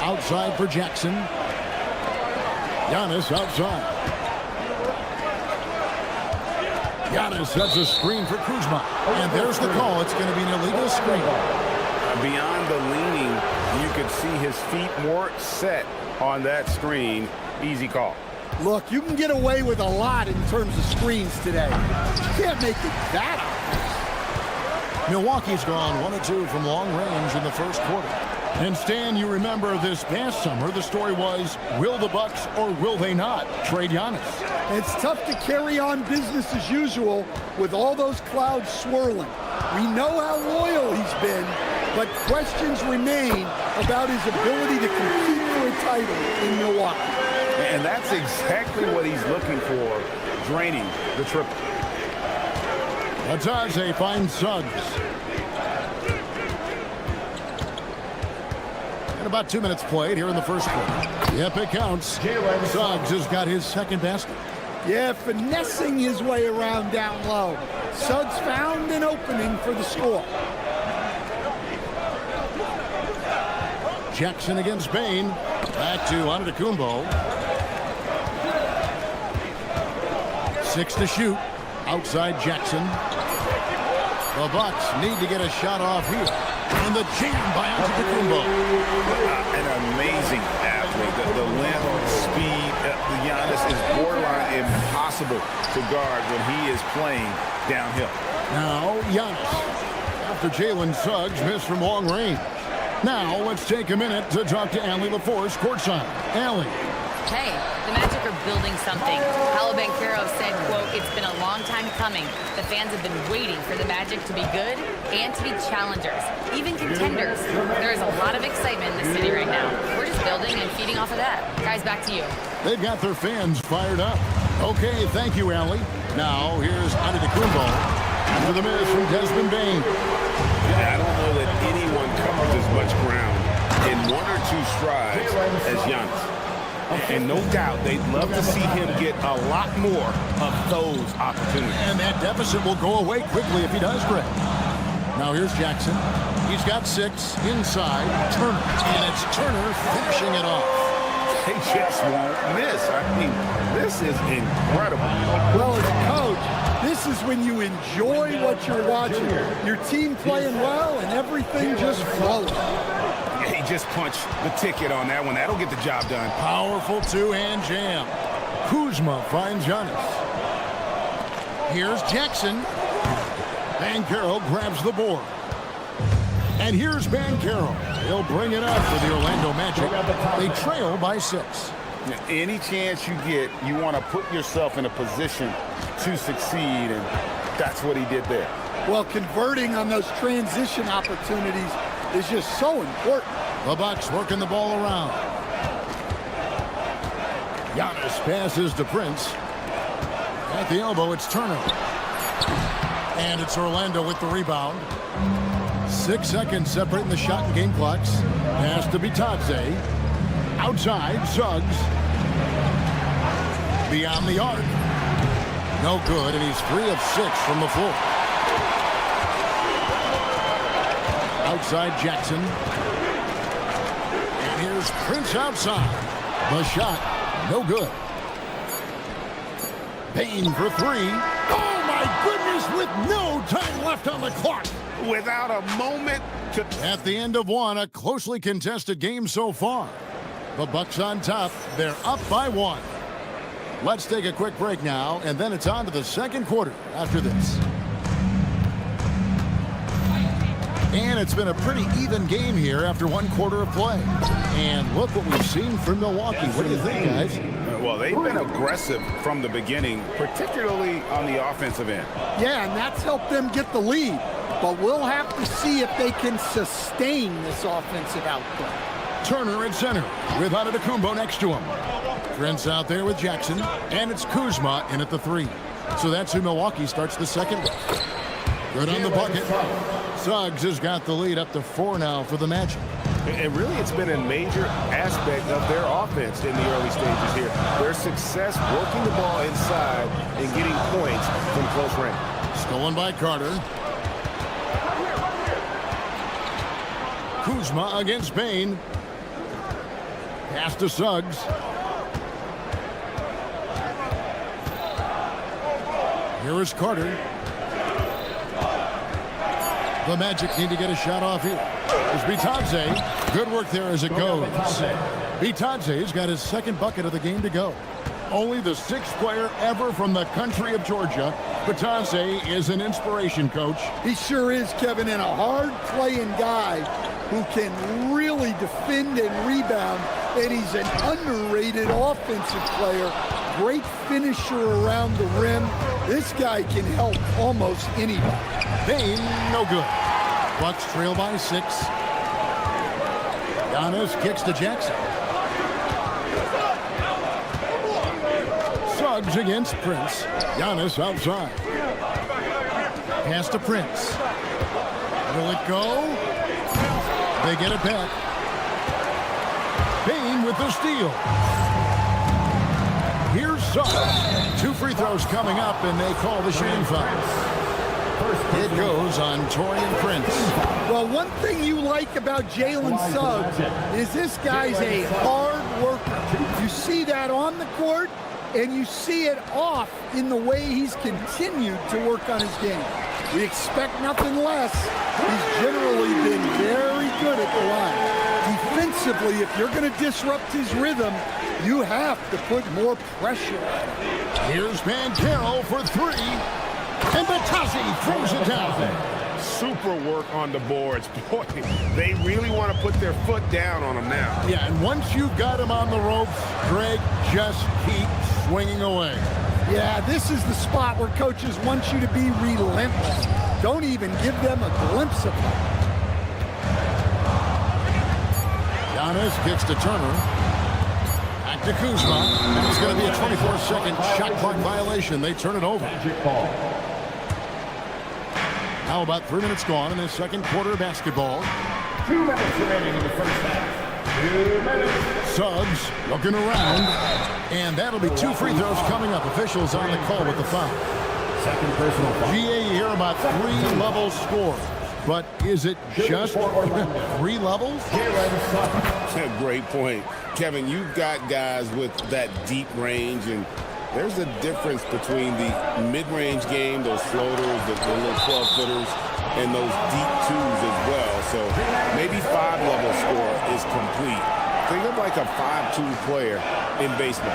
[SPEAKER 1] Outside for Jackson. Giannis outside. Giannis sets a screen for Kuzma. And there's the call. It's going to be an illegal screen.
[SPEAKER 5] Beyond the leaning, you could see his feet more set on that screen. Easy call.
[SPEAKER 9] Look, you can get away with a lot in terms of screens today. You can't make it that obvious.
[SPEAKER 1] Milwaukee's gone 1 of 2 from long range in the first quarter. And Stan, you remember this past summer, the story was, will the Bucks or will they not trade Giannis?
[SPEAKER 9] It's tough to carry on business as usual with all those clouds swirling. We know how loyal he's been, but questions remain about his ability to compete for a title in Milwaukee.
[SPEAKER 5] And that's exactly what he's looking for, draining the triple.
[SPEAKER 1] Bitadze finds Suggs. And about 2 minutes played here in the first quarter. Yep, it counts. Suggs has got his second basket.
[SPEAKER 9] Yeah, finessing his way around down low. Suggs found an opening for the score.
[SPEAKER 1] Jackson against Bane. Back to Antetokounmpo. 6 to shoot. Outside Jackson. The Bucks need to get a shot off here. And the jam by Antetokounmpo.
[SPEAKER 5] An amazing athlete. The length, speed. Giannis is borderline impossible to guard when he is playing downhill.
[SPEAKER 1] Now Giannis. After Jalen Suggs missed from long range. Now let's take a minute to talk to Adley LaForce courtside. Adley.
[SPEAKER 4] Hey, the Magic are building something. Paolo Banchero said, quote, it's been a long time coming. The fans have been waiting for the Magic to be good and to be challengers, even contenders. There is a lot of excitement in the city right now. We're just building and feeding off of that. Guys, back to you.
[SPEAKER 1] They've got their fans fired up. Okay, thank you, Adley. Now here's Antetokounmpo. After the miss from Desmond Bane.
[SPEAKER 5] I don't know that anyone covers as much ground in 1 or 2 strides as Giannis. And no doubt they'd love to see him get a lot more of those opportunities.
[SPEAKER 1] And that deficit will go away quickly if he does, Greg. Now here's Jackson. He's got 6 inside. Turner. And it's Turner finishing it off.
[SPEAKER 5] They just won't miss. I mean, this is incredible.
[SPEAKER 9] Well, as a coach, this is when you enjoy what you're watching. Your team playing well and everything just flows.
[SPEAKER 5] He just punched the ticket on that one. That'll get the job done.
[SPEAKER 1] Powerful two-hand jam. Kuzma finds Giannis. Here's Jackson. Banchero grabs the board. And here's Banchero. He'll bring it up for the Orlando Magic. They trail by 6.
[SPEAKER 5] Now, any chance you get, you want to put yourself in a position to succeed, and that's what he did there.
[SPEAKER 9] Well, converting on those transition opportunities is just so important.
[SPEAKER 1] The Bucks working the ball around. Giannis passes to Prince. At the elbow, it's Turner. And it's Orlando with the rebound. 6 seconds separating the shot and game clocks. Pass to Bitadze. Outside, Suggs. Beyond the arc. No good, and he's 3 of 6 from the floor. Outside Jackson. And here's Prince outside. The shot, no good. Bane for 3. Oh my goodness, with no time left on the clock.
[SPEAKER 5] Without a moment to...
[SPEAKER 1] At the end of 1, a closely contested game so far. The Bucks on top. They're up by 1. Let's take a quick break now, and then it's on to the second quarter after this. And it's been a pretty even game here after 1 quarter of play. And look what we've seen from Milwaukee. What do you think, guys?
[SPEAKER 5] Well, they've been aggressive from the beginning, particularly on the offensive end.
[SPEAKER 9] Yeah, and that's helped them get the lead. But we'll have to see if they can sustain this offensive output.
[SPEAKER 1] Turner at center with Antetokounmpo next to him. Prince out there with Jackson, and it's Kuzma in at the 3. So that's who Milwaukee starts the second with. Good on the bucket. Suggs has got the lead up to 4 now for the Magic.
[SPEAKER 5] And really, it's been a major aspect of their offense in the early stages here. Their success working the ball inside and getting points from close range.
[SPEAKER 1] Stolen by Carter. Kuzma against Payne. Pass to Suggs. Here is Carter. The Magic need to get a shot off here. There's Bitadze. Good work there as it goes. Bitadze's got his second bucket of the game to go. Only the 6th player ever from the country of Georgia. Bitadze is an inspiration, Coach.
[SPEAKER 9] He sure is, Kevin, and a hard-playing guy who can really defend and rebound, and he's an underrated offensive player. Great finisher around the rim. This guy can help almost anybody.
[SPEAKER 1] Payne, no good. Bucks trail by 6. Giannis kicks to Jackson. Suggs against Prince. Giannis outside. Pass to Prince. Will it go? They get it back. Payne with the steal. Here's Suggs. 2 free throws coming up, and they call the shooting foul. It goes on Taurean Prince.
[SPEAKER 9] Well, one thing you like about Jalen Suggs is this guy's a hard worker. You see that on the court, and you see it off in the way he's continued to work on his game. We expect nothing less. He's generally been very good at the line. Defensively, if you're going to disrupt his rhythm, you have to put more pressure on him.
[SPEAKER 1] Here's Banchero for 3. And Bitadze throws it down.
[SPEAKER 5] Super work on the boards. Boy, they really want to put their foot down on him now.
[SPEAKER 1] Yeah, and once you've got him on the ropes, Greg, just keep swinging away.
[SPEAKER 9] Yeah, this is the spot where coaches want you to be relentless. Don't even give them a glimpse of it.
[SPEAKER 1] Giannis kicks to Turner. Back to Kuzma. And it's going to be a 24-second shot clock violation. They turn it over. Now about 3 minutes gone in the second quarter of basketball.
[SPEAKER 6] 2 minutes remaining in the first half. 2 minutes.
[SPEAKER 1] Suggs looking around. And that'll be 2 free throws coming up. Officials on the call with the foul.
[SPEAKER 6] Second personal foul.
[SPEAKER 1] GA here about 3 levels score. But is it just 3 levels?
[SPEAKER 5] Great point. Kevin, you've got guys with that deep range, and there's a difference between the mid-range game, those floaters, the little 12-footers, and those deep 2s as well. So maybe 5-level score is complete. Think of like a 5-2 player in baseball.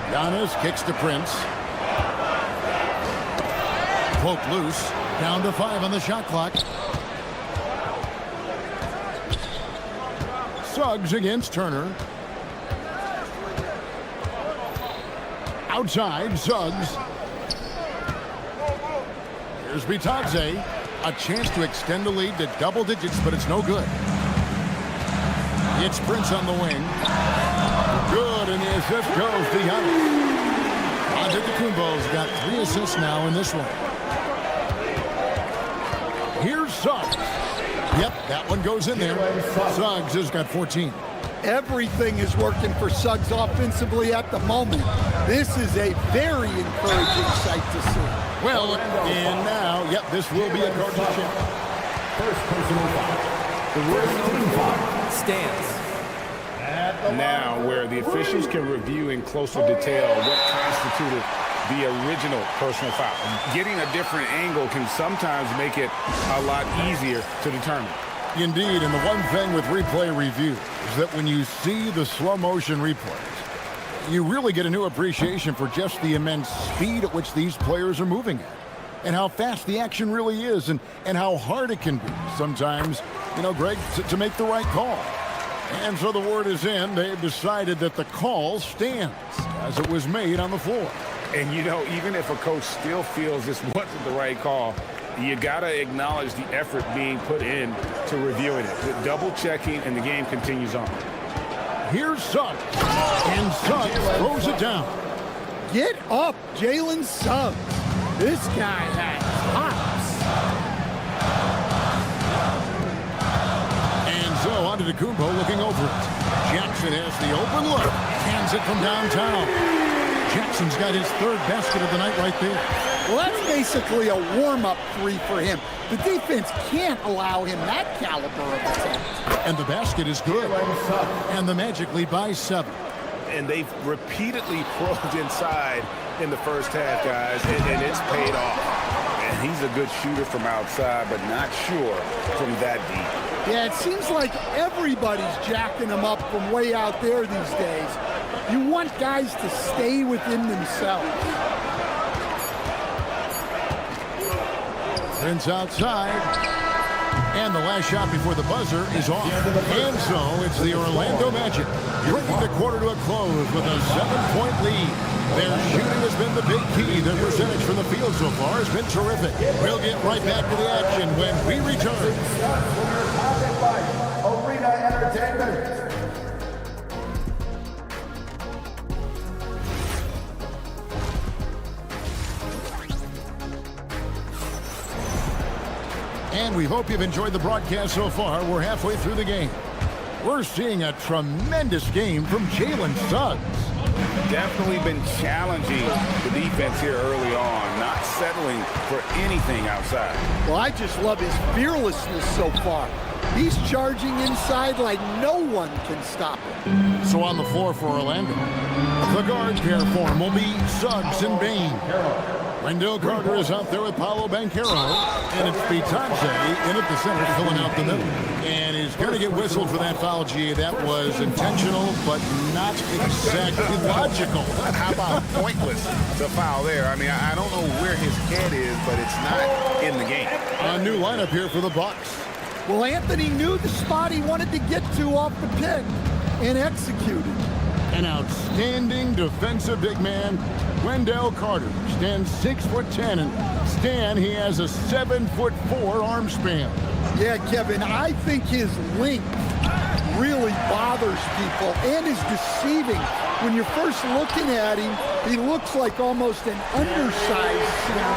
[SPEAKER 1] Giannis kicks to Prince. Poke loose. Down to 5 on the shot clock. Suggs against Turner. Outside, Suggs. Here's Bitadze. A chance to extend the lead to double digits, but it's no good. It's Prince on the wing. Good, and the assist goes to Giannis. Antetokounmpo's got 3 assists now in this one. Here's Suggs. Yep, that one goes in there. Suggs has got 14.
[SPEAKER 9] Everything is working for Suggs offensively at the moment. This is a very encouraging sight to see.
[SPEAKER 1] Well, and now, yep, this will be a coach's check.
[SPEAKER 6] First personal foul. The winning foul
[SPEAKER 11] stands.
[SPEAKER 5] Now, where the officials can review in closer detail what constituted the original personal foul. Getting a different angle can sometimes make it a lot easier to determine.
[SPEAKER 1] Indeed, and the one thing with replay review is that when you see the slow motion replays, you really get a new appreciation for just the immense speed at which these players are moving at, and how fast the action really is, and how hard it can be sometimes, Greg, to make the right call. And so the word is in. They've decided that the call stands as it was made on the floor.
[SPEAKER 5] And, even if a coach still feels this wasn't the right call, you got to acknowledge the effort being put in to reviewing it, the double-checking, and the game continues on.
[SPEAKER 1] Here's Suggs, and Suggs throws it down.
[SPEAKER 9] Get up, Jalen Suggs. This guy has hops.
[SPEAKER 1] And so Antetokounmpo looking over it. Jackson has the open look, hands it from downtown. Jackson's got his third basket of the night right there.
[SPEAKER 9] Well, that's basically a warm-up three for him. The defense can't allow him that caliber of attempt.
[SPEAKER 1] And the basket is good. And the Magic lead by 7.
[SPEAKER 5] And they've repeatedly probed inside in the first half, guys, and it's paid off. And he's a good shooter from outside, but not sure from that deep.
[SPEAKER 9] Yeah, it seems like everybody's jacking him up from way out there these days. You want guys to stay within themselves.
[SPEAKER 1] Prince outside. And the last shot before the buzzer is off. And so it's the Orlando Magic bringing the quarter to a close with a 7-point lead. Their shooting has been the big key. Their percentage from the field so far has been terrific. We'll get right back to the action when we return.
[SPEAKER 6] Arena Entertainment.
[SPEAKER 1] And we hope you've enjoyed the broadcast so far. We're halfway through the game. We're seeing a tremendous game from Jalen Suggs.
[SPEAKER 5] Definitely been challenging the defense here early on, not settling for anything outside.
[SPEAKER 9] Well, I just love his fearlessness so far. He's charging inside like no one can stop him.
[SPEAKER 1] So on the floor for Orlando, the guard pair for him will be Suggs and Bain. Wendell Carter is out there with Paolo Banchero, and it's Bitadze in at the center filling out the middle. And he's going to get whistled for that foul, G. That was intentional, but not exactly logical.
[SPEAKER 5] How about pointless, the foul there? I mean, I don't know where his head is, but it's not in the game.
[SPEAKER 1] A new lineup here for the Bucks.
[SPEAKER 9] Well, Anthony knew the spot he wanted to get to off the pick and executed.
[SPEAKER 1] An outstanding defensive big man, Wendell Carter, stands 6'10", and Stan, he has a 7'4" arm span.
[SPEAKER 9] Yeah, Kevin, I think his length really bothers people and is deceiving. When you're first looking at him, he looks like almost an undersized center,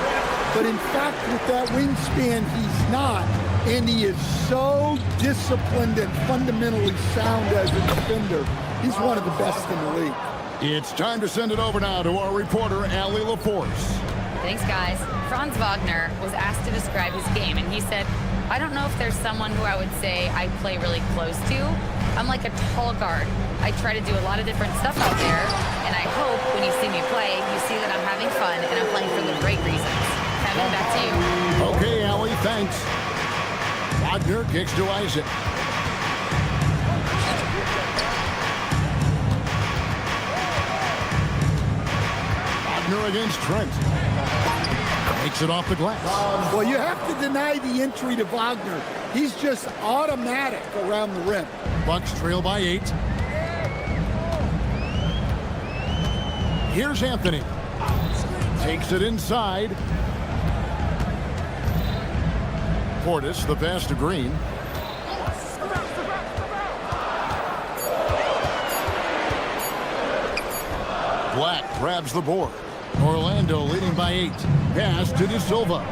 [SPEAKER 9] but in fact, with that wingspan, he's not. And he is so disciplined and fundamentally sound as a defender. He's one of the best in the league.
[SPEAKER 1] It's time to send it over now to our reporter, Allie LaForce.
[SPEAKER 4] Thanks, guys. Franz Wagner was asked to describe his game, and he said, I don't know if there's someone who I would say I play really close to. I'm like a tall guard. I try to do a lot of different stuff out there, and I hope when you see me play, you see that I'm having fun and I'm playing for the right reasons. Kevin, back to you.
[SPEAKER 1] Okay, Allie, thanks. Wagner kicks to Isaac. Wagner against Trent. Takes it off the glass.
[SPEAKER 9] Well, you have to deny the entry to Wagner. He's just automatic around the rim.
[SPEAKER 1] Bucks trail by 8. Here's Anthony. Takes it inside. Portis, the pass to Green. Black grabs the board. Orlando leading by 8. Pass to De Silva.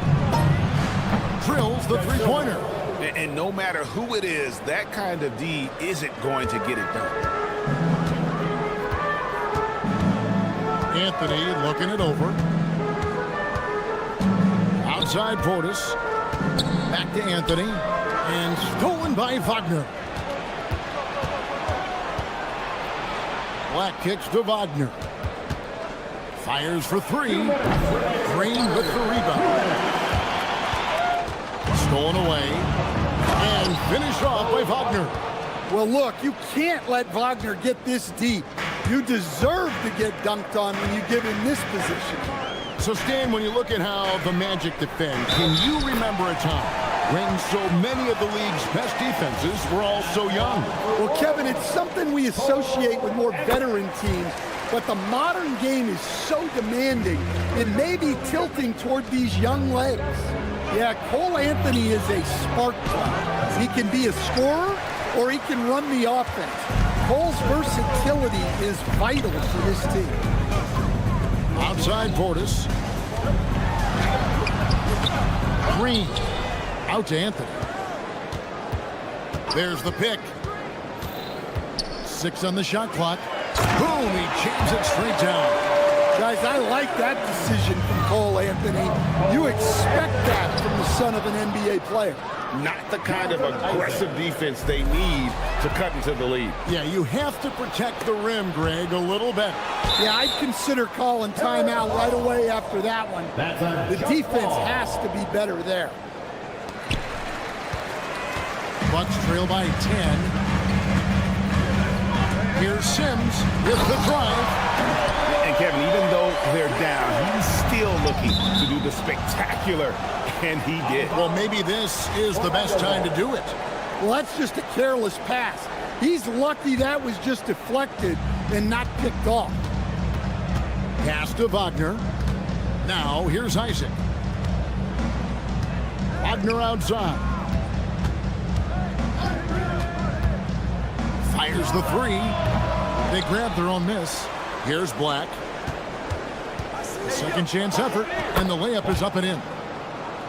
[SPEAKER 1] Drills the three-pointer.
[SPEAKER 5] And no matter who it is, that kind of D isn't going to get it done.
[SPEAKER 1] Anthony looking it over. Outside Portis. Back to Anthony. And stolen by Wagner. Black kicks to Wagner. Fires for 3. Green with the rebound. Stolen away. And finished off by Wagner.
[SPEAKER 9] Well, look, you can't let Wagner get this deep. You deserve to get dunked on when you give him this position.
[SPEAKER 1] So, Stan, when you look at how the Magic defend, can you remember a time when so many of the league's best defenses were all so young?
[SPEAKER 9] Well, Kevin, it's something we associate with more veteran teams, but the modern game is so demanding, it may be tilting toward these young legs. Yeah, Cole Anthony is a spark plug. He can be a scorer or he can run the offense. Cole's versatility is vital for this team.
[SPEAKER 1] Outside Portis. Green. Out to Anthony. There's the pick. 6 on the shot clock. Boom, he jams it straight down.
[SPEAKER 9] Guys, I like that decision from Cole Anthony. You expect that from the son of an NBA player.
[SPEAKER 3] Not the kind of aggressive defense they need to cut into the lead.
[SPEAKER 1] Yeah, you have to protect the rim, Greg, a little better.
[SPEAKER 9] Yeah, I'd consider calling timeout right away after that one. The defense has to be better there.
[SPEAKER 1] Bucks trail by 10. Here's Sims with the drive.
[SPEAKER 5] And Kevin, even though they're down, he's still looking to do the spectacular, and he did.
[SPEAKER 1] Well, maybe this is the best time to do it.
[SPEAKER 9] Well, that's just a careless pass. He's lucky that was just deflected and not picked off.
[SPEAKER 1] Pass to Wagner. Now, here's Isaac. Wagner outside. Fires the three. They grab their own miss. Here's Black. Second chance effort, and the layup is up and in.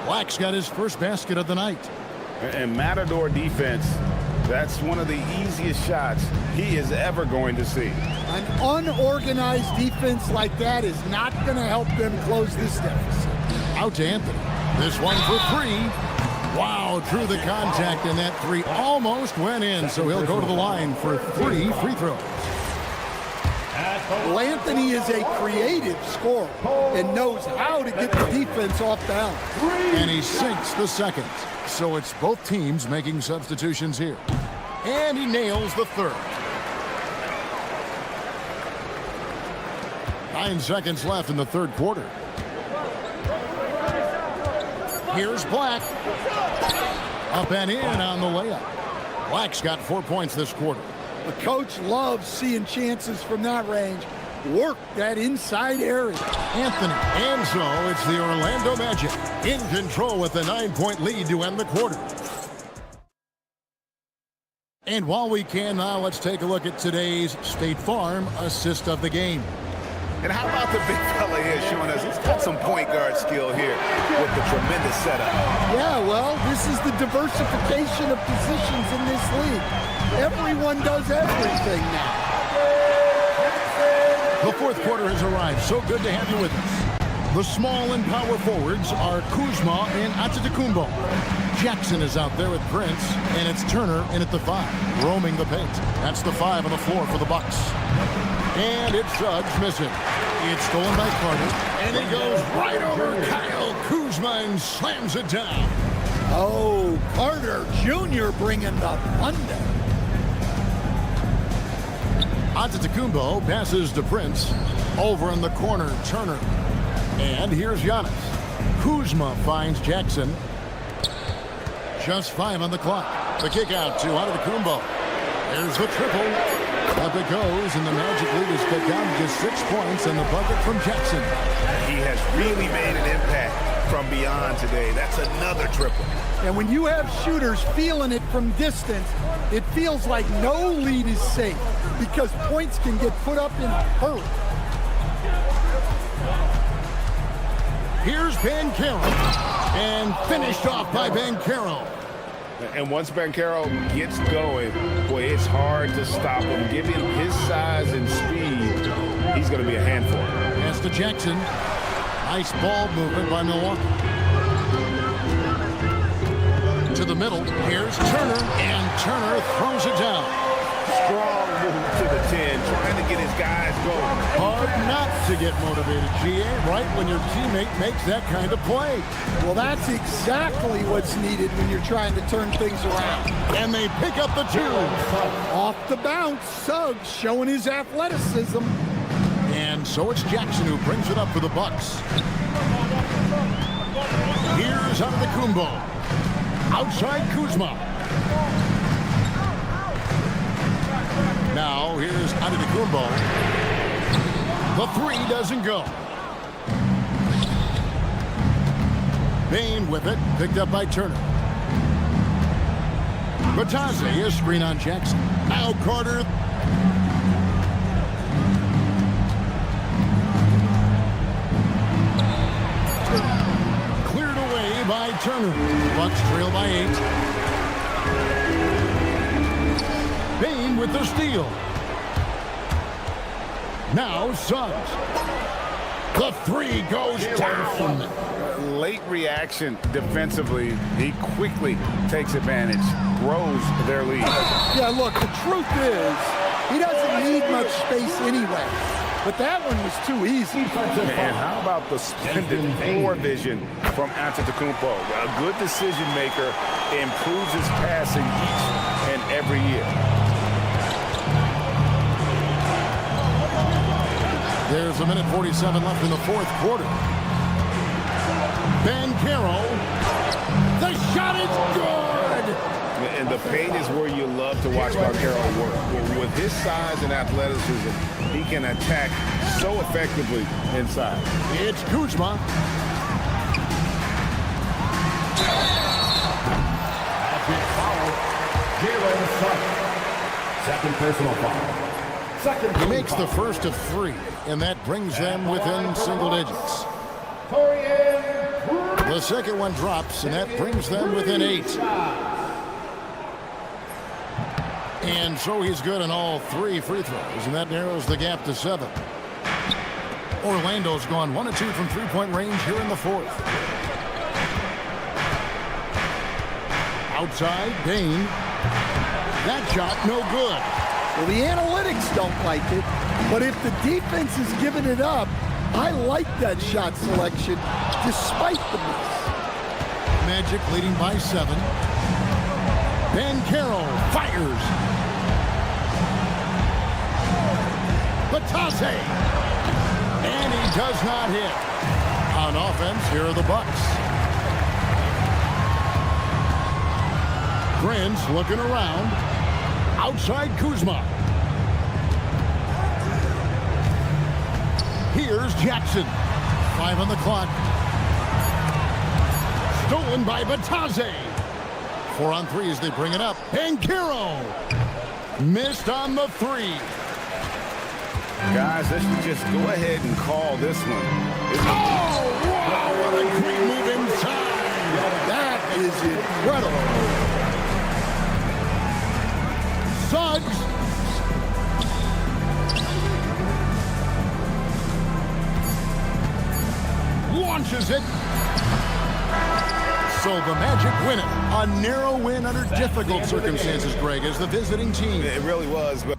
[SPEAKER 1] Black's got his first basket of the night.
[SPEAKER 3] And Matador defense, that's one of the easiest shots he is ever going to see.
[SPEAKER 9] An unorganized defense like that is not going to help them close this deficit.
[SPEAKER 1] Out to Anthony. This one for 3. Wow, drew the contact, and that 3 almost went in, so he'll go to the line for 3 free throws.
[SPEAKER 9] Well, Anthony is a creative scorer and knows how to get the defense off balance.
[SPEAKER 1] And he sinks the second. So it's both teams making substitutions here. And he nails the third. 9 seconds left in the third quarter. Here's Black. Up and in on the layup. Black's got 4 points this quarter.
[SPEAKER 9] The coach loves seeing chances from that range. Work that inside area.
[SPEAKER 1] Anthony, and so it's the Orlando Magic in control with the 9-point lead to end the quarter. And while we can now, let's take a look at today's State Farm assist of the game.
[SPEAKER 5] And how about the big fella here showing us he's got some point guard skill here with the tremendous setup.
[SPEAKER 9] Yeah, well, this is the diversification of positions in this league. Everyone does everything now.
[SPEAKER 1] The fourth quarter has arrived. So good to have you with us. The small and power forwards are Kuzma and Antetokounmpo. Jackson is out there with Prince, and it's Turner in at the 5, roaming the paint. That's the 5 on the floor for the Bucks. And it's Suggs missing. It's stolen by Carter, and he goes right over Kyle Kuzma and slams it down.
[SPEAKER 9] Oh, Carter Jr. bringing the thunder.
[SPEAKER 1] Antetokounmpo passes to Prince. Over in the corner, Turner. And here's Giannis. Kuzma finds Jackson. Just 5 on the clock. The kick out to Antetokounmpo. There's the triple. Up it goes, and the Magic lead is cut down to just 6 points, and the bucket from Jackson.
[SPEAKER 5] He has really made an impact from beyond today. That's another triple.
[SPEAKER 9] And when you have shooters feeling it from distance, it feels like no lead is safe because points can get put up in a hurry.
[SPEAKER 1] Here's Banchero, and finished off by Banchero.
[SPEAKER 3] And once Banchero gets going, boy, it's hard to stop him. Given his size and speed, he's going to be a handful.
[SPEAKER 1] Pass to Jackson. Nice ball movement by Milwaukee. To the middle. Here's Turner, and Turner throws it down.
[SPEAKER 5] strong move to the 10, trying to get his guys going.
[SPEAKER 1] Hard not to get motivated, GA, right when your teammate makes that kind of play.
[SPEAKER 9] Well, that's exactly what's needed when you're trying to turn things around.
[SPEAKER 1] And they pick up the 2.
[SPEAKER 9] Off the bounce, Suggs showing his athleticism.
[SPEAKER 1] And so it's Jackson who brings it up for the Bucks. Here's Antetokounmpo. Outside Kuzma. Now here's Antetokounmpo. The 3 doesn't go. Bane with it, picked up by Turner. Batase, a screen on Jackson. Now Carter. Cleared away by Turner. Bucks trail by 8. Bane with the steal. Now Suggs. The 3 goes down.
[SPEAKER 5] Late reaction defensively. He quickly takes advantage, grows their lead.
[SPEAKER 9] Yeah, look, the truth is, he doesn't need much space anyway. But that one was too easy.
[SPEAKER 5] And how about the splendid floor vision from Antetokounmpo? A good decision maker, improves his passing each and every year.
[SPEAKER 1] There's a minute 47 left in the 4th quarter. Banchero. The shot is good.
[SPEAKER 5] And the paint is where you love to watch Banchero work. With his size and athleticism, he can attack so effectively inside.
[SPEAKER 1] It's Kuzma.
[SPEAKER 6] Second personal foul.
[SPEAKER 1] He makes the first of 3, and that brings them within single digits. The second one drops, and that brings them within 8. And so he's good on all 3 free throws, and that narrows the gap to 7. Orlando's gone 1 of 2 from three-point range here in the 4th. Outside, Bane. That shot, no good.
[SPEAKER 9] Well, the analytics don't like it, but if the defense is giving it up, I like that shot selection despite the miss.
[SPEAKER 1] Magic leading by 7. Banchero fires. Batase. And he does not hit. On offense, here are the Bucks. Prince looking around. Outside Kuzma. Here's Jackson. 5 on the clock. Stolen by Batase. 4 on 3 as they bring it up. Banchero. Missed on the 3.
[SPEAKER 5] Guys, let's just go ahead and call this one.
[SPEAKER 1] Oh, wow, what a great move inside.
[SPEAKER 9] That is incredible.
[SPEAKER 1] Suggs. Launches it. So the Magic win it. A narrow win under difficult circumstances, Greg, as the visiting team.
[SPEAKER 5] It really was, but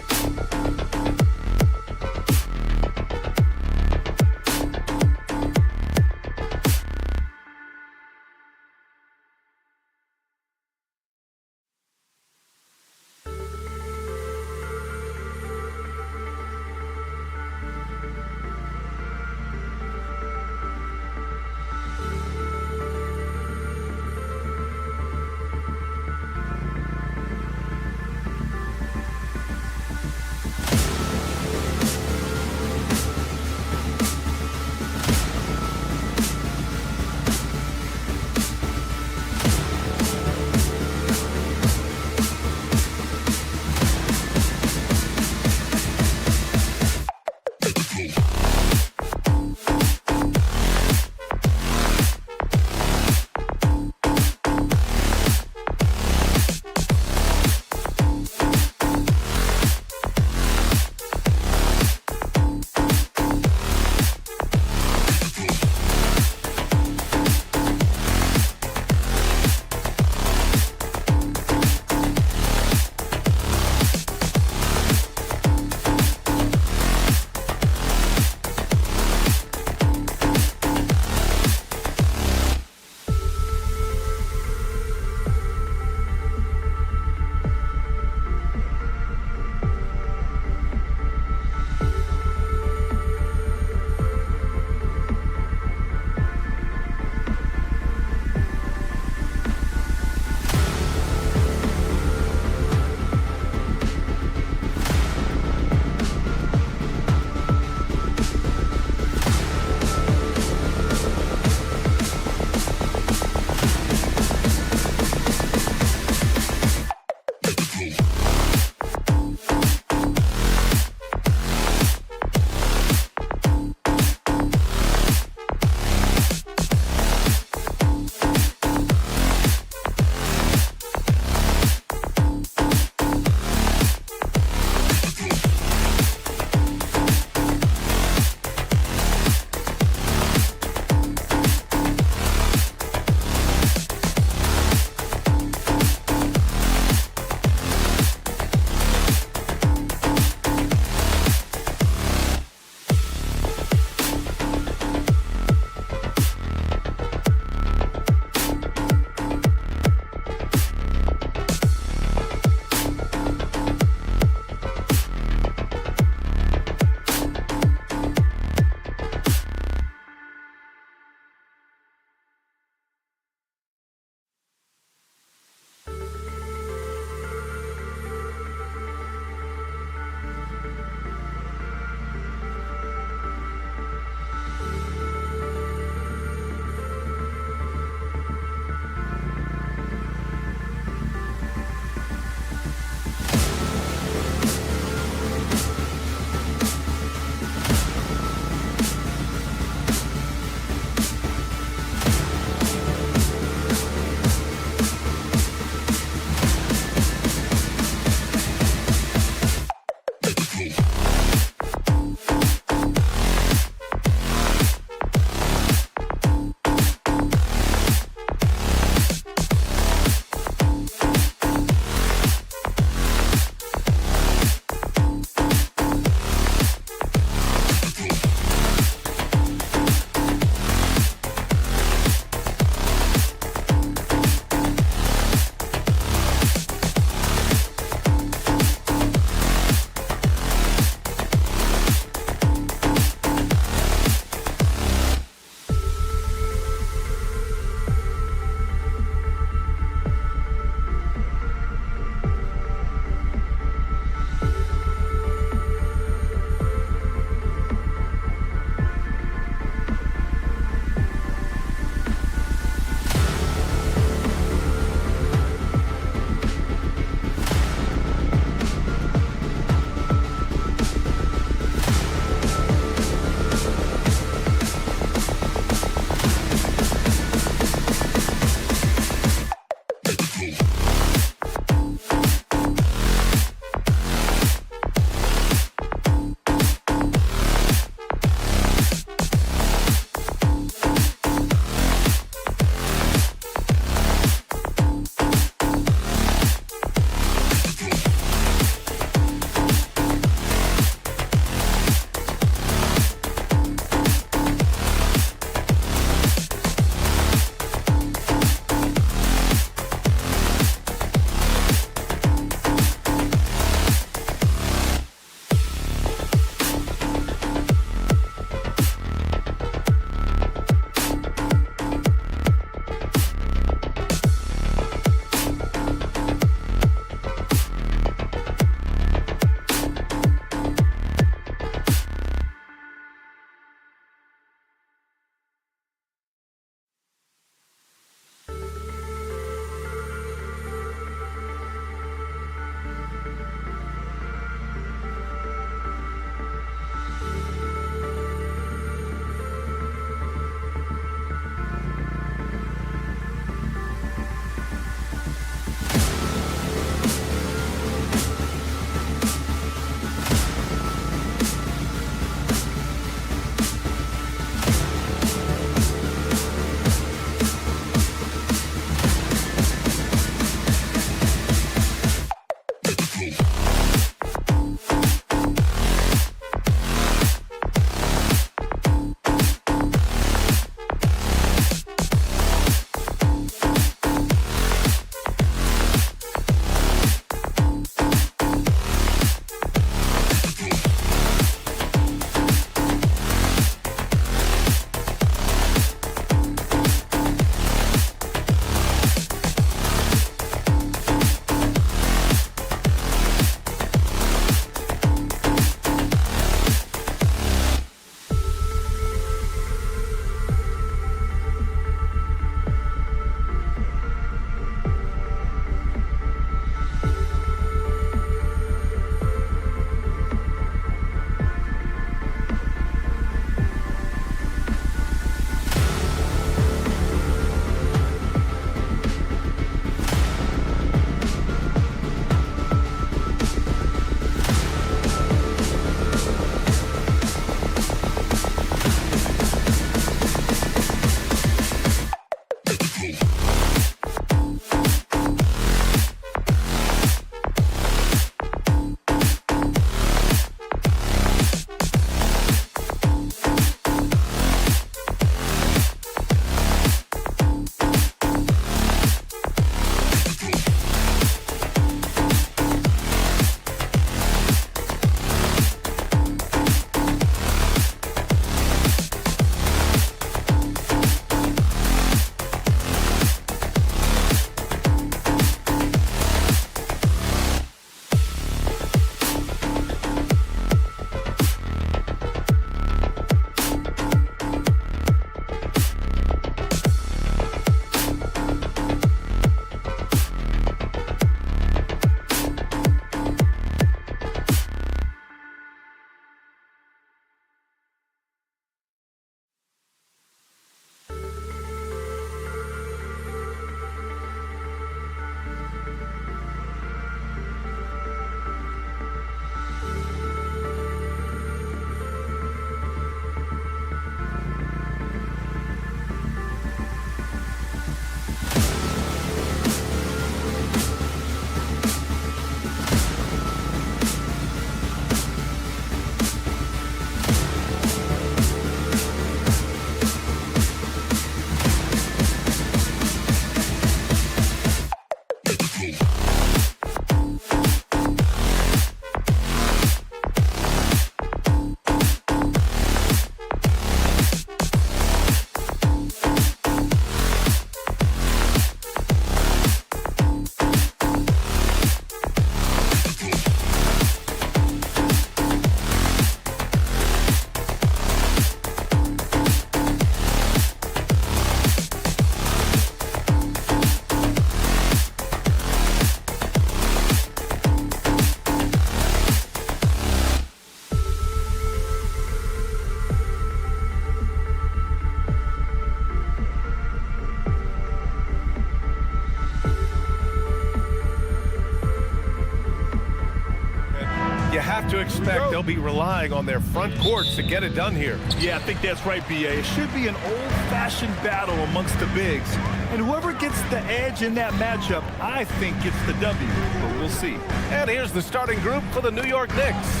[SPEAKER 7] to expect they'll be relying on their front courts to get it done here.
[SPEAKER 8] Yeah, I think that's right, B.A. It should be an old-fashioned battle amongst the bigs. And whoever gets the edge in that matchup, I think gets the W. But we'll see.
[SPEAKER 7] And here's the starting group for the New York Knicks.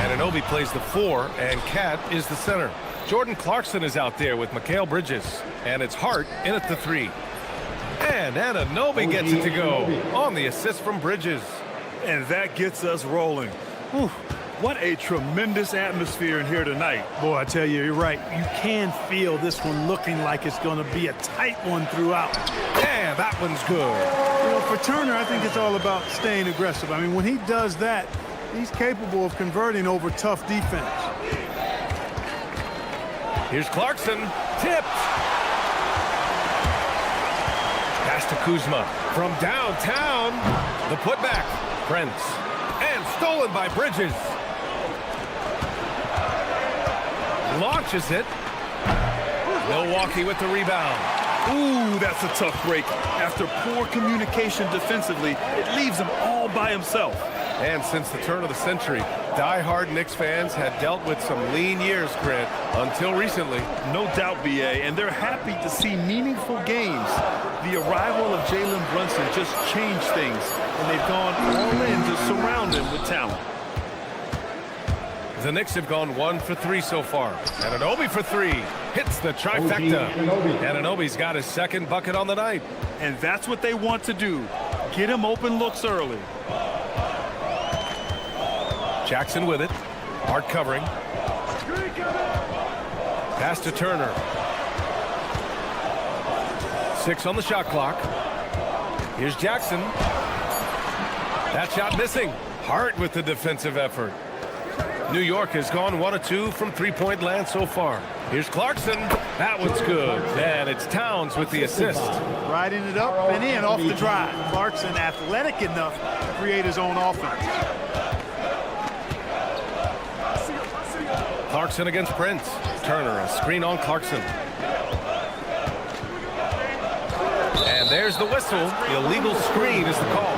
[SPEAKER 7] Anunoby plays the 4, and Cat is the center. Jordan Clarkson is out there with Mikal Bridges. And it's Hart in at the 3. And Anunoby gets it to go on the assist from Bridges.
[SPEAKER 8] And that gets us rolling. Whew. What a tremendous atmosphere in here tonight.
[SPEAKER 10] Boy, I tell you, you're right. You can feel this one looking like it's going to be a tight one throughout.
[SPEAKER 7] Yeah, that one's good.
[SPEAKER 10] You know, for Turner, I think it's all about staying aggressive. I mean, when he does that, he's capable of converting over tough defense.
[SPEAKER 7] Here's Clarkson. Tipped. Pass to Kuzma. From downtown. The putback. Prince. And stolen by Bridges. Launches it. Milwaukee with the rebound.
[SPEAKER 8] Ooh, that's a tough break. After poor communication defensively, it leaves him all by himself.
[SPEAKER 7] And since the turn of the century, die-hard Knicks fans had dealt with some lean years, Grant, until recently.
[SPEAKER 8] No doubt, B.A., and they're happy to see meaningful games. The arrival of Jalen Brunson just changed things, and they've gone all in to surround him with talent.
[SPEAKER 7] The Knicks have gone 1 for 3 so far. Anunoby for 3. Hits the trifecta. Anunoby's got his second bucket on the night.
[SPEAKER 8] And that's what they want to do. Get him open looks early.
[SPEAKER 7] Jackson with it. Hart covering. Pass to Turner. 6 on the shot clock. Here's Jackson. That shot missing. Hart with the defensive effort. New York has gone 1 of 2 from three-point land so far. Here's Clarkson. That one's good. And it's Towns with the assist.
[SPEAKER 10] Riding it up and in off the drive. Clarkson athletic enough to create his own offense.
[SPEAKER 7] Clarkson against Prince. Turner, a screen on Clarkson. And there's the whistle. The illegal screen is the call.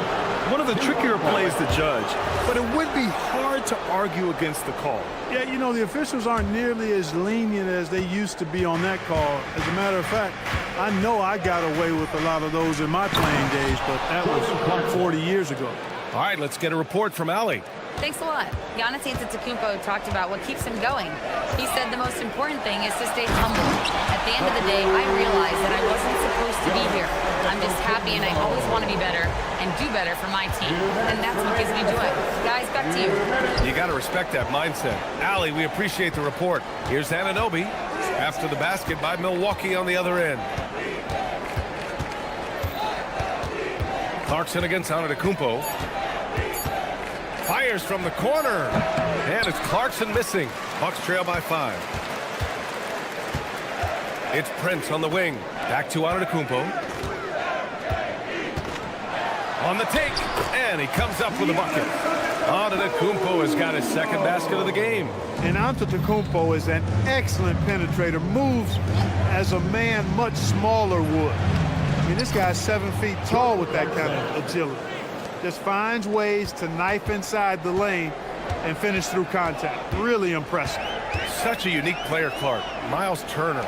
[SPEAKER 8] One of the trickier plays to judge, but it would be hard to argue against the call.
[SPEAKER 10] Yeah, you know, the officials aren't nearly as lenient as they used to be on that call. As a matter of fact, I know I got away with a lot of those in my playing days, but that was 40 years ago.
[SPEAKER 7] All right, let's get a report from Allie.
[SPEAKER 4] Thanks a lot. Giannis Antetokounmpo talked about what keeps him going. He said the most important thing is to stay humble. At the end of the day, I realized that I wasn't supposed to be here. I'm just happy, and I always want to be better and do better for my team. And that's what gives me joy. Guys, back to you.
[SPEAKER 7] You got to respect that mindset. Allie, we appreciate the report. Here's Anunoby after the basket by Milwaukee on the other end. Clarkson against Antetokounmpo. Fires from the corner. And it's Clarkson missing. Bucks trail by 5. It's Prince on the wing. Back to Antetokounmpo. On the take. And he comes up with a bucket. Antetokounmpo has got his second basket of the game.
[SPEAKER 10] And Antetokounmpo is an excellent penetrator. Moves as a man much smaller would. I mean, this guy's 7 feet tall with that kind of agility. Just finds ways to knife inside the lane and finish through contact. Really impressive.
[SPEAKER 7] Such a unique player, Clark. Miles Turner.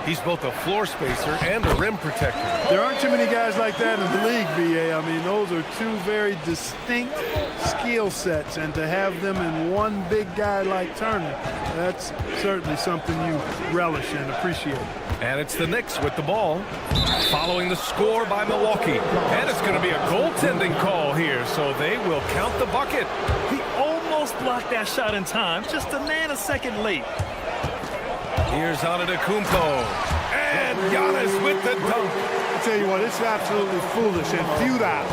[SPEAKER 7] He's both a floor spacer and a rim protector.
[SPEAKER 10] There aren't too many guys like that in the league, B.A. I mean, those are two very distinct skill sets, and to have them in one big guy like Turner, that's certainly something you relish and appreciate.
[SPEAKER 7] And it's the Knicks with the ball, following the score by Milwaukee. And it's going to be a goaltending call here, so they will count the bucket.
[SPEAKER 8] He almost blocked that shot in time, just a nanosecond late.
[SPEAKER 7] Here's Antetokounmpo. And Giannis with the dunk.
[SPEAKER 10] I tell you what, it's absolutely foolish and futile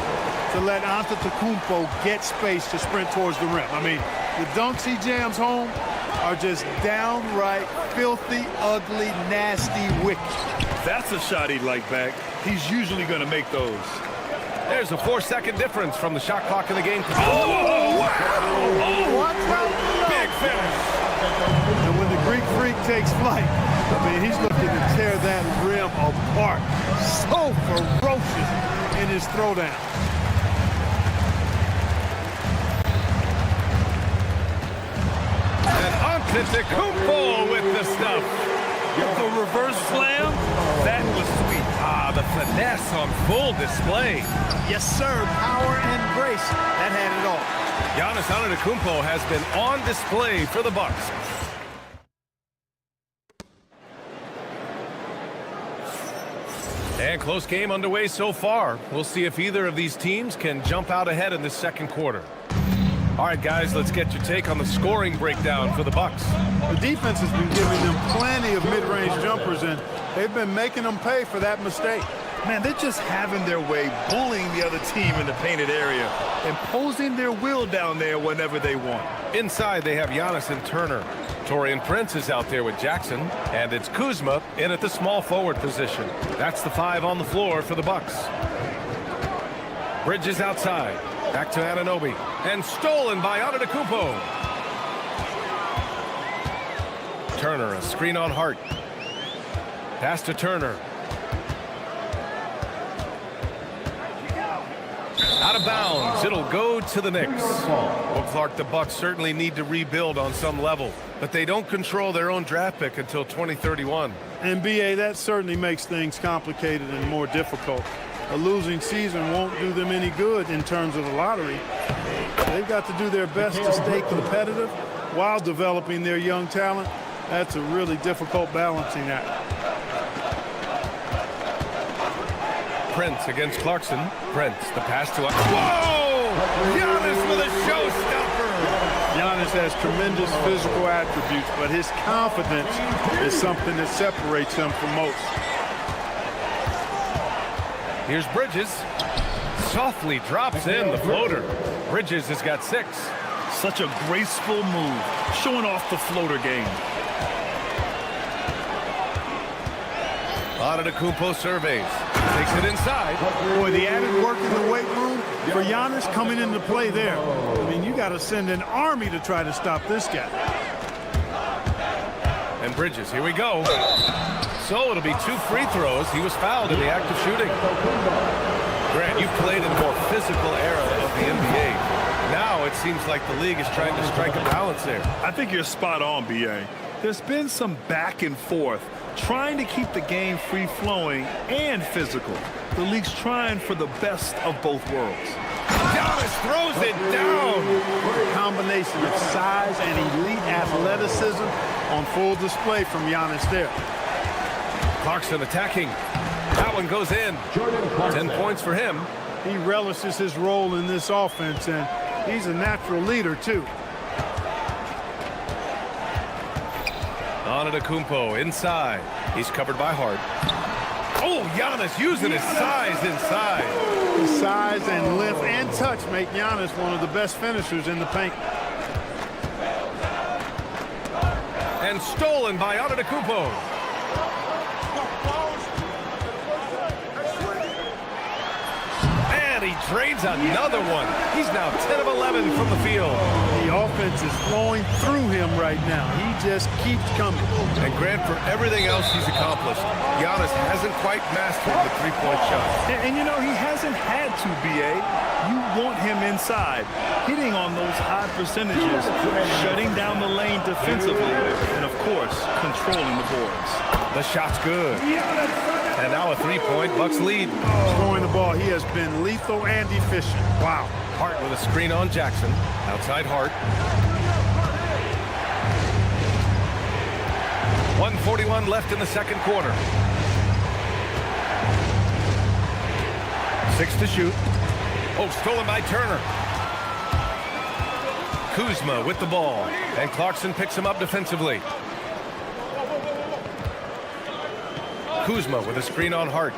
[SPEAKER 10] to let Antetokounmpo get space to sprint towards the rim. I mean, the dunks he jams home are just downright filthy, ugly, nasty, wicked.
[SPEAKER 8] That's a shot he'd like back. He's usually going to make those.
[SPEAKER 7] There's a 4-second difference from the shot clock in the game. Oh, wow! Oh, big finish.
[SPEAKER 10] And when the Greek Freak takes flight, I mean, he's looking to tear that rim apart. So ferocious in his throwdown.
[SPEAKER 7] Antetokounmpo with the stuff.
[SPEAKER 8] The reverse slam, that was sweet.
[SPEAKER 7] Ah, the finesse on full display.
[SPEAKER 10] Yes, sir. Power and grace. That had it all.
[SPEAKER 7] Giannis Antetokounmpo has been on display for the Bucks. And close game underway so far. We'll see if either of these teams can jump out ahead in the second quarter. All right, guys, let's get your take on the scoring breakdown for the Bucks.
[SPEAKER 10] The defense has been giving them plenty of mid-range jumpers, and they've been making them pay for that mistake.
[SPEAKER 8] Man, they're just having their way, bullying the other team in the painted area, imposing their will down there whenever they want.
[SPEAKER 7] Inside, they have Giannis and Turner. Taurean Prince is out there with Jackson, and it's Kuzma in at the small forward position. That's the 5 on the floor for the Bucks. Bridges outside. Back to Anunoby. And stolen by Antetokounmpo. Turner, a screen on Hart. Pass to Turner. Out of bounds. It'll go to the Knicks. Well, Clark, the Bucks certainly need to rebuild on some level, but they don't control their own draft pick until 2031.
[SPEAKER 10] And, B.A., that certainly makes things complicated and more difficult. A losing season won't do them any good in terms of the lottery. They've got to do their best to stay competitive while developing their young talent. That's a really difficult balancing act.
[SPEAKER 7] Prince against Clarkson. Prince, the pass to... Whoa! Giannis with a showstopper!
[SPEAKER 10] Giannis has tremendous physical attributes, but his confidence is something that separates him from most.
[SPEAKER 7] Here's Bridges. Softly drops in the floater. Bridges has got 6.
[SPEAKER 8] Such a graceful move, showing off the floater game.
[SPEAKER 7] Antetokounmpo surveys. Takes it inside.
[SPEAKER 10] Boy, the added work in the weight room for Giannis coming into play there. I mean, you got to send an army to try to stop this guy.
[SPEAKER 7] And Bridges, here we go. So it'll be 2 free throws. He was fouled in the act of shooting. Grant, you've played in a more physical era of the NBA. Now it seems like the league is trying to strike a balance there.
[SPEAKER 8] I think you're spot on, B.A. There's been some back and forth, trying to keep the game free-flowing and physical. The league's trying for the best of both worlds.
[SPEAKER 7] Giannis throws it down.
[SPEAKER 10] A combination of size and elite athleticism on full display from Giannis there.
[SPEAKER 7] Clarkson attacking. That one goes in. 10 points for him.
[SPEAKER 10] He relishes his role in this offense, and he's a natural leader, too.
[SPEAKER 7] Antetokounmpo inside. He's covered by Hart. Oh, Giannis using his size inside.
[SPEAKER 10] His size and length and touch make Giannis one of the best finishers in the paint.
[SPEAKER 7] And stolen by Antetokounmpo. He trades another one. He's now 10 of 11 from the field.
[SPEAKER 10] The offense is flowing through him right now. He just keeps coming.
[SPEAKER 7] And Grant, for everything else he's accomplished, Giannis hasn't quite mastered the three-point shot.
[SPEAKER 8] And you know, he hasn't had to, B.A. You want him inside, hitting on those high percentages, shutting down the lane defensively, and, of course, controlling the boards.
[SPEAKER 7] The shot's good. And now a three-point Bucks lead.
[SPEAKER 10] Scoring the ball, he has been lethal and efficient. Wow.
[SPEAKER 7] Hart with a screen on Jackson. Outside Hart. 1:41 left in the second quarter. 6 to shoot. Oh, stolen by Turner. Kuzma with the ball. And Clarkson picks him up defensively. Kuzma with a screen on Hart.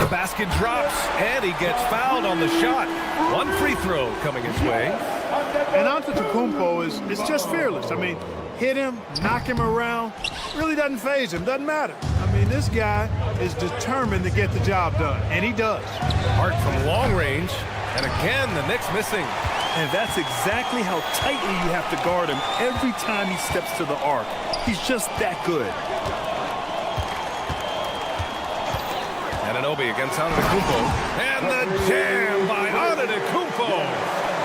[SPEAKER 7] The basket drops, and he gets fouled on the shot. One free throw coming his way.
[SPEAKER 10] And Antetokounmpo is just fearless. I mean, hit him, knock him around, really doesn't faze him, doesn't matter. I mean, this guy is determined to get the job done, and he does.
[SPEAKER 7] Hart from long range, and again, the Knicks missing.
[SPEAKER 8] And that's exactly how tightly you have to guard him every time he steps to the arc. He's just that good.
[SPEAKER 7] Anunoby against Antetokounmpo. And the jam by Antetokounmpo.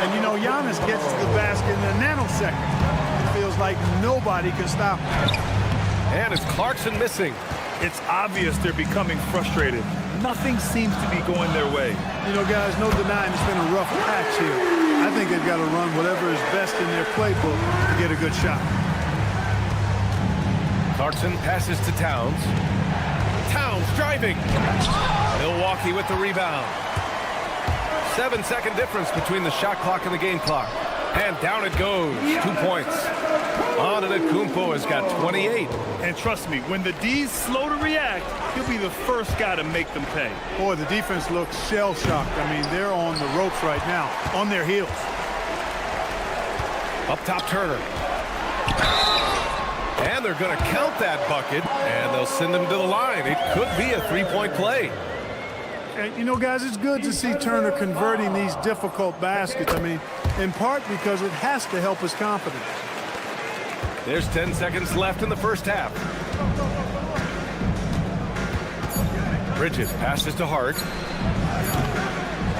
[SPEAKER 10] And, you know, Giannis gets to the basket in a nanosecond. It feels like nobody can stop him.
[SPEAKER 7] And it's Clarkson missing.
[SPEAKER 8] It's obvious they're becoming frustrated. Nothing seems to be going their way.
[SPEAKER 10] You know, guys, no denying it's been a rough patch here. I think they've got to run whatever is best in their playbook to get a good shot.
[SPEAKER 7] Clarkson passes to Towns. Towns driving. Milwaukee with the rebound. 7-second difference between the shot clock and the game clock. And down it goes. 2 points. Antetokounmpo has got 28.
[SPEAKER 8] And trust me, when the D's slow to react, he'll be the first guy to make them pay.
[SPEAKER 10] Boy, the defense looks shell-shocked. I mean, they're on the ropes right now, on their heels.
[SPEAKER 7] Up top, Turner. And they're going to count that bucket, and they'll send him to the line. It could be a three-point play.
[SPEAKER 10] And, you know, guys, it's good to see Turner converting these difficult baskets. I mean, in part because it has to help his confidence.
[SPEAKER 7] There's 10 seconds left in the first half. Bridges passes to Hart.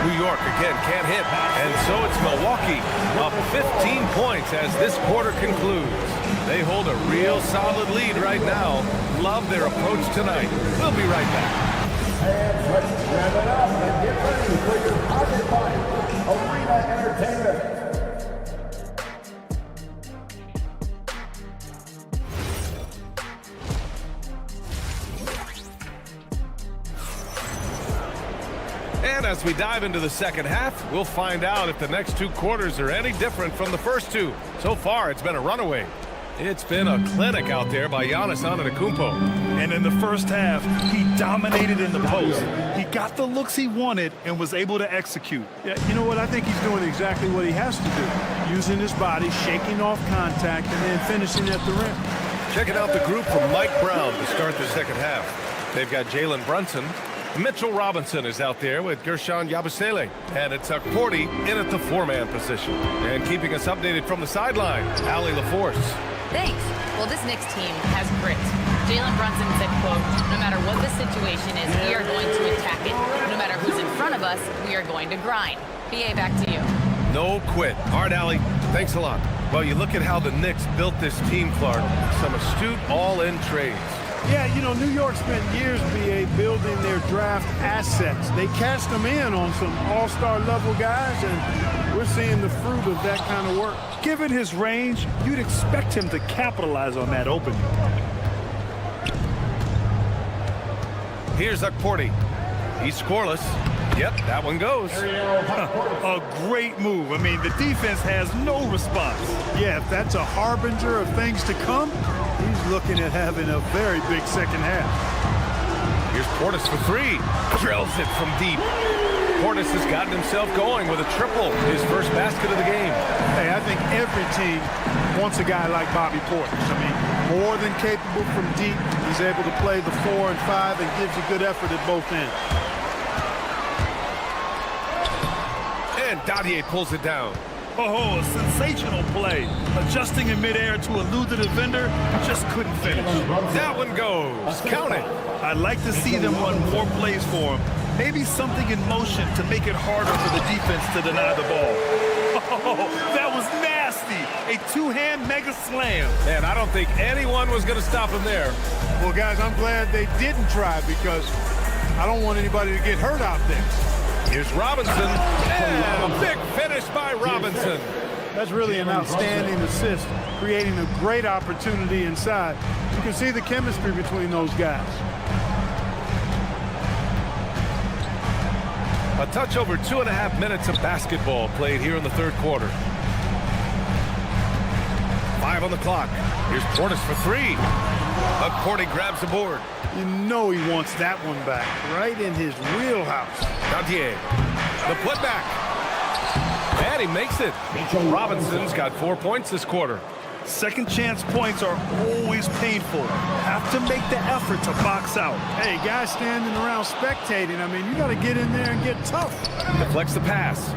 [SPEAKER 7] New York again can't hit. And so it's Milwaukee up 15 points as this quarter concludes. They hold a real solid lead right now. Love their approach tonight. We'll be right back.
[SPEAKER 6] And let's grab it up and get ready for your Pocket Fight Arena Entertainment.
[SPEAKER 7] And as we dive into the second half, we'll find out if the next two quarters are any different from the first two. So far, it's been a runaway. It's been a clinic out there by Giannis Antetokounmpo.
[SPEAKER 8] And in the first half, he dominated in the post. He got the looks he wanted and was able to execute.
[SPEAKER 10] Yeah, you know what? I think he's doing exactly what he has to do. Using his body, shaking off contact, and then finishing at the rim.
[SPEAKER 7] Checking out the group from Mike Brown to start the second half. They've got Jalen Brunson. Mitchell Robinson is out there with Gershon Yabusele. And it's Porty in at the four-man position. And keeping us updated from the sideline, Allie LaForce.
[SPEAKER 4] Thanks. Well, this Knicks team has grit. Jalen Brunson said, quote, no matter what the situation is, we are going to attack it. No matter who's in front of us, we are going to grind. BA, back to you.
[SPEAKER 7] No quit. All right, Allie, thanks a lot. Well, you look at how the Knicks built this team, Clark. Some astute all-in trades.
[SPEAKER 10] Yeah, you know, New York spent years, BA, building their draft assets. They cast them in on some all-star level guys, and we're seeing the fruit of that kind of work.
[SPEAKER 8] Given his range, you'd expect him to capitalize on that opening.
[SPEAKER 7] Here's Porty. He's scoreless. Yep, that one goes.
[SPEAKER 8] A great move. I mean, the defense has no response.
[SPEAKER 10] Yeah, if that's a harbinger of things to come, he's looking at having a very big second half.
[SPEAKER 7] Here's Portis for three. Drills it from deep. Portis has gotten himself going with a triple, his first basket of the game.
[SPEAKER 10] Hey, I think every team wants a guy like Bobby Portis. I mean, more than capable from deep. He's able to play the 4 and 5 and gives a good effort at both ends.
[SPEAKER 7] And Dadier pulls it down.
[SPEAKER 8] Oh, a sensational play. Adjusting in midair to elude the defender, just couldn't finish.
[SPEAKER 7] That one goes. Count it.
[SPEAKER 8] I'd like to see them run more plays for him. Maybe something in motion to make it harder for the defense to deny the ball. Oh, that was nasty. A two-hand mega slam.
[SPEAKER 7] And I don't think anyone was going to stop him there.
[SPEAKER 10] Well, guys, I'm glad they didn't try because I don't want anybody to get hurt out there.
[SPEAKER 7] Here's Robinson, and a big finish by Robinson.
[SPEAKER 10] That's really an outstanding assist, creating a great opportunity inside. You can see the chemistry between those guys.
[SPEAKER 7] A touch over 2.5 minutes of basketball played here in the third quarter. 5 on the clock. Here's Portis for three. Porty grabs the board.
[SPEAKER 10] You know he wants that one back, right in his wheelhouse.
[SPEAKER 7] Dadier, the putback. And he makes it. Robinson's got 4 points this quarter.
[SPEAKER 8] Second chance points are always painful. Have to make the effort to box out.
[SPEAKER 10] Hey, guys standing around spectating, I mean, you got to get in there and get tough.
[SPEAKER 7] Deflects the pass.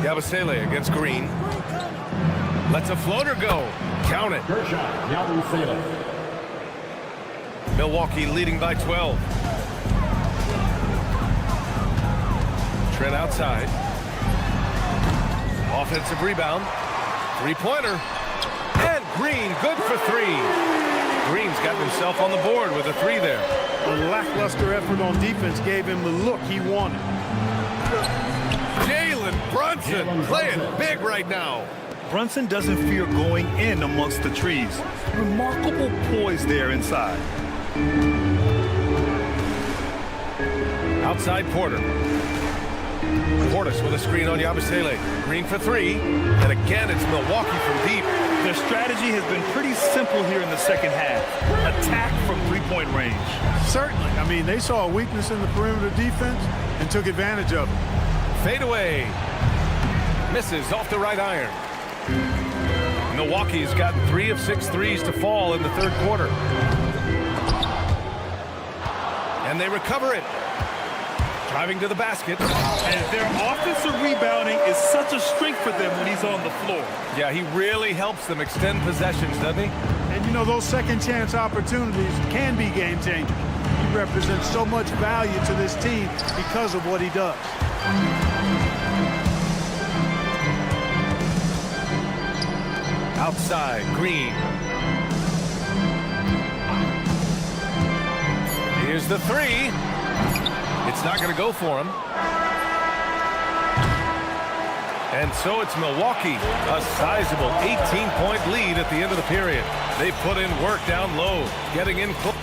[SPEAKER 7] Yabusele against Green. Lets a floater go. Count it. Milwaukee leading by 12. Trent outside. Offensive rebound. Three-pointer. And Green, good for three. Green's got himself on the board with a three there.
[SPEAKER 10] A lackluster effort on defense gave him the look he wanted.
[SPEAKER 7] Jalen Brunson playing big right now.
[SPEAKER 8] Brunson doesn't fear going in amongst the trees. Remarkable poise there inside.
[SPEAKER 7] Outside Porter. Portis with a screen on Yabusele. Green for three. And again, it's Milwaukee from deep.
[SPEAKER 8] Their strategy has been pretty simple here in the second half. Attack from three-point range.
[SPEAKER 10] Certainly. I mean, they saw a weakness in the perimeter defense and took advantage of it.
[SPEAKER 7] Fade away. Misses off the right iron. Milwaukee's gotten 3 of 6 threes to fall in the third quarter. And they recover it. Driving to the basket.
[SPEAKER 8] And their offensive rebounding is such a strength for them when he's on the floor.
[SPEAKER 7] Yeah, he really helps them extend possessions, doesn't he?
[SPEAKER 10] And you know, those second chance opportunities can be game changers. He represents so much value to this team because of what he does.
[SPEAKER 7] Outside, Green. Here's the three. It's not going to go for him. And so it's Milwaukee, a sizable 18-point lead at the end of the period. They put in work down low, getting in close.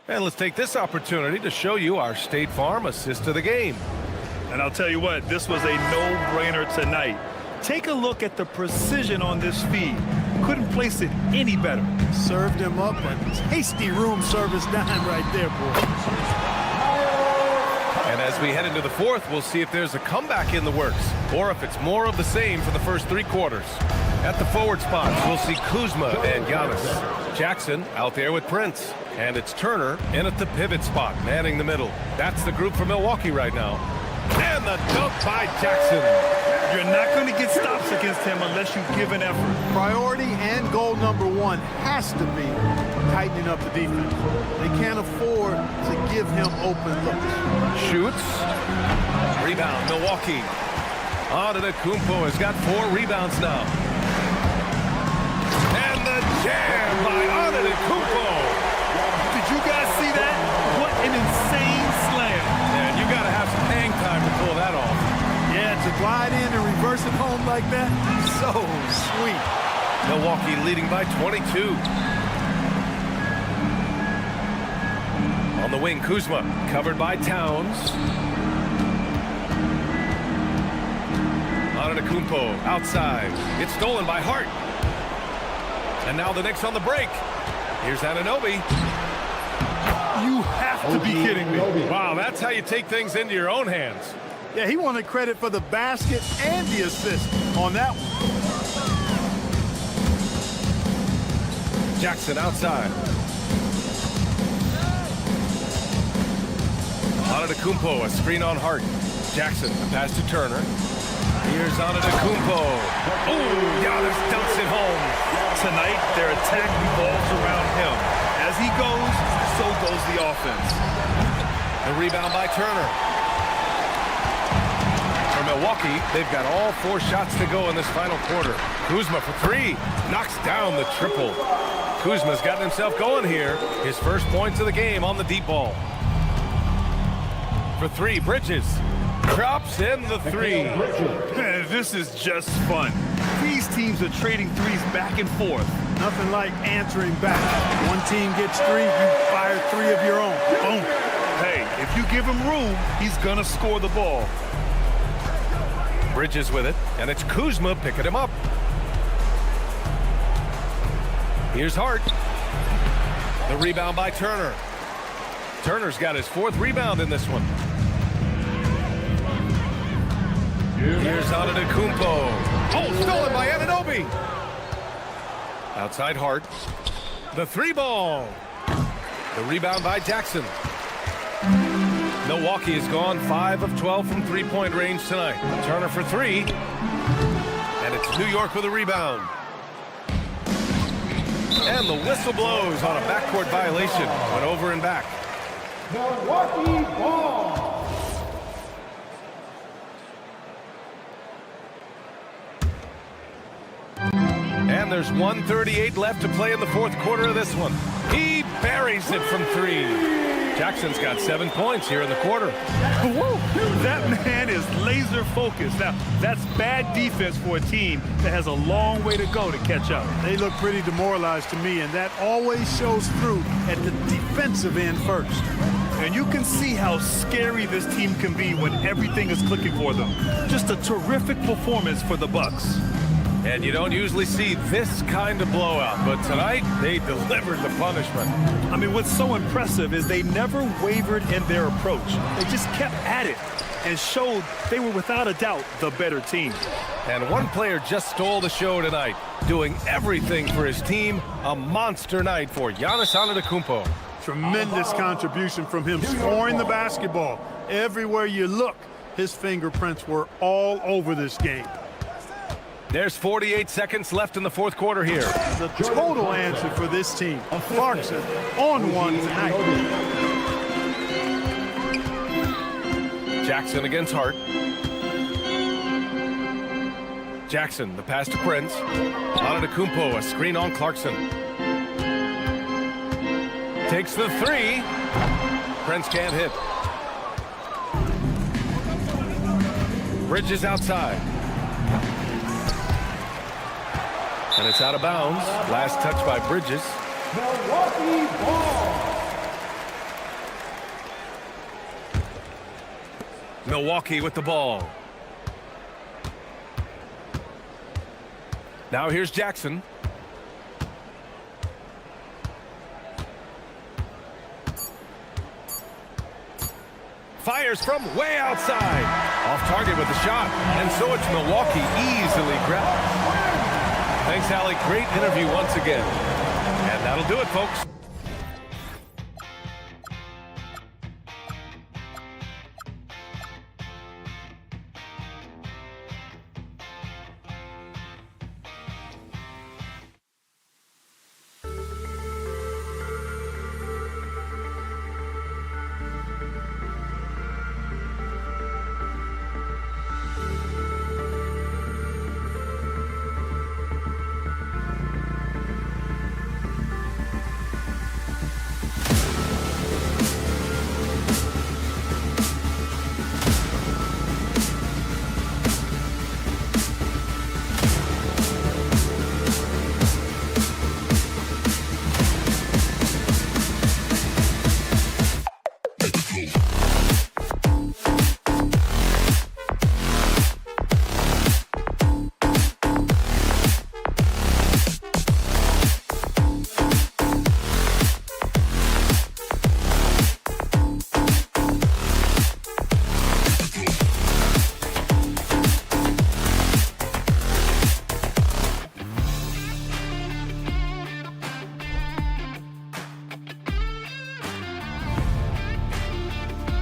[SPEAKER 7] And let's take this opportunity to show you our State Farm assist of the game.
[SPEAKER 8] And I'll tell you what, this was a no-brainer tonight. Take a look at the precision on this feed. Couldn't place it any better.
[SPEAKER 10] Served him up a tasty room service dime right there, boy.
[SPEAKER 7] And as we head into the fourth, we'll see if there's a comeback in the works or if it's more of the same for the first 3 quarters. At the forward spots, we'll see Kuzma and Giannis. Jackson out there with Prince. And it's Turner in at the pivot spot, manning the middle. That's the group for Milwaukee right now. And the dunk by Jackson.
[SPEAKER 8] You're not going to get stops against him unless you give an effort.
[SPEAKER 10] Priority and goal number 1 has to be tightening up the defense. They can't afford to give him open looks.
[SPEAKER 7] Shoots. Rebound, Milwaukee. Antetokounmpo has got 4 rebounds now. And the jam by Antetokounmpo.
[SPEAKER 8] Did you guys see that? What an insane slam.
[SPEAKER 7] And you got to have some hang time to pull that off.
[SPEAKER 10] Yeah, to glide in and reverse it home like that, so sweet.
[SPEAKER 7] Milwaukee leading by 22. On the wing, Kuzma, covered by Towns. Antetokounmpo outside. It's stolen by Hart. And now the Knicks on the break. Here's Anunoby.
[SPEAKER 8] You have to be kidding me.
[SPEAKER 7] Wow, that's how you take things into your own hands.
[SPEAKER 10] Yeah, he wanted credit for the basket and the assist on that one.
[SPEAKER 7] Jackson outside. Antetokounmpo, a screen on Hart. Jackson, a pass to Turner. Here's Antetokounmpo. Oh, Giannis dumps it home.
[SPEAKER 8] Tonight, their attack revolves around him. As he goes, so goes the offense.
[SPEAKER 7] The rebound by Turner. For Milwaukee, they've got all 4 shots to go in this final quarter. Kuzma for 3. Knocks down the triple. Kuzma's gotten himself going here. His first points of the game on the deep ball. For 3, Bridges. Drops in the 3.
[SPEAKER 8] This is just fun. These teams are trading threes back and forth.
[SPEAKER 10] Nothing like answering back. One team gets 3, you fire 3 of your own. Boom.
[SPEAKER 8] Hey, if you give him room, he's gonna score the ball.
[SPEAKER 7] Bridges with it, and it's Kuzma picking him up. Here's Hart. The rebound by Turner. Turner's got his 4th rebound in this one. Here's Antetokounmpo. Oh, stolen by Anunoby. Outside Hart. The 3 ball. The rebound by Jackson. Milwaukee has gone 5 of 12 from 3-point range tonight. Turner for 3. And it's New York with a rebound. And the whistle blows on a backcourt violation. Went over and back.
[SPEAKER 9] Milwaukee ball.
[SPEAKER 7] And there's 1:38 left to play in the fourth quarter of this one. He buries it from 3. Jackson's got 7 points here in the quarter.
[SPEAKER 8] Woo! That man is laser focused. Now, that's bad defense for a team that has a long way to go to catch up.
[SPEAKER 10] They look pretty demoralized to me, and that always shows through at the defensive end first.
[SPEAKER 8] And you can see how scary this team can be when everything is clicking for them. Just a terrific performance for the Bucks.
[SPEAKER 7] And you don't usually see this kind of blowout, but tonight they delivered the punishment.
[SPEAKER 8] I mean, what's so impressive is they never wavered in their approach. They just kept at it and showed they were without a doubt the better team.
[SPEAKER 7] And one player just stole the show tonight, doing everything for his team. A monster night for Giannis Antetokounmpo.
[SPEAKER 10] Tremendous contribution from him, scoring the basketball. Everywhere you look, his fingerprints were all over this game.
[SPEAKER 7] There's 48 seconds left in the fourth quarter here.
[SPEAKER 10] The total answer for this team. Clarkson on one tonight.
[SPEAKER 7] Jackson against Hart. Jackson, the pass to Prince. Antetokounmpo, a screen on Clarkson. Takes the 3. Prince can't hit. Bridges outside. And it's out of bounds. Last touch by Bridges.
[SPEAKER 6] Milwaukee ball.
[SPEAKER 7] Milwaukee with the ball. Now here's Jackson. Fires from way outside. Off target with the shot. And so it's Milwaukee easily grabbed. Thanks, Allie. Great interview once again. And that'll do it, folks.